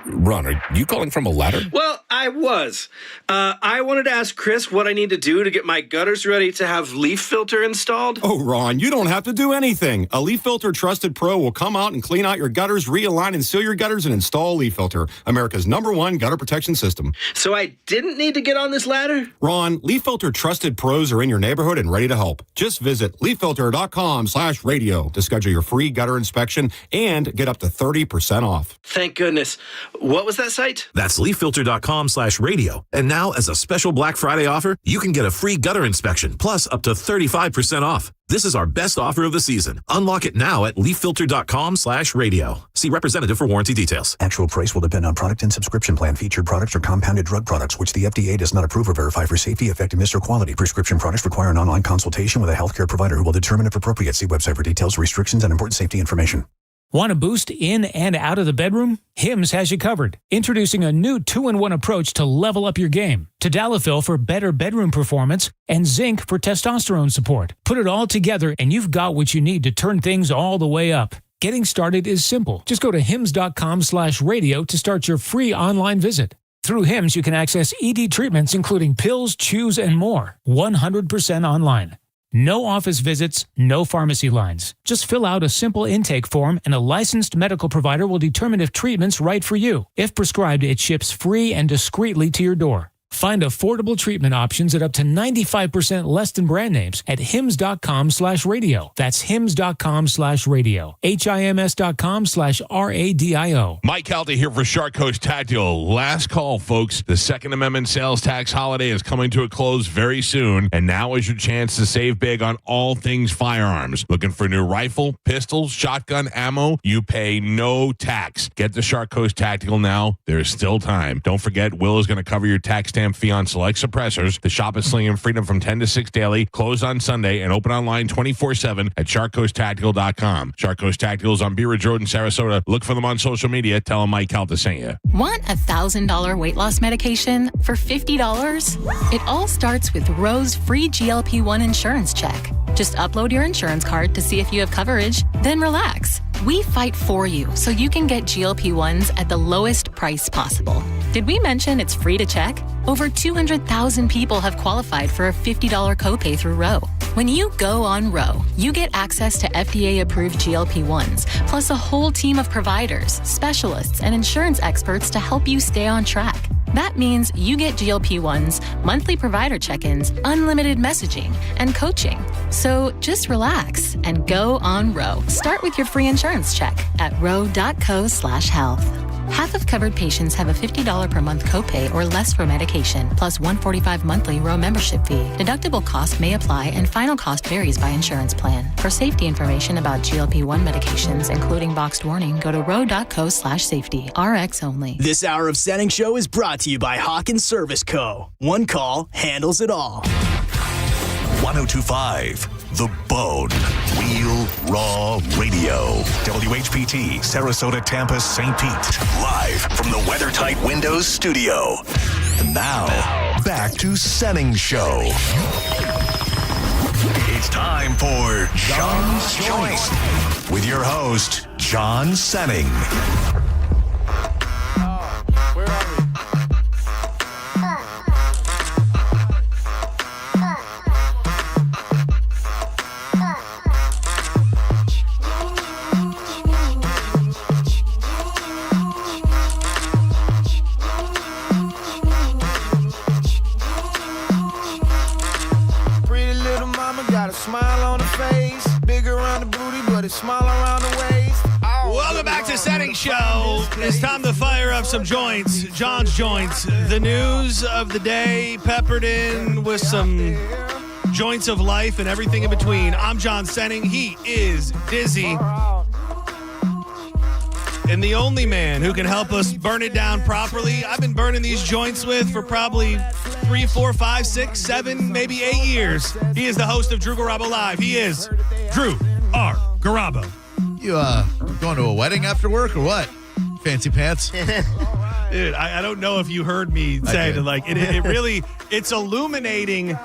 Ron, are you calling from a ladder? Well, I was. I wanted to ask Chris what I need to do to get my gutters ready to have leaf filter installed. Oh, Ron, you don't have to do anything. A Leaf Filter Trusted Pro will come out and clean out your gutters, realign and seal your gutters, and install Leaf Filter, America's #1 gutter protection system. So I didn't need to get on this ladder? Ron, Leaf Filter Trusted Pros are in your neighborhood and ready to help. Just visit leaffilter.com/radio to schedule your free gutter inspection and get up to 30% off. Thank goodness. What was that site? That's leaffilter.com/radio. And now, as a special Black Friday offer, you can get a free gutter inspection plus up to 35% off. This is our best offer of the season. Unlock it now at leaffilter.com/radio. See representative for warranty details. Actual price will depend on product and subscription plan. Featured products are compounded drug products, which the FDA does not approve or verify for safety, effectiveness, or quality. Prescription products require an online consultation with a healthcare provider who will determine if appropriate. See website for details, restrictions, and important safety information. Want a boost in and out of the bedroom? Hims has you covered. Introducing a new 2-in-1 approach to level up your game. Tadalafil for better bedroom performance and zinc for testosterone support. Put it all together and you've got what you need to turn things all the way up. Getting started is simple. Just go to hims.com/radio to start your free online visit. Through Hims, you can access ED treatments including pills, chews, and more. 100% online. No office visits, no pharmacy lines. Just fill out a simple intake form and a licensed medical provider will determine if treatment's right for you. If prescribed, it ships free and discreetly to your door. Find affordable treatment options at up to 95% less than brand names at hims.com/radio. That's hims.com/radio. HIMS.com/RADIO. Mike Calta here for Shark Coast Tactical. Last call, folks. The Second Amendment sales tax holiday is coming to a close very soon, and now is your chance to save big on all things firearms. Looking for a new rifle, pistol, shotgun, ammo? You pay no tax. Get the Shark Coast Tactical now. There's still time. Don't forget, Will is going to cover your tax stamp fee on select suppressors. The shop is slinging freedom from 10 to 6 daily, closed on Sunday, and open online 24/7 at sharkcoasttactical.com. Shark Coast Tactical is on Bee Ridge Road in Sarasota. Look for them on social media. Tell them Mike Calta sent you. Want a $1,000 weight loss medication for $50? It all starts with Roe's free GLP-1 insurance check. Just upload your insurance card to see if you have coverage, then relax. We fight for you so you can get GLP-1s at the lowest price possible. Did we mention it's free to check? Over 200,000 people have qualified for a $50 copay through Roe. When you go on Row, you get access to FDA-approved GLP-1s, plus a whole team of providers, specialists, and insurance experts to help you stay on track. That means you get GLP-1s, monthly provider check-ins, unlimited messaging, and coaching. So just relax and go on Row. Start with your free insurance check at row.co/health. Half of covered patients have a $50 per month copay or less for medication, plus $145 monthly Row membership fee. Deductible cost may apply and final cost varies by insurance plan. For safety information about GLP-1 medications, including boxed warning, go to row.co/safety. RX only. This hour of Senning Show is brought to you by Hawkins Service Co. One call handles it all. 1025 The Bone. Real Raw Radio. WHPT, Sarasota, Tampa, St. Pete. Live from the WeatherTight Windows studio. And now, back to Senning Show. It's time for John's Joint with your host, John Senning. Where are we? Smile on the face, big around the booty, but it's small around the waist. Welcome back to Senning Show. It's time to fire up some joints. John's Joints. The news of the day peppered in with some joints of life and everything in between. I'm John Senning. He is Dizzy. And the only man who can help us burn it down properly, I've been burning these joints with for probably 3, 4, 5, 6, 7, maybe 8 years. He is the host of Drew Garabo Live. He is Drew R. Garabo. You going to a wedding after work or what? Fancy pants? Dude, I don't know if you heard me say it. Like, it really, it's illuminating.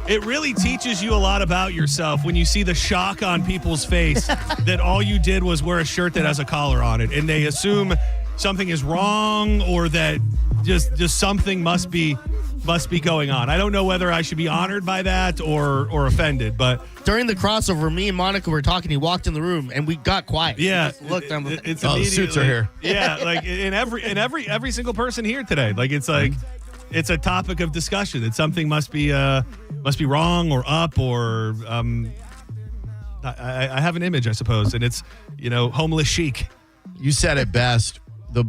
It really teaches you a lot about yourself when you see the shock on people's face that all you did was wear a shirt that has a collar on it, and they assume something is wrong or that just something must be going on. I don't know whether I should be honored by that or offended, but during the crossover, me and Monica were talking. He walked in the room and we got quiet. Yeah, look, it's the suits are here. Yeah, like in every single person here today. Like it's like. It's a topic of discussion that something must be wrong or up or I have an image, I suppose, and it's homeless chic. You said it best.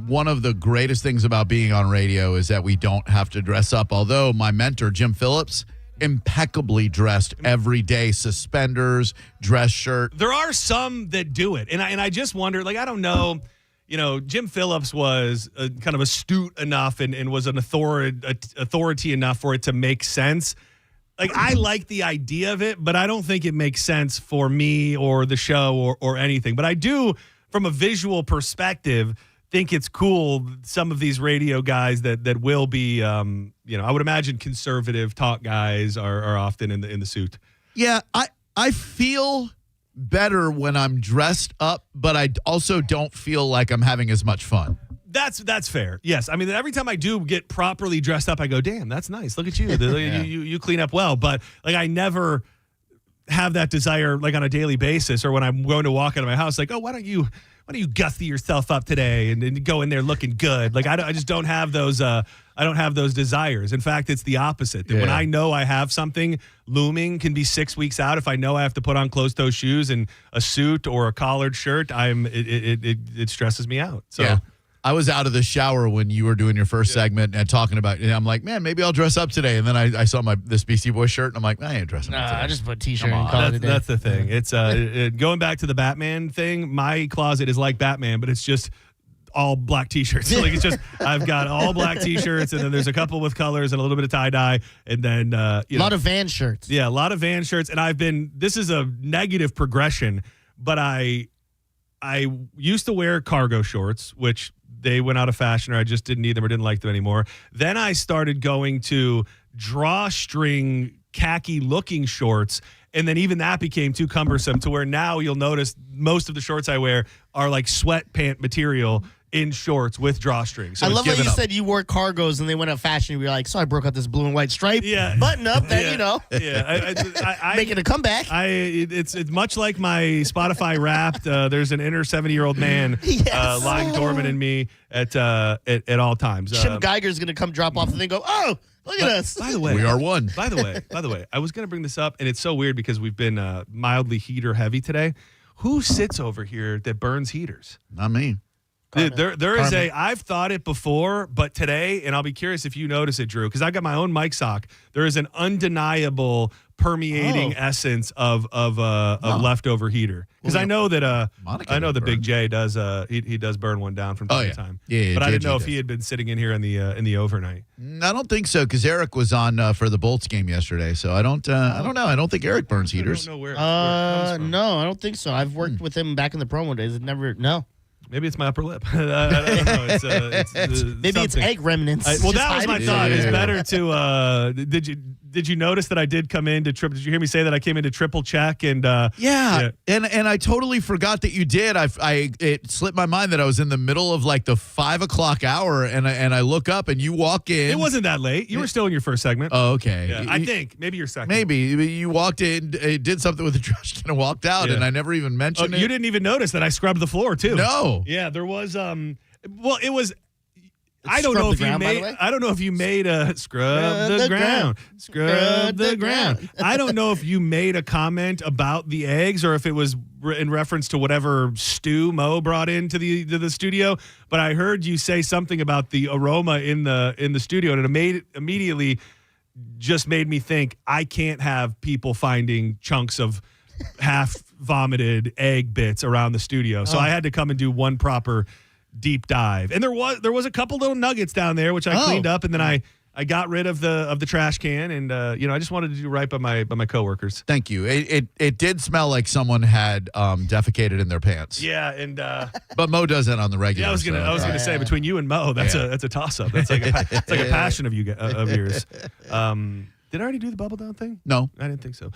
One of the greatest things about being on radio is that we don't have to dress up. Although my mentor Jim Phillips impeccably dressed every day, suspenders, dress shirt. There are some that do it, and I just wonder. Like I don't know. Jim Phillips was kind of astute enough and was an authority enough for it to make sense. Like, I like the idea of it, but I don't think it makes sense for me or the show or anything. But I do, from a visual perspective, think it's cool. Some of these radio guys that will be, I would imagine conservative talk guys are often in the suit. Yeah, I feel better when I'm dressed up, but I also don't feel like I'm having as much fun. That's fair. Yes. I mean, every time I do get properly dressed up, I go, damn, that's nice. Look at you. Yeah. You clean up well. But like, I never have that desire like on a daily basis or when I'm going to walk out of my house, like, oh, why don't you gussy yourself up today and go in there looking good? Like, I just don't have those, I don't have those desires. In fact, it's the opposite. When I know I have something looming, can be 6 weeks out. If I know I have to put on closed-toe shoes and a suit or a collared shirt, it stresses me out. So. Yeah. I was out of the shower when you were doing your first segment and talking about it. And I'm like, man, maybe I'll dress up today. And then I saw this Beastie Boys shirt, and I'm like, I ain't dressing up today. I just put a T-shirt and call it a day. That's the thing. It's going back to the Batman thing. My closet is like Batman, but it's just all black T-shirts. Like it's just I've got all black T-shirts, and then there's a couple with colors and a little bit of tie-dye, and then a lot of Van shirts. Yeah, a lot of Van shirts. And this is a negative progression, but I used to wear cargo shorts, which they went out of fashion, or I just didn't need them or didn't like them anymore. Then I started going to drawstring khaki-looking shorts, and then even that became too cumbersome to where now you'll notice most of the shorts I wear are like sweatpant material in shorts with drawstrings. So I it's love how given you up. said you wore cargos and they went out fashion. You were like, so I broke out this blue and white stripe button up. Then I making a comeback. It's much like my Spotify Wrapped. There's an inner 70-year-old man lying dormant in me at all times. Jim Geiger's gonna come drop off the thing. Go, oh, look at us. By the way, we are one. By the way, I was gonna bring this up, and it's so weird because we've been mildly heater heavy today. Who sits over here that burns heaters? Not me. There is I've thought it before, but today, and I'll be curious if you notice it, Drew, because I got my own mic sock. There is an undeniable permeating essence of leftover heater. Because I know that the Big J does he does burn one down from time to time. Yeah, but I didn't know if does. he had been sitting in here in the overnight. I don't think so, because Eric was on for the Bolts game yesterday. So I don't know. I don't think Eric burns heaters. I don't know where it comes from. No, I don't think so. I've worked with him back in the promo days. No. Maybe it's my upper lip. I don't know. It's maybe it's egg remnants. That was my thought. It's better to. Did you notice that I did come in to triple? Did you hear me say that I came in to triple check and? And I totally forgot that you did. It slipped my mind that I was in the middle of like the 5 o'clock hour, and I look up and you walk in. It wasn't that late. You were still in your first segment. Oh, okay. Yeah, I think maybe your second. Maybe you walked in, did something with the trash can, and walked out, and I never even mentioned it. You didn't even notice that I scrubbed the floor too. No. Yeah, there was well, it was. I don't know if you made a scrub the ground. Scrub the ground. I don't know if you made a comment about the eggs or if it was in reference to whatever stew Mo brought into the studio, but I heard you say something about the aroma in the studio, and it immediately just made me think I can't have people finding chunks of half vomited egg bits around the studio. So I had to come and do one proper deep dive. And there was a couple little nuggets down there which I cleaned up, and then I got rid of the trash can, and I just wanted to do right by my coworkers. Thank you. It did smell like someone had defecated in their pants. Yeah, and but Mo does that on the regular. Yeah, I was gonna say between you and Mo, that's a toss up. That's like a passion of yours. Did I already do the Bubble Down thing? No. I didn't think so.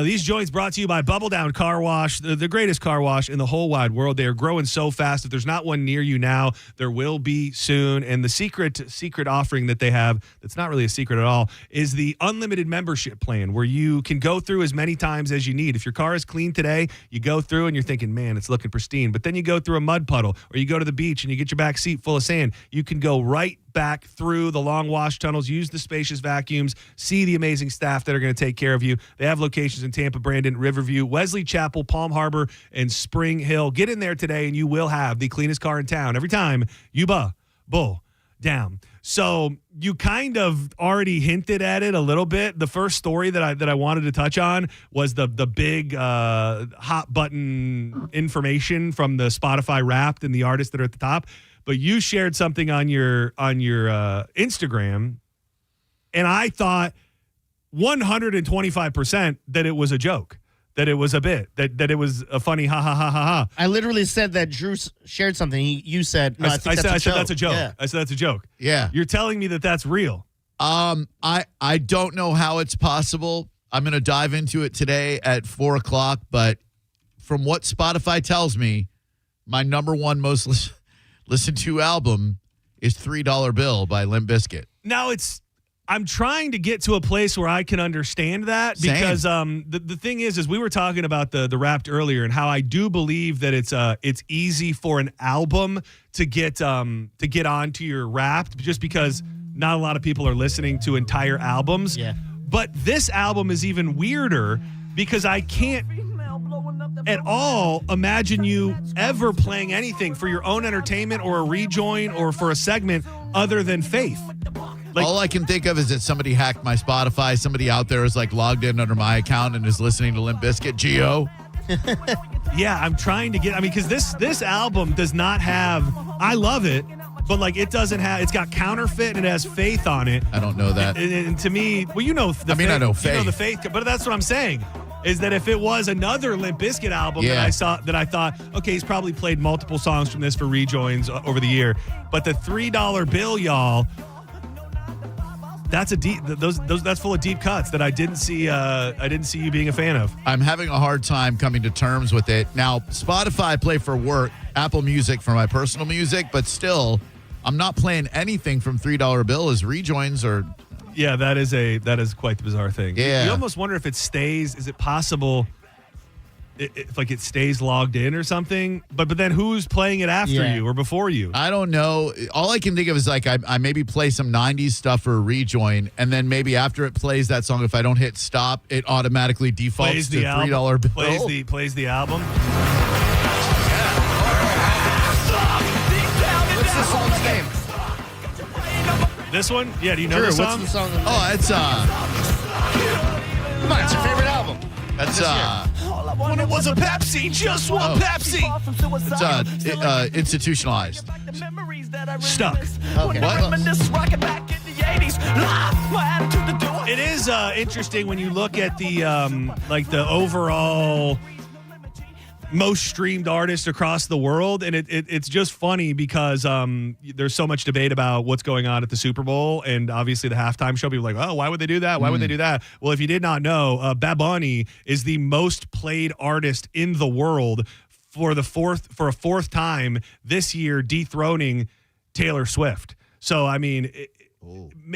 These joints brought to you by Bubble Down Car Wash, the greatest car wash in the whole wide world. They are growing so fast. If there's not one near you now, there will be soon. And the secret offering that they have, that's not really a secret at all, is the unlimited membership plan where you can go through as many times as you need. If your car is clean today, you go through and you're thinking, man, it's looking pristine. But then you go through a mud puddle or you go to the beach and you get your back seat full of sand. You can go right back through the long wash tunnels, use the spacious vacuums, see the amazing staff that are going to take care of you. They have locations in Tampa, Brandon, Riverview, Wesley Chapel, Palm Harbor, and Spring Hill. Get in there today and you will have the cleanest car in town every time you bull down. So you kind of already hinted at it a little bit. The first story that I wanted to touch on was the big hot button information from the Spotify Wrapped and the artists that are at the top. But you shared something on your Instagram, and I thought 125% that it was a joke, that it was a bit, that it was a funny ha ha ha ha ha. I literally said that Drew shared something. You said, no, I said that's a joke. Yeah. I said that's a joke. Yeah. You're telling me that that's real. I don't know how it's possible. I'm going to dive into it today at 4:00, but from what Spotify tells me, my number one most listened to album is $3 Bill by Limp Bizkit. Now I'm trying to get to a place where I can understand that because the thing is we were talking about the Wrapped earlier and how I do believe that it's easy for an album to get onto your Wrapped just because not a lot of people are listening to entire albums. Yeah. But this album is even weirder because I can't at all imagine you ever playing anything for your own entertainment or a rejoin or for a segment other than Faith. All I can think of is that somebody hacked my Spotify. Somebody out there is like logged in under my account and is listening to Limp Bizkit. Geo. Yeah, I'm trying to get. because this album does not have. I love it, but it doesn't have. It's got Counterfeit and it has Faith on it. I don't know that. And to me, well, I know Faith. I know Faith. You know the Faith, but that's what I'm saying. Is that if it was another Limp Bizkit album that I thought, okay, he's probably played multiple songs from this for rejoins over the year, but the $3 Bill, y'all. that's a deep. That's full of deep cuts that I didn't see. I didn't see you being a fan of. I'm having a hard time coming to terms with it. Now, Spotify I play for work, Apple Music for my personal music, but still, I'm not playing anything from $3 Bill as rejoins or. Yeah, that is quite the bizarre thing. Yeah. You almost wonder if it stays. Is it possible? If like it stays logged in or something, but then who's playing it after you or before you? I don't know. All I can think of is like I maybe play some 90s stuff for a rejoin, and then maybe after it plays that song, if I don't hit stop, it automatically defaults to $3 Bill. Plays the album. What's the song's name? This one? Yeah, do you know Drew, the song? what's the song? Oh, it's Come on, it's your favorite album. That's When it was a Pepsi, just one Pepsi. It's institutionalized. Stuck. Okay. What? It is interesting when you look at the the overall most streamed artist across the world, and it's just funny because there's so much debate about what's going on at the Super Bowl, and obviously the halftime show. People are like, oh, why would they do that? Why would they do that? Well, if you did not know, Bad Bunny is the most played artist in the world for a fourth time this year, dethroning Taylor Swift. So I mean,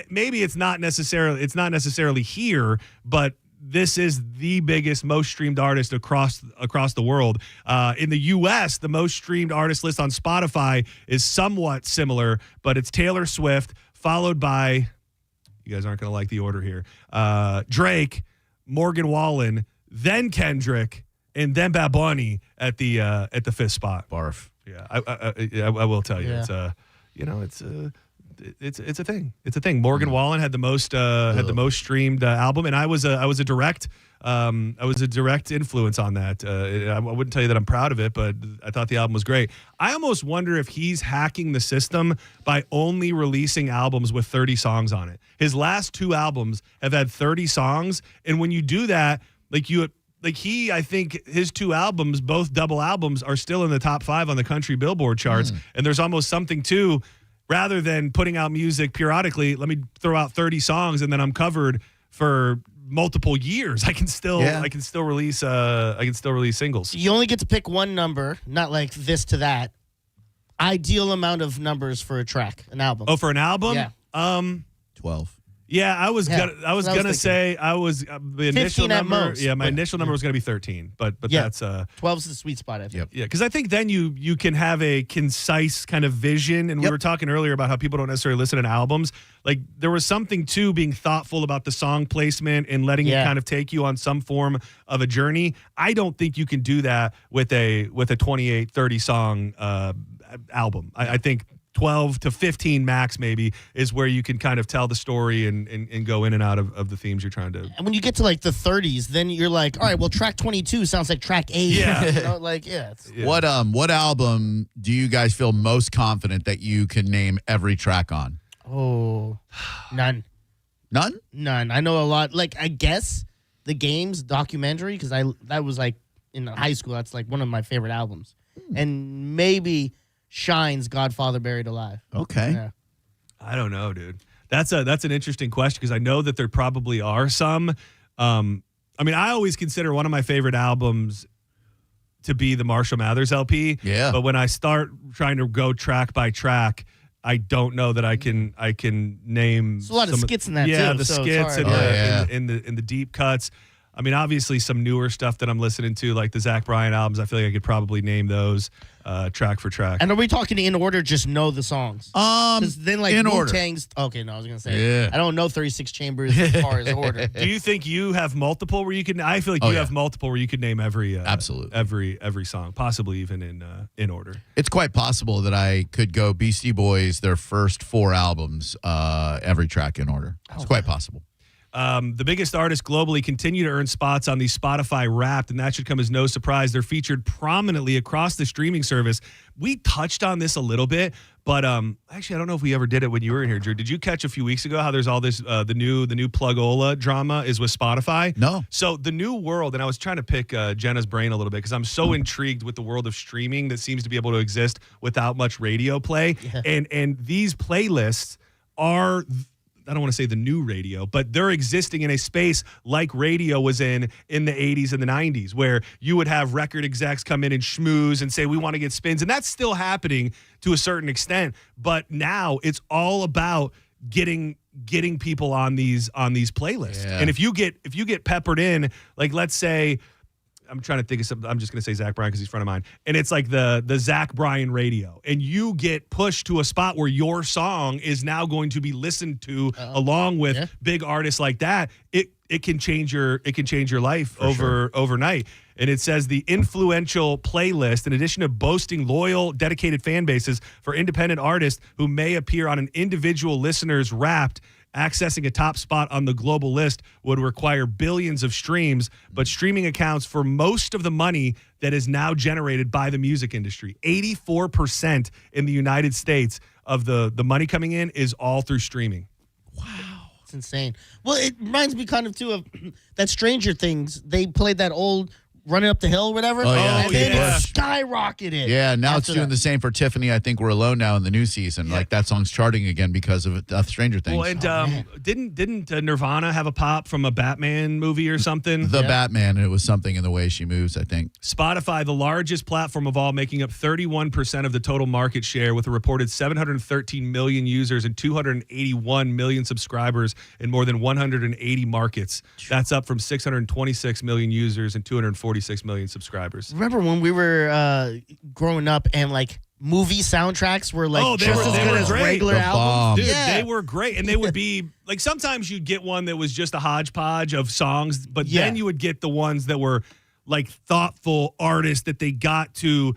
maybe it's not necessarily here, but this is the biggest, most streamed artist across the world. In the U.S., the most streamed artist list on Spotify is somewhat similar, but it's Taylor Swift, followed by, you guys aren't going to like the order here, Drake, Morgan Wallen, then Kendrick, and then Bad Bunny at the fifth spot. Barf. Yeah, I will tell you, it's a thing. It's a thing. Morgan Wallen had the most streamed album, and I was a direct influence on that. I wouldn't tell you that I'm proud of it, but I thought the album was great. I almost wonder if he's hacking the system by only releasing albums with 30 songs on it. His last two albums have had 30 songs, and when you do that, I think his two albums, both double albums, are still in the top 5 on the country Billboard charts, and there's almost something to. Rather than putting out music periodically, let me throw out 30 songs and then I'm covered for multiple years. I can still release singles. You only get to pick one number, not like this to that. Ideal amount of numbers for a track, an album. Oh, for an album? Yeah. 12. Yeah, I was gonna say the initial number. Most, my initial number was gonna be 13, but that's 12's the sweet spot. I think. Yeah, because I think then you can have a concise kind of vision, and we were talking earlier about how people don't necessarily listen to albums. Like there was something to being thoughtful about the song placement and letting it kind of take you on some form of a journey. I don't think you can do that with a 28, 30 song album. I think 12 to 15 max maybe is where you can kind of tell the story and go in and out of the themes you're trying to. And when you get to like the 30s, then you're like, all right, well, track 22 sounds like track 8. Yeah. What album do you guys feel most confident that you can name every track on? Oh, none. None? None. I know a lot. Like, I guess the Games documentary, because that was like in high school. That's like one of my favorite albums. And maybe Shine's Godfather Buried Alive. Okay. Yeah. I don't know, dude. That's an interesting question because I know that there probably are some. I mean, I always consider one of my favorite albums to be the Marshall Mathers LP. Yeah. But when I start trying to go track by track, I don't know that I can name. There's a lot of skits in that too. Yeah, the so skits and the deep cuts. I mean, obviously some newer stuff that I'm listening to, like the Zach Bryan albums, I feel like I could probably name those track for track. And are we talking in order, just know the songs? Because then like in order. Wu-Tang's, okay, no, I was going to say, I don't know 36 Chambers as far as order. Do you think you have multiple where you can, I feel like you have multiple where you could name every, absolutely every song, possibly even in order. It's quite possible that I could go Beastie Boys, their first 4 albums, every track in order. It's quite possible. The biggest artists globally continue to earn spots on the Spotify Wrapped, and that should come as no surprise. They're featured prominently across the streaming service. We touched on this a little bit, but actually, I don't know if we ever did it when you were in here, Drew. Did you catch a few weeks ago how there's all this the new Plugola drama is with Spotify? No. So the new world, and I was trying to pick Jenna's brain a little bit because I'm so intrigued with the world of streaming that seems to be able to exist without much radio play, and these playlists are don't want to say the new radio, but they're existing in a space like radio was in the 80s and the 90s, where you would have record execs come in and schmooze and say, we want to get spins. And that's still happening to a certain extent. But now it's all about getting people on these playlists. Yeah. And if you get peppered in, like, let's say, I'm trying to think of something. I'm just going to say Zach Bryan because he's a friend of mine. And it's like the Zach Bryan radio. And you get pushed to a spot where your song is now going to be listened to along with big artists like that. It can change your life overnight. And it says the influential playlist, in addition to boasting loyal, dedicated fan bases for independent artists who may appear on an individual listener's Wrapped, accessing a top spot on the global list would require billions of streams, but streaming accounts for most of the money that is now generated by the music industry. 84% in the United States of the money coming in is all through streaming. Wow. It's insane. Well, it reminds me kind of, too, of that Stranger Things. They played that old Running Up the Hill or whatever. Oh, yeah. And then it skyrocketed. Yeah, now it's doing the same for Tiffany. I think We're Alone now in the new season. Like, that song's charting again because of Stranger Things. Well, and didn't Nirvana have a pop from a Batman movie or something? The Batman, and it was something in the way she moves, I think. Spotify, the largest platform of all, making up 31% of the total market share with a reported 713 million users and 281 million subscribers in more than 180 markets. That's up from 626 million users and 246 million subscribers. Remember when we were growing up and like movie soundtracks were like they were good as great. regular albums? Dude, they were great. And they would be like, sometimes you'd get one that was just a hodgepodge of songs, but then you would get the ones that were like thoughtful artists that they got to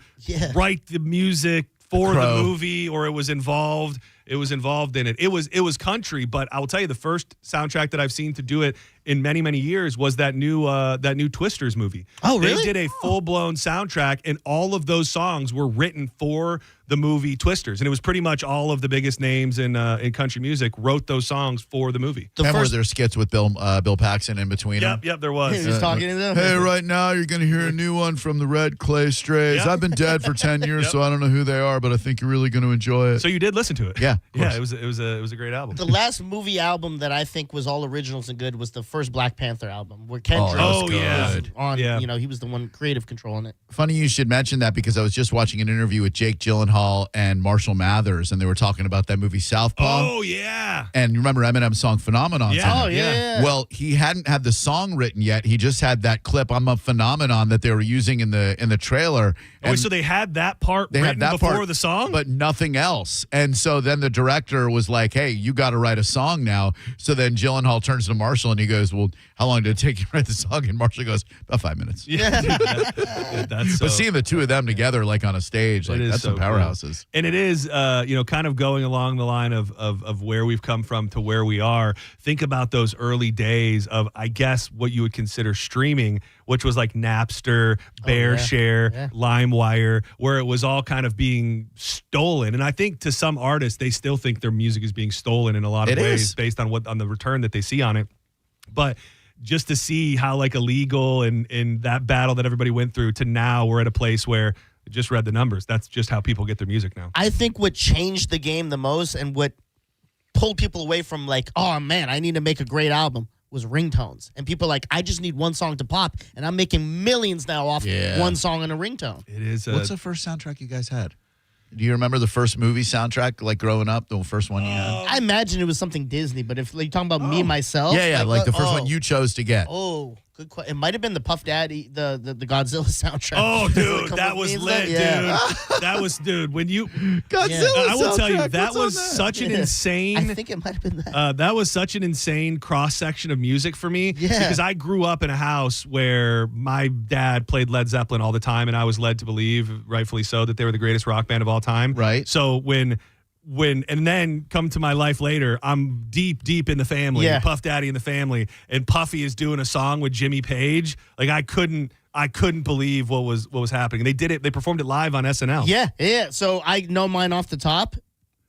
write the music for the movie, or it was involved in it. It was country, but I will tell you, the first soundtrack that I've seen to do it in many, many years was that new Twisters movie. Oh, really? They did a full-blown soundtrack, and all of those songs were written for the movie Twisters. And it was pretty much all of the biggest names in country music wrote those songs for the movie. Were there skits with Bill Paxton in between them? Yep, there was. He was talking to them. Hey, right now you're going to hear a new one from the Red Clay Strays. I've been dead for 10 years, so I don't know who they are, but I think you're really going to enjoy it. So you did listen to it? Yeah. Yeah, it was a great album. The last movie album that I think was all originals and good was the first Black Panther album, where Kendrick was on. You know, he was the one creative controlling it. Funny you should mention that, because I was just watching an interview with Jake Gyllenhaal and Marshall Mathers, and they were talking about that movie Southpaw. Oh yeah. And you remember Eminem's song Phenomenon? Yeah. Oh yeah. Well, he hadn't had the song written yet. He just had that clip, I'm a Phenomenon, that they were using in the trailer. And so they had that part written before the song? But nothing else. And so then the director was like, hey, you got to write a song now. So then Gyllenhaal turns to Marshall and he goes, well, how long did it take you to write the song? And Marshall goes, about 5 minutes. Yeah. But seeing the two of them together, like on a stage, like that's some powerhouses. Cool. And it is, kind of going along the line of where we've come from to where we are. Think about those early days of, I guess, what you would consider streaming, which was like Napster, BearShare, LimeWire, where it was all kind of being stolen. And I think to some artists, they still think their music is being stolen in a lot of ways based on on the return that they see on it. But just to see how like illegal and that battle that everybody went through to now we're at a place where I just read the numbers. That's just how people get their music now. I think what changed the game the most and what pulled people away from like, oh man, I need to make a great album was ringtones. And people are like, I just need one song to pop, and I'm making millions now off one song and a ringtone. It is. What's the first soundtrack you guys had? Do you remember the first movie soundtrack, like growing up, the first one you had? I imagine it was something Disney, but if you're talking about me and myself. Yeah, like the first one you chose to get. Oh, good question. It might have been the Puff Daddy, the Godzilla soundtrack. Oh, dude, that was lit, dude. That was, dude, when you... Godzilla I will tell you, that What's was on that? such an insane... I think it might have been that. That was such an insane cross-section of music for me. Yeah. Because I grew up in a house where my dad played Led Zeppelin all the time, and I was led to believe, rightfully so, that they were the greatest rock band of all time. Right. So when and then come to my life later, I'm deep in the family, Puff Daddy in the family, and Puffy is doing a song with Jimmy Page. Like I couldn't believe what was happening. They did it. They performed it live on SNL. Yeah. So I know mine off the top.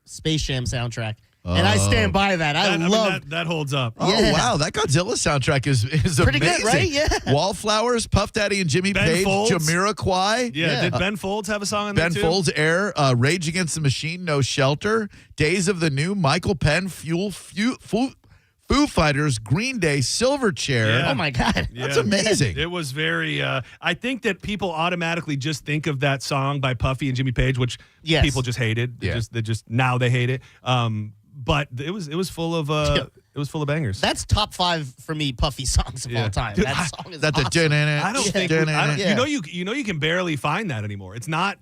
Space Jam soundtrack. And I stand by that. I love that holds up. Oh, wow. That Godzilla soundtrack is pretty amazing. good, right? Yeah. Wallflowers, Puff Daddy and Jimmy Ben Page, Folds. Jamiroquai. Yeah, did Ben Folds have a song on Ben there too? Folds, Air, Rage Against the Machine, No Shelter, Days of the New, Michael Penn, Foo Fighters, Green Day, Silverchair. Oh, my God. That's amazing. It was very, I think that people automatically just think of that song by Puffy and Jimmy Page, which people just hated. They just now they hate it. But it was full of it was full of bangers. That's top 5 for me Puffy songs of all time. Dude, that song is That's awesome. I don't think you can barely find that anymore. It's not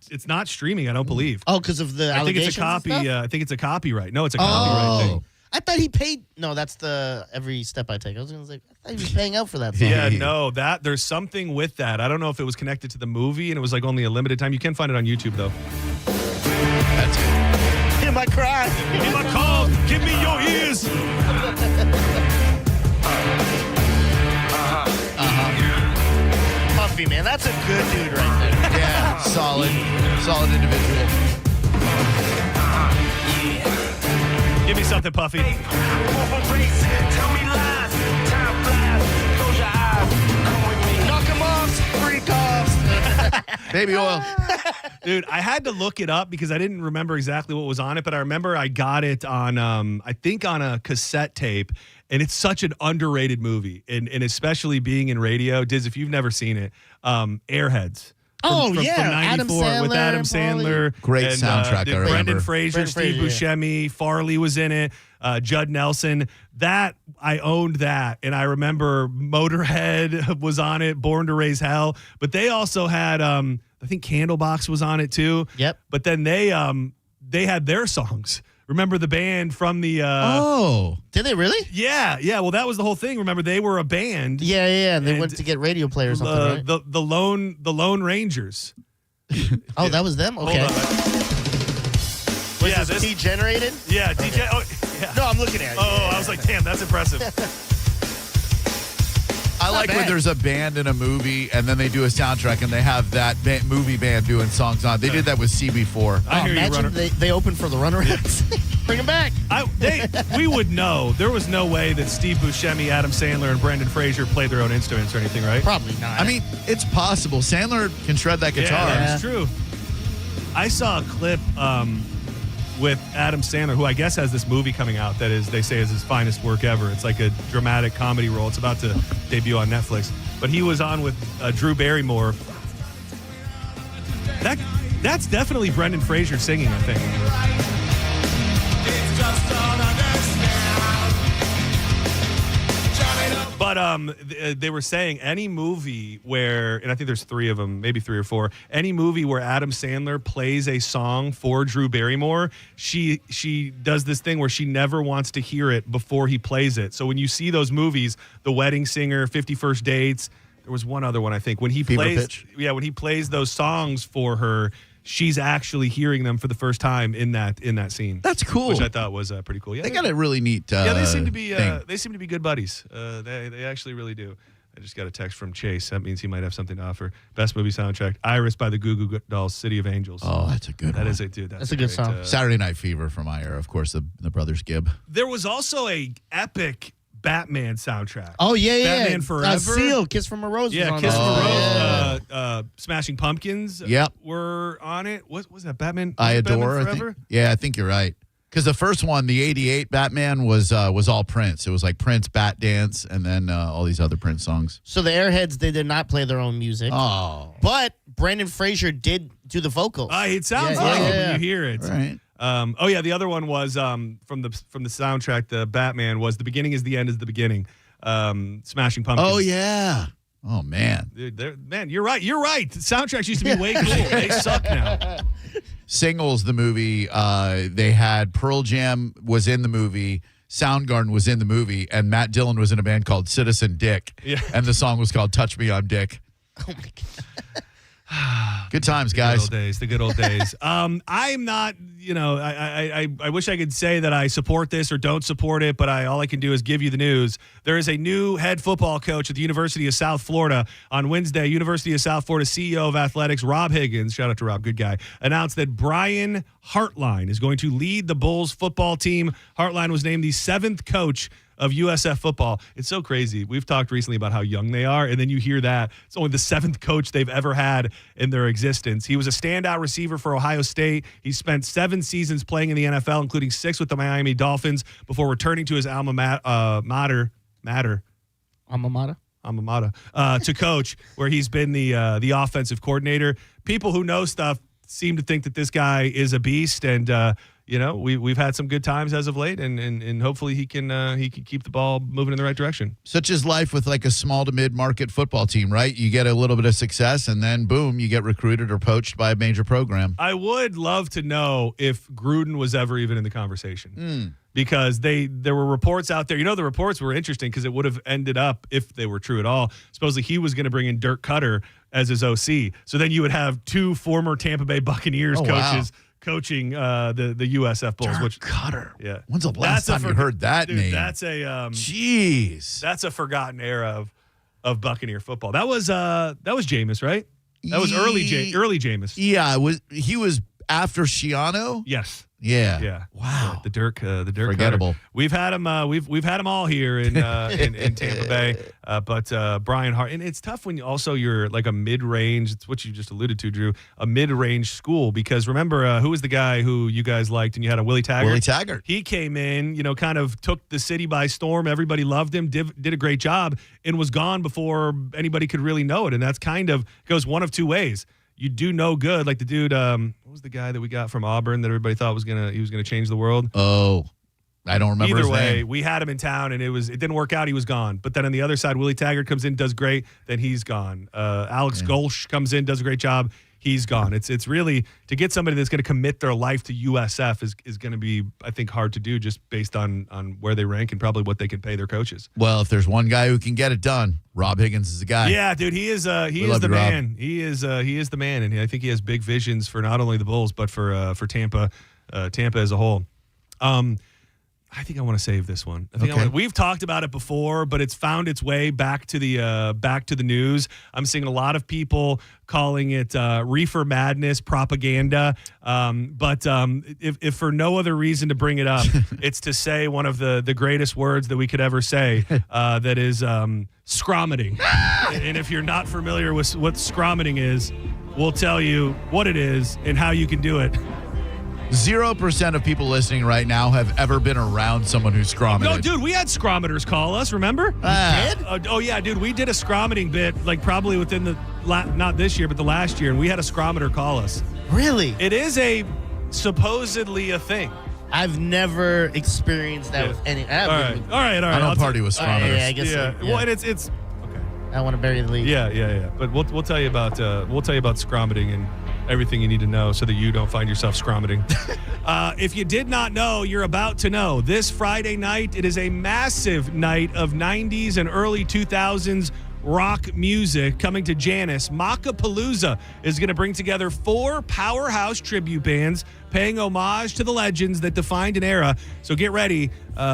streaming. I don't believe. Oh, because of the I think it's a copy. I think it's a copyright. No, it's a copyright thing. I thought he paid. No, that's the Every Step I Take. I was going to say, I thought he was paying out for that song. Yeah, no, there's something with that. I don't know if it was connected to the movie and it was like only a limited time. You can find it on YouTube though. That's it. Hear my cry. Hear my call. Give me your ears. Puffy, man, that's a good dude right there. Yeah, solid individual. Give me something, Puffy. Knock him off, freak off. Baby oil. Dude, I had to look it up because I didn't remember exactly what was on it, but I remember I got it on, I think on a cassette tape, and it's such an underrated movie, and especially being in radio. Diz, if you've never seen it, Airheads. From 94 Adam Sandler, with Adam Sandler. Great and, soundtrack, I remember. Brendan Fraser, Steve Buscemi, Farley was in it, Judd Nelson. That, I owned that, and I remember Motorhead was on it, Born to Raise Hell, but they also had, I think Candlebox was on it too. Yep. But then they had their songs. Remember the band from the did they really? Yeah. Well, that was the whole thing. Remember, they were a band. Yeah. They went to get radio play or something, right? The Lone Rangers. Oh, that was them? Okay. Was this degenerated? Yeah, DJ. Oh, yeah. No, I'm looking at it. Oh, I was like, damn, that's impressive. I like when there's a band in a movie and then they do a soundtrack and they have that movie band doing songs on. They did that with CB4. I hear imagine you, they opened for the Runaways. Bring them back. We would know. There was no way that Steve Buscemi, Adam Sandler, and Brendan Fraser played their own instruments or anything, right? Probably not. I mean, it's possible. Sandler can shred that guitar. Yeah, that's true. I saw a clip with Adam Sandler, who I guess has this movie coming out that is, they say, is his finest work ever. It's like a dramatic comedy role. It's about to debut on Netflix. But he was on with Drew Barrymore. That's definitely Brendan Fraser singing, I think. But they were saying any movie where, and I think there's 3 of them, maybe 3 or 4, any movie where Adam Sandler plays a song for Drew Barrymore, she does this thing where she never wants to hear it before he plays it. So when you see those movies, The Wedding Singer, 50 First Dates, there was one other one, I think, when he when he plays those songs for her, she's actually hearing them for the first time in that scene. That's cool. Which I thought was pretty cool. Yeah, they got a really neat. They seem to be good buddies. They actually really do. I just got a text from Chase. That means he might have something to offer. Best movie soundtrack: Iris by the Goo Goo Dolls, City of Angels. Oh, that's a good one. That is a dude. That's a good song. Saturday Night Fever from my era, of course. The brothers Gibb. There was also a epic Batman soundtrack. Oh yeah. Batman Forever. Seal, Kiss from a Rose. Yeah, was on Kiss from that. a Rose. Smashing Pumpkins. Yep. Were on it. What was that? Batman. I Batman Adore. Forever? I think. Yeah, I think you're right. Because the first one, the '88 Batman, was all Prince. It was like Prince, Bat Dance, and then all these other Prince songs. So the Airheads, they did not play their own music. Oh. But Brendan Fraser did do the vocals. It sounds like it when you hear it. Right. The other one was from the soundtrack. The Batman was "The Beginning is the End is the Beginning." Smashing Pumpkins. Oh yeah. Oh man. Dude, man, you're right. You're right. The soundtracks used to be way cool. They suck now. Singles, the movie. They had Pearl Jam was in the movie. Soundgarden was in the movie, and Matt Dillon was in a band called Citizen Dick. Yeah. And the song was called "Touch Me, I'm Dick." Oh my god. Good times, guys. The good old days. I'm not, I wish I could say that I support this or don't support it, but all I can do is give you the news. There is a new head football coach at the University of South Florida. On Wednesday, University of South Florida CEO of athletics, Rob Higgins, shout out to Rob, good guy, announced that Brian Hartline is going to lead the Bulls football team. Hartline was named the 7th coach of USF football. It's so crazy. We've talked recently about how young they are, and then you hear that it's only the 7th coach they've ever had in their existence. He was a standout receiver for Ohio State. He spent 7 seasons playing in the NFL, including 6 with the Miami Dolphins, before returning to his alma mater to coach, where he's been the offensive coordinator. People who know stuff seem to think that this guy is a beast, and we've had some good times as of late, and hopefully he can keep the ball moving in the right direction. Such is life with like a small to mid-market football team, right? You get a little bit of success, and then boom, you get recruited or poached by a major program. I would love to know if Gruden was ever even in the conversation. Because there were reports out there. The reports were interesting because it would have ended up, if they were true at all, supposedly he was going to bring in Dirk Cutter as his OC. So then you would have 2 former Tampa Bay Buccaneers coaches coaching the USF Bulls. Dirk Cutter. Yeah. When's the last time you heard that name? That's a jeez. That's a forgotten era of Buccaneer football. That was Jameis, right? That was early Jameis. Yeah, he was after Schiano? Yes. Yeah. Wow. The Dirk forgettable. Cutter. We've had him. We've had him all here in Tampa Bay. But Brian Hart, and it's tough when you're like a mid-range. It's what you just alluded to, Drew. A mid-range school, because remember who was the guy who you guys liked, and you had a Willie Taggart. Willie Taggart. He came in, kind of took the city by storm. Everybody loved him. Did a great job, and was gone before anybody could really know it. And that's kind of goes one of two ways. You do no good, like the dude. What was the guy that we got from Auburn that everybody thought was gonna change the world? Oh, I don't remember. Either his way, name. we had him in town, and it didn't work out. He was gone. But then on the other side, Willie Taggart comes in, does great. Then he's gone. Alex Golsh comes in, does a great job. He's gone. It's really, to get somebody that's going to commit their life to USF is going to be, I think, hard to do just based on where they rank and probably what they can pay their coaches. Well, if there's one guy who can get it done, Rob Higgins is the guy. Yeah, dude, he is the man. Rob. He is the man, and I think he has big visions for not only the Bulls but for Tampa as a whole. I think I want to save this one. We've talked about it before, but it's found its way back to the news. I'm seeing a lot of people calling it reefer madness propaganda. But if for no other reason to bring it up, it's to say one of the greatest words that we could ever say. That is scromiting. And if you're not familiar with what scromiting is, we'll tell you what it is and how you can do it. 0% of people listening right now have ever been around someone who's scromited. No, dude, we had scrometers call us, remember? Did? Oh, yeah, dude, we did a scromiting bit, like probably within not this year, but the last year, and we had a scrometer call us. Really? It is supposedly a thing. I've never experienced that with any. All right. I don't party with scrometers. I guess. Yeah. Well, and it's okay. I want to bury the lead. Yeah. But we'll tell you about scromiting and everything you need to know so that you don't find yourself scromiting. If you did not know, you're about to know. This Friday night, it is a massive night of 90s and early 2000s rock music coming to Janus. Macapalooza is going to bring together 4 powerhouse tribute bands paying homage to the legends that defined an era. So get ready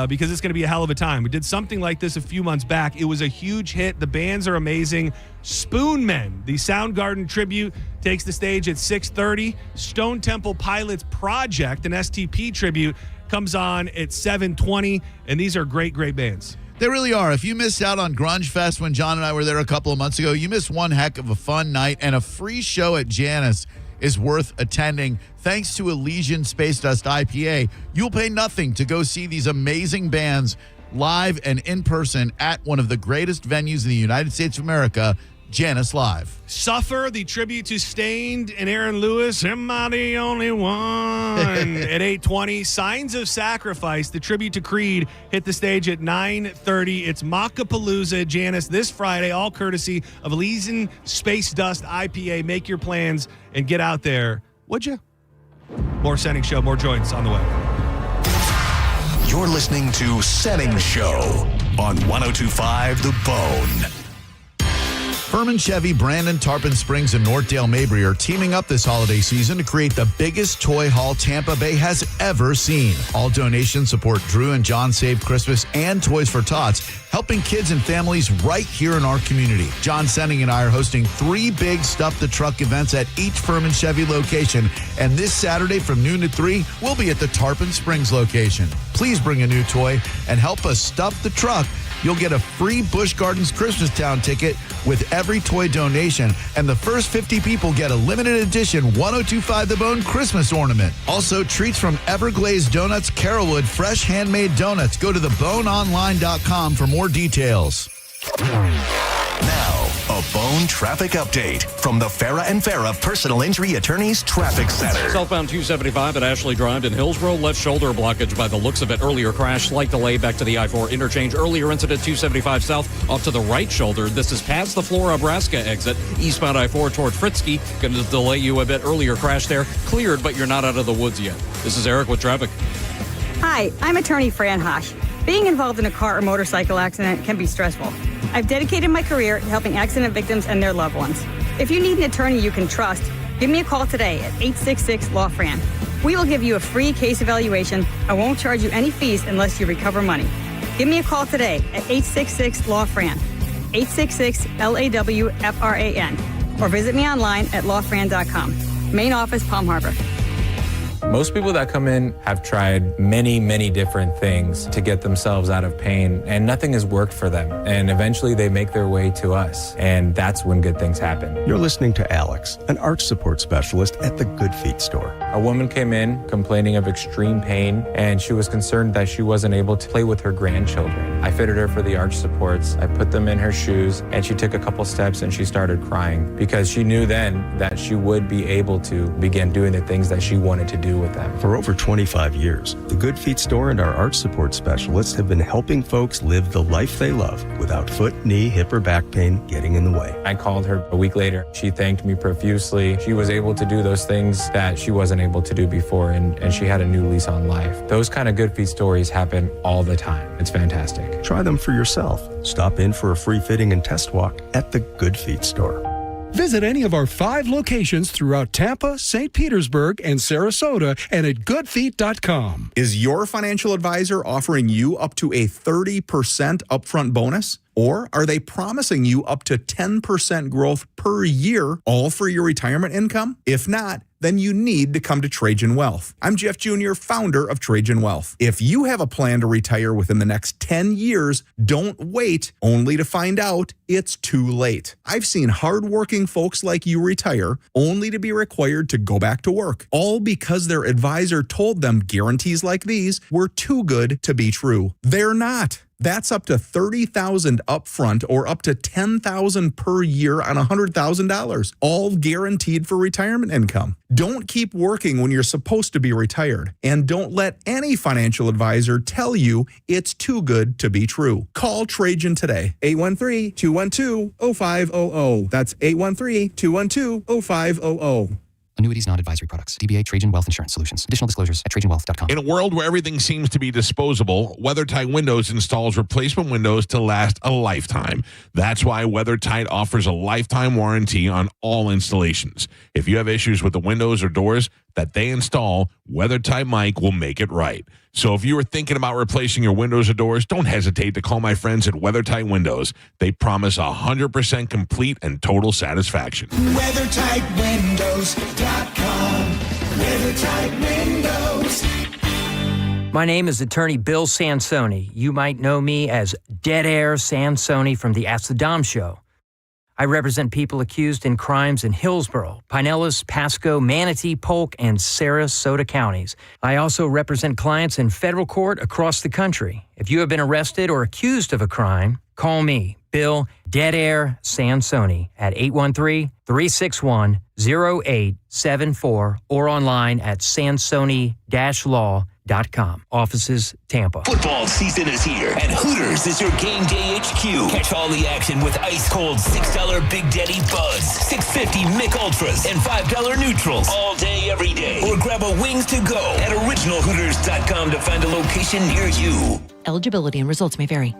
because it's going to be a hell of a time. We did something like this a few months back. It was a huge hit. The bands are amazing. Spoonmen, the Soundgarden tribute, takes the stage at 6:30. Stone Temple Pilots Project, an STP tribute, comes on at 7:20. And these are great, great bands. They really are. If you missed out on Grunge Fest when John and I were there a couple of months ago, you missed one heck of a fun night, and a free show at Janus is worth attending. Thanks to Elysian Space Dust IPA, you'll pay nothing to go see these amazing bands live and in person at one of the greatest venues in the United States of America, Janus Live. Suffer, the tribute to Stained and Aaron Lewis. Am I the only one? At 8:20. Signs of Sacrifice, the tribute to Creed, hit the stage at 9:30. It's Macapalooza at Janus this Friday, all courtesy of Elysian Space Dust IPA. Make your plans and get out there, would you? More Senning Show, more joints on the way. You're listening to Senning Show on 102.5 The Bone. Furman Chevy, Brandon, Tarpon Springs, and Northdale Mabry are teaming up this holiday season to create the biggest toy haul Tampa Bay has ever seen. All donations support Drew and John Save Christmas and Toys for Tots, helping kids and families right here in our community. John Senning and I are hosting 3 big Stuff the Truck events at each Furman Chevy location, and this Saturday from noon to 3, we'll be at the Tarpon Springs location. Please bring a new toy and help us stuff the truck. You'll get a free Busch Gardens Christmastown ticket with every toy donation, and the first 50 people get a limited edition 1025 The Bone Christmas ornament. Also, treats from Everglazed Donuts, Carrollwood, fresh handmade donuts. Go to theboneonline.com for more details. Now, a Bone traffic update from the Farah and Farah Personal Injury Attorneys Traffic Center. Southbound 275 at Ashley Drive in Hillsborough. Left shoulder blockage by the looks of it. Earlier crash, slight delay back to the I-4 interchange. Earlier incident 275 south off to the right shoulder. This is past the Flora, Nebraska exit. Eastbound I-4 toward Fritzky. Going to delay you a bit. Earlier crash there. Cleared, but you're not out of the woods yet. This is Eric with traffic. Hi, I'm attorney Fran Hosh. Being involved in a car or motorcycle accident can be stressful. I've dedicated my career to helping accident victims and their loved ones. If you need an attorney you can trust, give me a call today at 866-LAW-FRAN. We will give you a free case evaluation and won't charge you any fees unless you recover money. Give me a call today at 866-LAW-FRAN, 866-LAW-FRAN, or visit me online at lawfran.com. Main office, Palm Harbor. Most people that come in have tried many different things to get themselves out of pain, and nothing has worked for them. And eventually they make their way to us, and that's when good things happen. You're listening to Alex, an arch support specialist at the Good Feet store. A woman came in complaining of extreme pain, and she was concerned that she wasn't able to play with her grandchildren. I fitted her for the arch supports. I put them in her shoes, and she took a couple steps and she started crying because she knew then that she would be able to begin doing the things that she wanted to do with them. For over 25 years, the Good Feet store and our arch support specialists have been helping folks live the life they love without foot, knee, hip, or back pain getting in the way. I called her a week later. She thanked me profusely. She was able to do those things that she wasn't able to do before, and she had a new lease on life. Those kind of Good Feet stories happen all the time. It's fantastic. Try them for yourself. Stop in for a free fitting and test walk at the Good Feet store. Visit any of our 5 locations throughout Tampa, St. Petersburg, and Sarasota, and at goodfeet.com. Is your financial advisor offering you up to a 30% upfront bonus? Or are they promising you up to 10% growth per year, all for your retirement income? If not, then you need to come to Trajan Wealth. I'm Jeff Jr., founder of Trajan Wealth. If you have a plan to retire within the next 10 years, don't wait only to find out it's too late. I've seen hardworking folks like you retire only to be required to go back to work, all because their advisor told them guarantees like these were too good to be true. They're not. That's up to $30,000 upfront or up to $10,000 per year on $100,000, all guaranteed for retirement income. Don't keep working when you're supposed to be retired, and don't let any financial advisor tell you it's too good to be true. Call Trajan today, 813-212-0500. That's 813-212-0500. Annuities, non-advisory products. DBA Trajan Wealth Insurance Solutions. Additional disclosures at TrajanWealth.com. In a world where everything seems to be disposable, WeatherTight Windows installs replacement windows to last a lifetime. That's why WeatherTight offers a lifetime warranty on all installations. If you have issues with the windows or doors that they install, WeatherTight Mike will make it right. So if you are thinking about replacing your windows or doors, don't hesitate to call my friends at WeatherTight Windows. They promise 100% complete and total satisfaction. WeatherTightWindows.com. WeatherTight Windows. My name is attorney Bill Sansoni. You might know me as Dead Air Sansoni from the Ask the Dom Show. I represent people accused in crimes in Hillsborough, Pinellas, Pasco, Manatee, Polk, and Sarasota counties. I also represent clients in federal court across the country. If you have been arrested or accused of a crime, call me, Bill Dead Air Sansoni, at 813-361-0874 or online at sansoni-law.com. Offices, Tampa. Football season is here, and Hooters is your game day HQ. Catch all the action with ice-cold $6 Big Daddy Buzz, $6.50 Mick Ultras, and $5 Neutrals all day, every day. Or grab a wings to go at originalhooters.com to find a location near you. Eligibility and results may vary.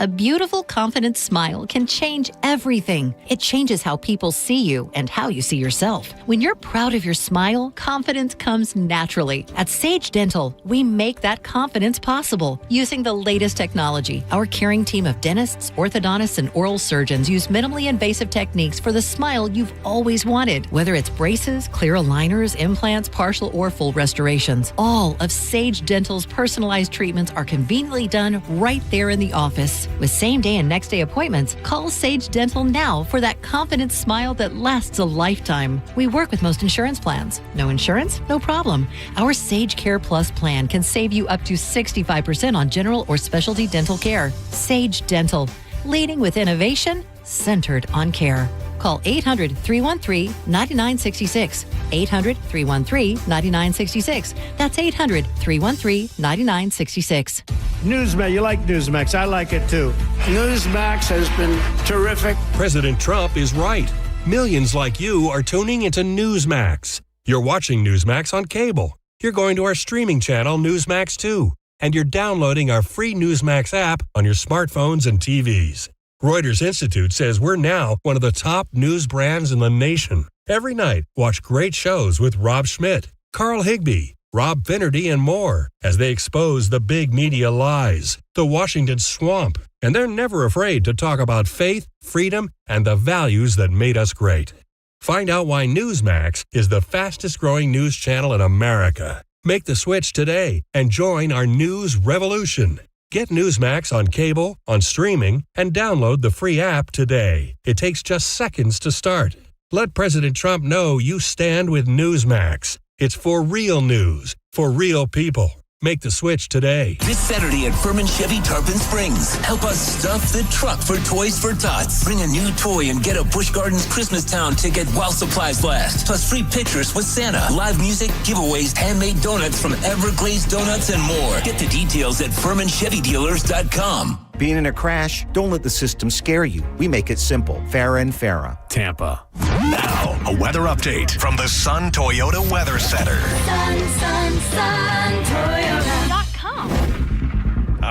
A beautiful, confident smile can change everything. It changes how people see you and how you see yourself. When you're proud of your smile, confidence comes naturally. At Sage Dental, we make that confidence possible. Using the latest technology, our caring team of dentists, orthodontists, and oral surgeons use minimally invasive techniques for the smile you've always wanted. Whether it's braces, clear aligners, implants, partial or full restorations, all of Sage Dental's personalized treatments are conveniently done right there in the office. With same-day and next-day appointments, call Sage Dental now for that confident smile that lasts a lifetime. We work with most insurance plans. No insurance? No problem. Our Sage Care Plus plan can save you up to 65% on general or specialty dental care. Sage Dental, leading with innovation, centered on care. Call 800-313-9966. 800-313-9966. That's 800-313-9966. Newsmax, you like Newsmax. I like it too. Newsmax has been terrific. President Trump is right. Millions like you are tuning into Newsmax. You're watching Newsmax on cable. You're going to our streaming channel, Newsmax 2. And you're downloading our free Newsmax app on your smartphones and TVs. Reuters Institute says we're now one of the top news brands in the nation. Every night, watch great shows with Rob Schmidt, Carl Higbie, Rob Finnerty, and more as they expose the big media lies, the Washington swamp, and they're never afraid to talk about faith, freedom, and the values that made us great. Find out why Newsmax is the fastest-growing news channel in America. Make the switch today and join our news revolution. Get Newsmax on cable, on streaming, and download the free app today. It takes just seconds to start. Let President Trump know you stand with Newsmax. It's for real news, for real people. Make the switch today. This Saturday at Furman Chevy Tarpon Springs. Help us stuff the truck for Toys for Tots. Bring a new toy and get a Busch Gardens Christmas Town ticket while supplies last. Plus free pictures with Santa, live music, giveaways, handmade donuts from Everglazed Donuts, and more. Get the details at FurmanChevyDealers.com. Being in a crash, don't let the system scare you. We make it simple. Farah and Farah. Tampa. Now, a weather update from the Sun Toyota Weather Center.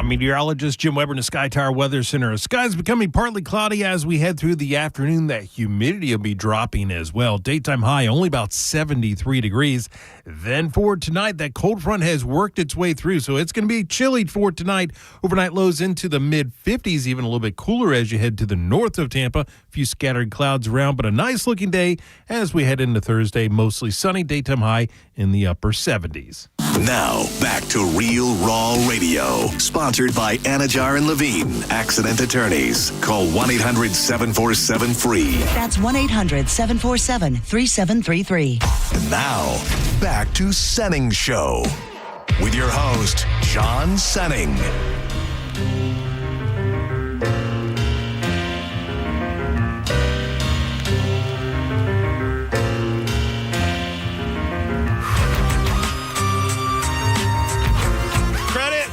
Meteorologist Jim Weber in the Sky Tower Weather Center. The sky's becoming partly cloudy as we head through the afternoon. That humidity will be dropping as well. Daytime high only about 73 degrees. Then for tonight, that cold front has worked its way through, so it's going to be chilly for tonight. Overnight lows into the mid-50s, even a little bit cooler as you head to the north of Tampa. A few scattered clouds around, but a nice-looking day as we head into Thursday. Mostly sunny, daytime high in the upper 70s. Now, back to Real Raw Radio. Sponsored by Anajar and Levine, accident attorneys. Call 1-800-747-FREE. That's 1-800-747-3733. And now, back to Senning Show with your host, John Senning.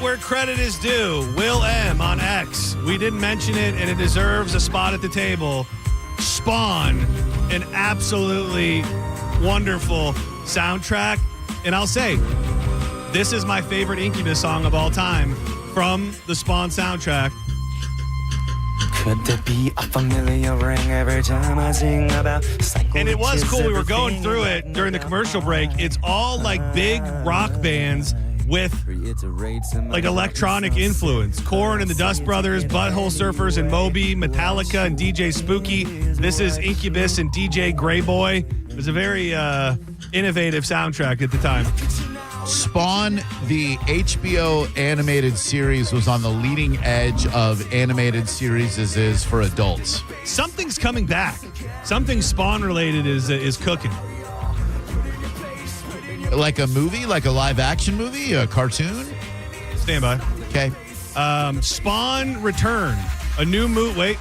Where credit is due. Will M on X. We didn't mention it, and it deserves a spot at the table. Spawn, an absolutely wonderful soundtrack. And I'll say, this is my favorite Incubus song of all time from the Spawn soundtrack. Could there be a familiar ring every time I sing about And it was cool. We were going through it during the commercial break. It's all like big rock bands with like electronic influence. Korn and the Dust Brothers, Butthole Surfers and Moby, Metallica and DJ Spooky. This is Incubus and DJ Greyboy. It was a very innovative soundtrack at the time. Spawn, the HBO animated series, was on the leading edge of animated series is for adults. Something's coming back. Something Spawn related is cooking. Like a movie, like a live action movie, a cartoon? Stand by. Okay. Spawn Return. A new movie. Wait.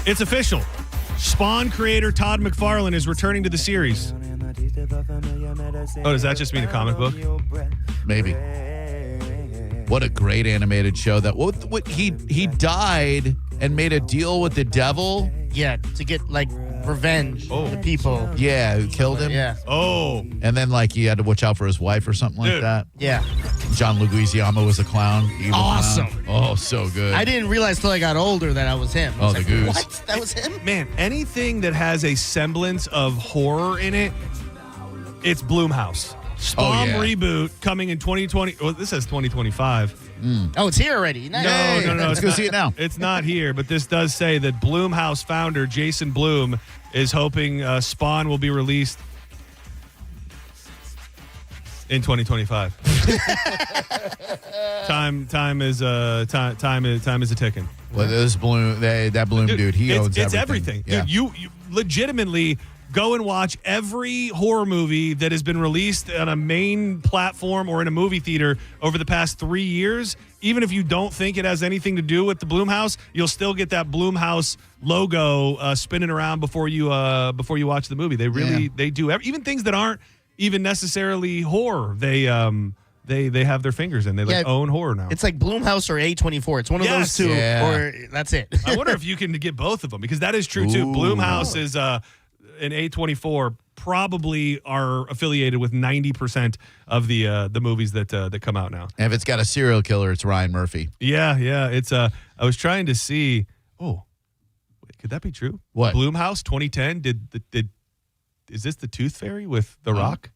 It's official. Spawn creator Todd McFarlane is returning to the series. Oh, does that just mean a comic book? Maybe. What a great animated show. That what he died and made a deal with the devil. Yeah, to get like revenge on the people. Yeah, who killed him. Yeah. Oh. And then like he had to watch out for his wife or something like that. Yeah. John Leguizamo was a clown. Evil Awesome. Clown. Oh, so good. I didn't realize till I got older that I was him. I was the like, goose. What? That was him? Man, anything that has a semblance of horror in it, it's Blumhouse. Spawn reboot coming in 2020. Well, this says 2025. Oh, it's here already. Nice. No. Let's go see it now. It's not here, but this does say that Blumhouse founder Jason Blum is hoping Spawn will be released in 2025. Time is a ticking. Well, this Bloom, that Bloom dude, he owns it's everything. Dude, you legitimately go and watch every horror movie that has been released on a main platform or in a movie theater over the past 3 years. Even if you don't think it has anything to do with the Blumhouse, you'll still get that Blumhouse logo spinning around before you watch the movie. They really they do even things that aren't even necessarily horror. They have their fingers in. They own horror now. It's like Blumhouse or A24. It's one of those two, or that's it. I wonder if you can get both of them, because that is true too. Blumhouse is an A24 probably are affiliated with 90% of the movies that come out now. And if it's got a serial killer, it's Ryan Murphy. Yeah. It's I was trying to see. Oh, wait, could that be true? What? Blumhouse 2010 is this the Tooth Fairy with The Rock?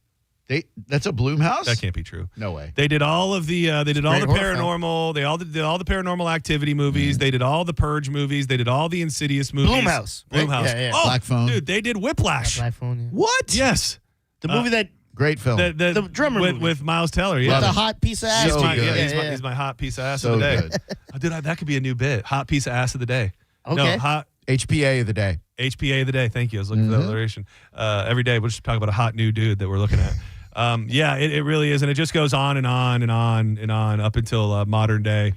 That's a Blumhouse? That can't be true. No way. They did all of the paranormal. They did all the Paranormal Activity movies. They did all the Purge movies. They did all the Insidious movies. Blumhouse. Blumhouse. Yeah. Oh, Black Phone. Dude, they did Whiplash. Black Phone. Yeah. What? Yes. The movie that great film. the drummer movie. with Miles Teller. Yeah. With the hot piece of ass. He's my hot piece of ass of the day. Good. Dude, that could be a new bit. Hot piece of ass of the day. Okay. No, hot HPA of the day. HPA of the day. Thank you. I was looking for the alliteration. Every day we'll just talk about a hot new dude that we're looking at. It really is, and it just goes on and on and on and on up until modern day.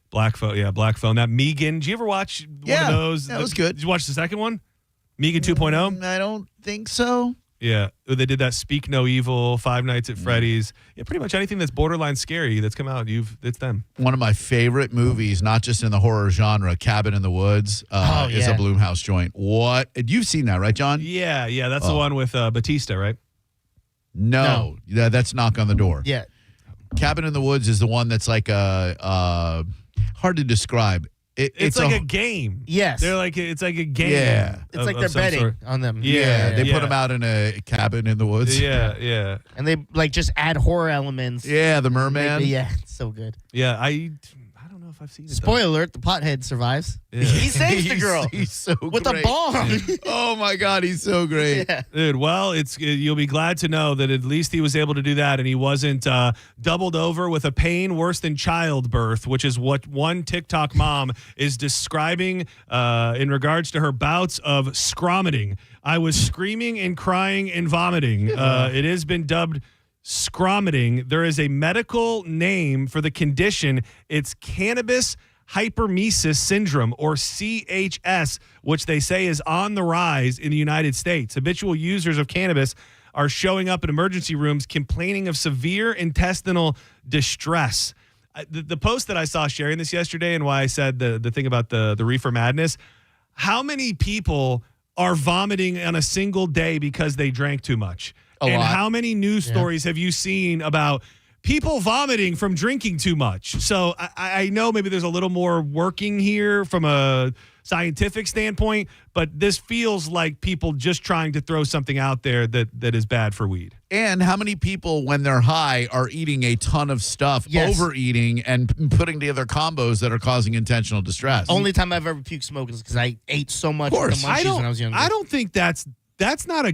Black Phone. Black Phone. That Megan. Did you ever watch one of those? That was good. Did you watch the second one? Megan 2.0? I don't think so. Yeah. They did that Speak No Evil, Five Nights at Freddy's. Yeah, pretty much anything that's borderline scary that's come out, it's them. One of my favorite movies, not just in the horror genre, Cabin in the Woods, is a Blumhouse joint. What? You've seen that, right, John? Yeah. That's the one with Batista, right? No. That's Knock on the Door. Yeah. Cabin in the Woods is the one that's like hard to describe. It's like a game. Yes. It's like a game. Yeah. It's like they're betting on them. Yeah. They put them out in a cabin in the woods. Yeah. And they just add horror elements. Yeah, the merman. Yeah, it's so good. Yeah, I don't know if I've seen it. Spoiler alert, the pothead survives. Yeah. He saves the girl. He's so with great. a bomb. Oh my God, he's so great. Yeah. Dude, well, you'll be glad to know that at least he was able to do that, and he wasn't doubled over with a pain worse than childbirth, which is what one TikTok mom is describing in regards to her bouts of scromiting. I was screaming and crying and vomiting. It has been dubbed scromiting. There is a medical name for the condition. It's cannabis hypermesis syndrome, or CHS, which they say is on the rise in the United States. Habitual users of cannabis are showing up in emergency rooms complaining of severe intestinal distress. The post that I saw sharing this yesterday, and why I said the thing about the reefer madness, how many people are vomiting on a single day because they drank too much? A lot. How many news stories have you seen about people vomiting from drinking too much? So I know maybe there's a little more working here from a scientific standpoint, but this feels like people just trying to throw something out there that is bad for weed. And how many people, when they're high, are eating a ton of stuff, overeating, and putting together combos that are causing intentional distress? Only time I've ever puked smoking is because I ate so much of the munchies when I was younger. I don't think that's not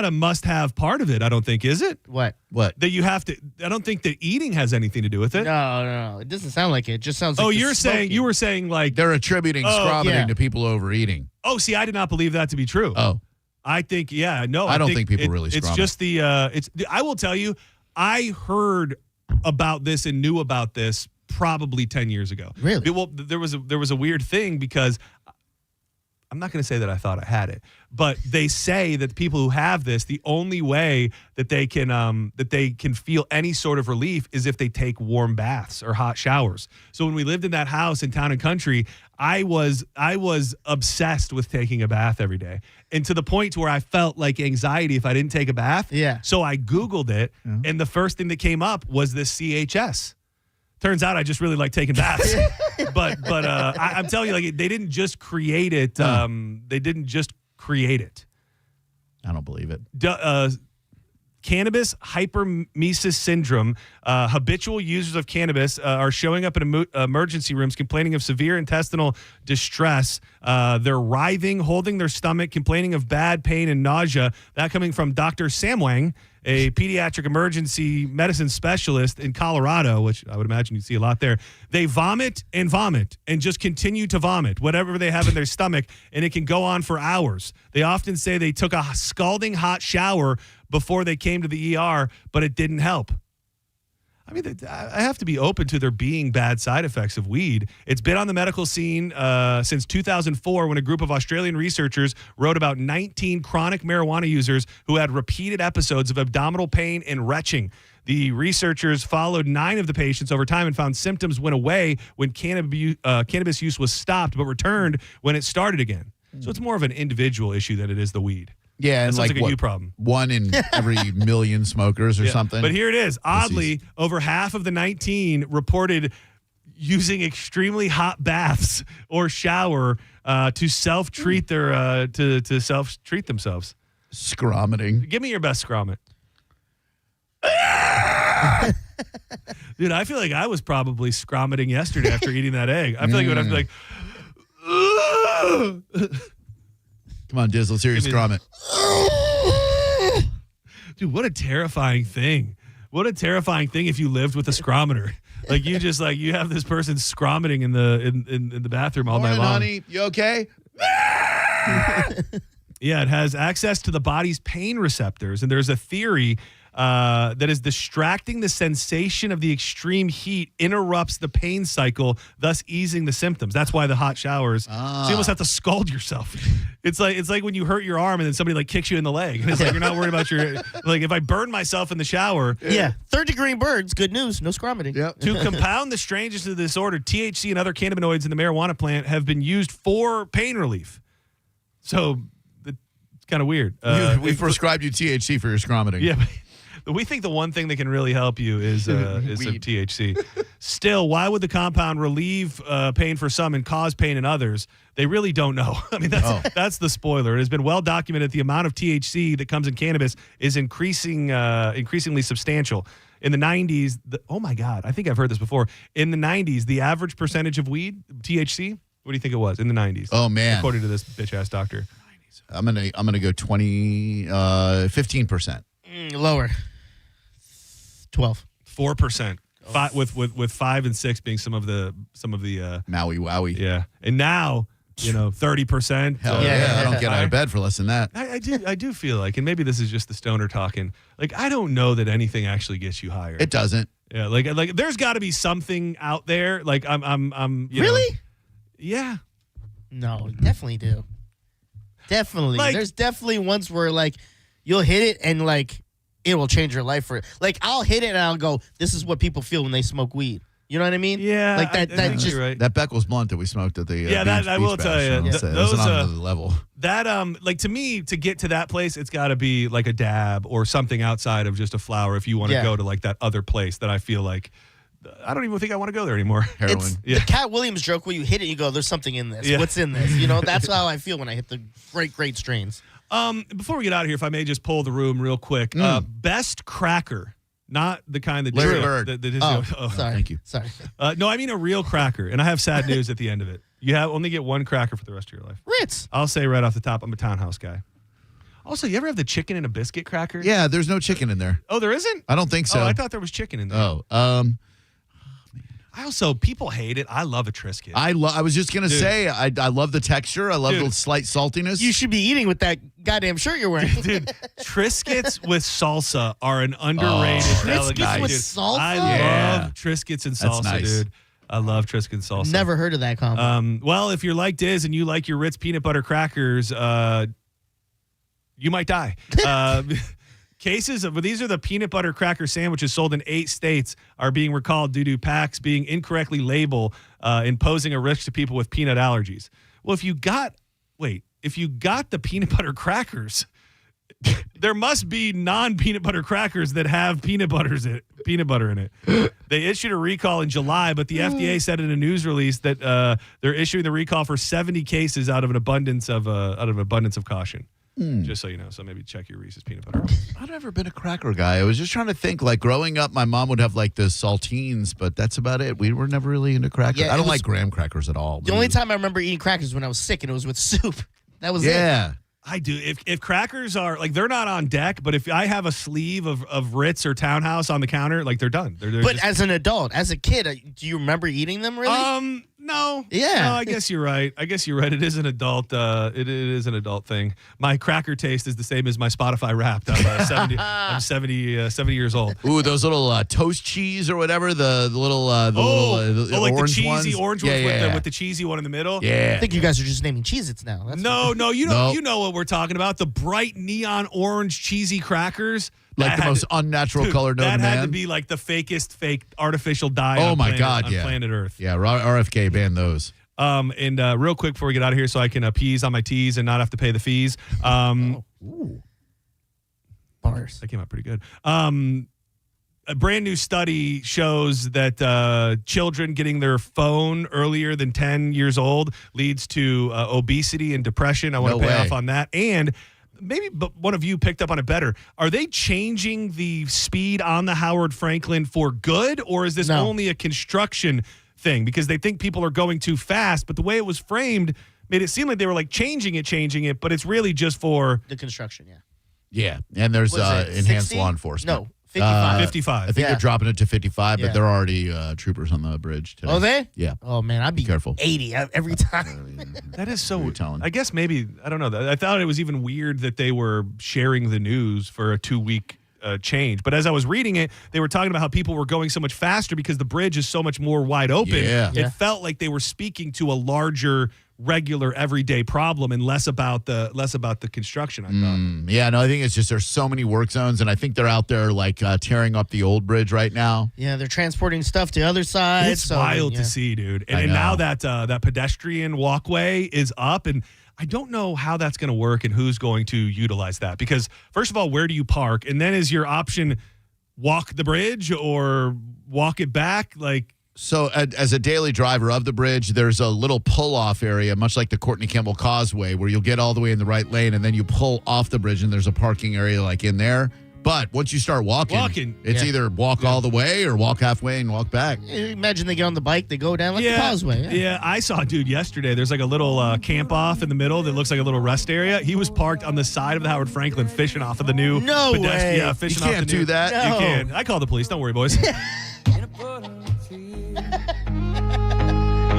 a must-have part of it, I don't think, is it? What? That you have to. I don't think that eating has anything to do with it. No. It doesn't sound like it. It just sounds like you were saying like they're attributing scromiting to people overeating. Oh, see, I did not believe that to be true. Oh. I think, I don't think people really It's scrum just I will tell you, I heard about this and knew about this probably 10 years ago. Really? Well, there was a weird thing because I'm not going to say that I thought I had it, but they say that people who have this, the only way that they can feel any sort of relief is if they take warm baths or hot showers. So when we lived in that house in Town and Country, I was obsessed with taking a bath every day, and to the point to where I felt like anxiety if I didn't take a bath. Yeah. So I Googled it, and the first thing that came up was this CHS. Turns out I just really like taking baths, but I'm telling you, like, they didn't just create it. They didn't just create it. I don't believe it. Cannabis hypermesis syndrome. Habitual users of cannabis are showing up in emergency rooms complaining of severe intestinal distress. They're writhing, holding their stomach, complaining of bad pain and nausea. That coming from Dr. Sam Wang, a pediatric emergency medicine specialist in Colorado, which I would imagine you'd see a lot there. They vomit and just continue to vomit, whatever they have in their stomach, and it can go on for hours. They often say they took a scalding hot shower before they came to the ER, but it didn't help. I mean, I have to be open to there being bad side effects of weed. It's been on the medical scene since 2004 when a group of Australian researchers wrote about 19 chronic marijuana users who had repeated episodes of abdominal pain and retching. The researchers followed 9 of the patients over time and found symptoms went away when cannabis use was stopped, but returned when it started again. So it's more of an individual issue than it is the weed. Yeah, and sounds like a you problem. 1 in every million smokers or something. But here it is. Oddly, over half of the 19 reported using extremely hot baths or shower to self-treat to self-treat themselves. Scromiting. Give me your best scromit. Dude, I feel like I was probably scromiting yesterday after eating that egg. I feel like it would have to be like, come on, Diz, let's hear you scromit. Dude, what a terrifying thing. What a terrifying thing if you lived with a scrometer. Like you just like you have this person scromiting in the bathroom all night long. Honey, you okay? Yeah, it has access to the body's pain receptors, and there's a theory that is distracting the sensation of the extreme heat interrupts the pain cycle, thus easing the symptoms. That's why the hot showers. So you almost have to scald yourself. It's like when you hurt your arm and then somebody like kicks you in the leg. And it's like you're not worried about your like if I burn myself in the shower. Yeah, 3rd-degree burns. Good news. No scromiting. Yep. To compound the strangeness of the disorder, THC and other cannabinoids in the marijuana plant have been used for pain relief. So it's kind of weird. We prescribed you THC for your scromiting. Yeah. But we think the one thing that can really help you is some THC. Still, why would the compound relieve pain for some and cause pain in others? They really don't know. I mean, that's the spoiler. It has been well documented the amount of THC that comes in cannabis is increasingly substantial. In the 90s, oh my God, I think I've heard this before. In the 90s, the average percentage of weed, THC, what do you think it was in the 90s? Oh, man. According to this bitch-ass doctor. I'm gonna go 15%. Lower. 12. 4%. With 5 and 6 being some of the Maui Wowie. Yeah. And now, 30%. Hell yeah. I don't get out of bed for less than that. I do feel like, and maybe this is just the stoner talking, like I don't know that anything actually gets you higher. It doesn't. Yeah, like there's got to be something out there. Like I'm really? Yeah. No, definitely do. Definitely. Like, there's definitely ones where like you'll hit it and like it will change your life for it. Like I'll hit it and I'll go, this is what people feel when they smoke weed. You know what I mean? Yeah. Like that. I think just you're right. That Beckles blunt that we smoked at the that I will beach tell bash, you. That's Those on another level. That like to me to get to that place, it's got to be like a dab or something outside of just a flower. If you want to go to like that other place that I feel like. I don't even think I want to go there anymore. Heroin. It's the Cat Williams joke where you hit it, you go, there's something in this. Yeah. What's in this? That's how I feel when I hit the great strains. Before we get out of here, if I may just pull the room real quick. Best cracker, not the kind that Larry Bird. Sorry. Thank you. Sorry. No, I mean a real cracker, and I have sad news at the end of it. You only get one cracker for the rest of your life. Ritz. I'll say right off the top, I'm a Townhouse guy. Also, you ever have the chicken and a biscuit cracker? Yeah, there's no chicken in there. Oh, there isn't? I don't think so. Oh, I thought there was chicken in there. People hate it. I love a Triscuit. I was just gonna say I love the texture. I love the slight saltiness. You should be eating with that goddamn shirt you're wearing. Dude, Triscuits with salsa are an underrated delicacy. Triscuits with salsa? I love Triscuits and salsa, That's nice. dude. I love Triscuit salsa. Never heard of that combo. Well, if you're like Diz and you like your Ritz peanut butter crackers, you might die. These are the peanut butter cracker sandwiches sold in 8 states are being recalled due to packs being incorrectly labeled and posing a risk to people with peanut allergies. Well, if you got the peanut butter crackers, there must be non-peanut butter crackers that have peanut butter in it. They issued a recall in July, but the FDA said in a news release that they're issuing the recall for 70 cases out of an abundance of caution. Just so you know. So maybe check your Reese's peanut butter. I've never been a cracker guy. I was just trying to think, like growing up, my mom would have like the saltines, but that's about it. We were never really into crackers. Yeah, I don't like graham crackers at all. The only time I remember eating crackers when I was sick, and it was with soup. That was it. Yeah. I do. If crackers are like, they're not on deck, but if I have a sleeve of Ritz or Townhouse on the counter, like they're done. They're but as an adult, as a kid, do you remember eating them really? No. Yeah. No, I guess you're right. It is an adult. It is an adult thing. My cracker taste is the same as my Spotify Wrapped. I'm 70 years old. Ooh, those little toast cheese or whatever. The little like orange the cheesy ones. orange ones with the cheesy one in the middle. Yeah. I think you guys are just naming Cheez-Its now. You know what we're talking about. The bright neon orange cheesy crackers. Like the most unnatural color known to man. That had to be like the fakest fake artificial dye on planet Earth. Yeah, RFK banned those. And real quick before we get out of here so I can appease on my T's and not have to pay the fees. Bars. That came out pretty good. A brand new study shows that children getting their phone earlier than 10 years old leads to obesity and depression. I want to pay off on that. And maybe one of you picked up on it better. Are they changing the speed on the Howard Franklin for good, or is this only a construction thing? Because they think people are going too fast, but the way it was framed made it seem like they were like changing it, but it's really just for the construction, Yeah, and there's enhanced 60? law enforcement. No, 55. 55. I think they're dropping it to 55, but there are already troopers on the bridge today. Oh, they? Yeah. Oh, man, I'd be careful. 80 every time. That is so weird. I guess maybe, I don't know. I thought it was even weird that they were sharing the news for a 2-week change. But as I was reading it, they were talking about how people were going so much faster because the bridge is so much more wide open. Yeah. It felt like they were speaking to a larger, regular, everyday problem and less about the construction, I thought. Yeah, no, I think it's just there's so many work zones, and I think they're out there like tearing up the old bridge right now. Yeah, they're transporting stuff to other sides. It's wild to see, dude. And now that that pedestrian walkway is up, and I don't know how that's going to work and who's going to utilize that. Because first of all, where do you park? And then is your option walk the bridge or walk it back? So as a daily driver of the bridge, there's a little pull-off area, much like the Courtney Campbell Causeway, where you'll get all the way in the right lane, and then you pull off the bridge, and there's a parking area like in there. But once you start walking it's either walk all the way or walk halfway and walk back. Imagine they get on the bike, they go down like the causeway. Yeah, I saw a dude yesterday. There's like a little camp off in the middle that looks like a little rest area. He was parked on the side of the Howard Franklin fishing off of the new way. Yeah, fishing off the new. You can't do that. No. You can. I called the police. Don't worry, boys.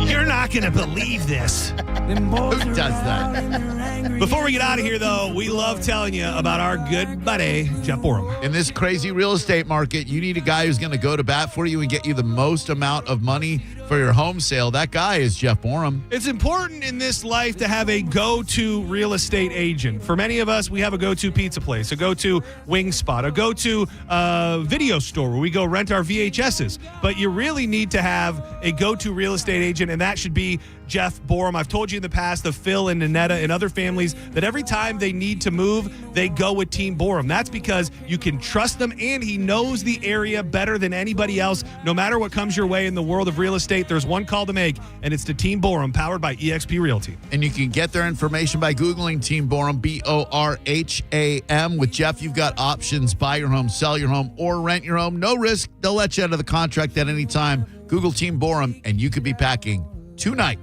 You're not going to believe this. Who does that? Before we get out of here, though, we love telling you about our good buddy, Jeff Borum. In this crazy real estate market, you need a guy who's going to go to bat for you and get you the most amount of money for your home sale. That guy is Jeff Borum. It's important in this life to have a go-to real estate agent. For many of us, we have a go-to pizza place, a go-to wing spot, a go-to video store where we go rent our VHSs. But you really need to have a go-to real estate agent, and that should be Jeff Borum. I've told you in the past of Phil and Nanetta and other families that every time they need to move, they go with Team Borum. That's because you can trust them, and he knows the area better than anybody else. No matter what comes your way in the world of real estate, there's one call to make, and it's to Team Borum, powered by eXp Realty. And you can get their information by Googling Team Borum, BORHAM. With Jeff, you've got options: buy your home, sell your home, or rent your home. No risk. They'll let you out of the contract at any time. Google Team Borum, and you could be packing tonight.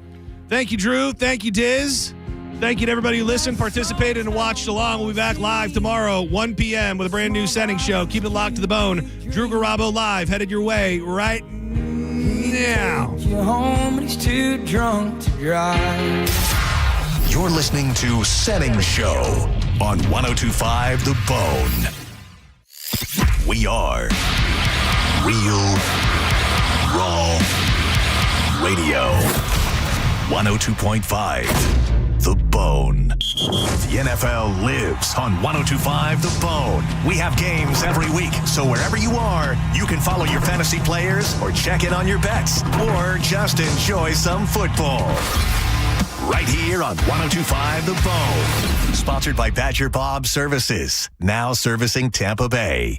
Thank you, Drew. Thank you, Diz. Thank you to everybody who listened, participated, and watched along. We'll be back live tomorrow, 1 p.m. with a brand new Senning Show. Keep it locked to the bone. Drew Garabo live, headed your way right now. You're home, but he's too drunk to drive. You're listening to Senning Show on 102.5 The Bone. We are real, raw, Radio. 102.5 The Bone. The NFL lives on 102.5 The Bone. We have games every week, so wherever you are, you can follow your fantasy players or check in on your bets or just enjoy some football. Right here on 102.5 The Bone. Sponsored by Badger Bob Services, now servicing Tampa Bay.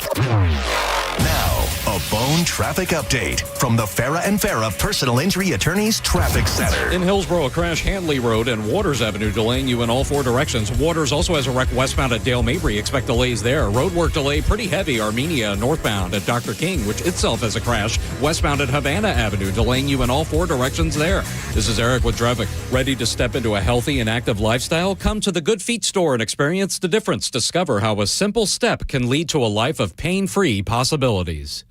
Now, a Bone traffic update from the Farah and Farah Personal Injury Attorneys Traffic Center. In Hillsborough, a crash Handley Road and Waters Avenue delaying you in all four directions. Waters also has a wreck westbound at Dale Mabry. Expect delays there. Roadwork delay pretty heavy. Armenia northbound at Dr. King, which itself has a crash westbound at Havana Avenue, delaying you in all four directions there. This is Eric with traffic. Ready to step into a healthy and active lifestyle? Come to the Good Feet store and experience the difference. Discover how a simple step can lead to a life of pain-free possibilities.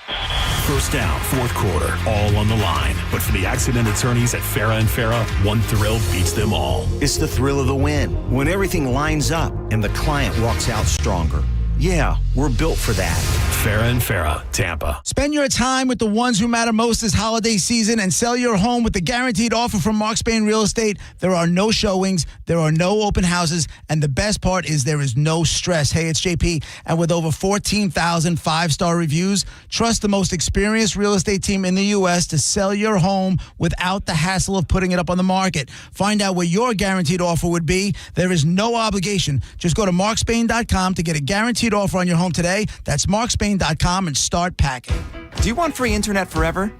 First down, fourth quarter, all on the line. But for the accident attorneys at Farah and Farah, one thrill beats them all. It's the thrill of the win. When everything lines up and the client walks out stronger. Yeah, we're built for that. Farah and Farah, Tampa. Spend your time with the ones who matter most this holiday season and sell your home with the guaranteed offer from Mark Spain Real Estate. There are no showings, there are no open houses, and the best part is there is no stress. Hey, it's JP, and with over 14,000 five-star reviews, trust the most experienced real estate team in the U.S. to sell your home without the hassle of putting it up on the market. Find out what your guaranteed offer would be. There is no obligation. Just go to markspain.com to get a guaranteed offer on your home today. That's markspain.com and start packing. Do you want free internet forever?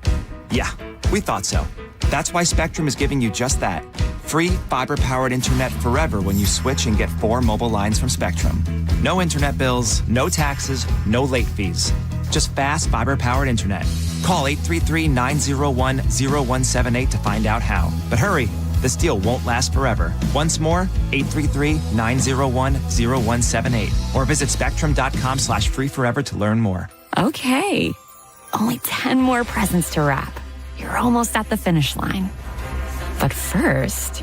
Yeah, we thought so. That's why Spectrum is giving you just that. Free fiber-powered internet forever when you switch and get 4 mobile lines from Spectrum. No internet bills, no taxes, no late fees. Just fast fiber-powered internet. Call 833-901-0178 to find out how. But hurry, this deal won't last forever. Once more, 833-901-0178. Or visit spectrum.com/free forever to learn more. Okay, only 10 more presents to wrap. You're almost at the finish line. But first...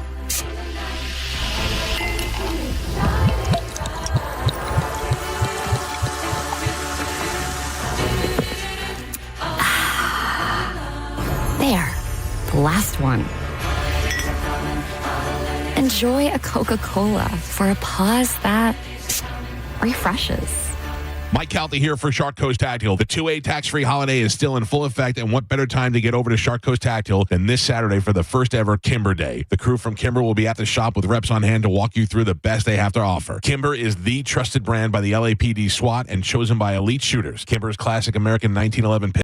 There, the last one. Enjoy a Coca-Cola for a pause that refreshes. Mike Calty here for Shark Coast Tactical. The 2A tax-free holiday is still in full effect, and what better time to get over to Shark Coast Tactical than this Saturday for the first ever Kimber Day. The crew from Kimber will be at the shop with reps on hand to walk you through the best they have to offer. Kimber is the trusted brand by the LAPD SWAT and chosen by elite shooters. Kimber's classic American 1911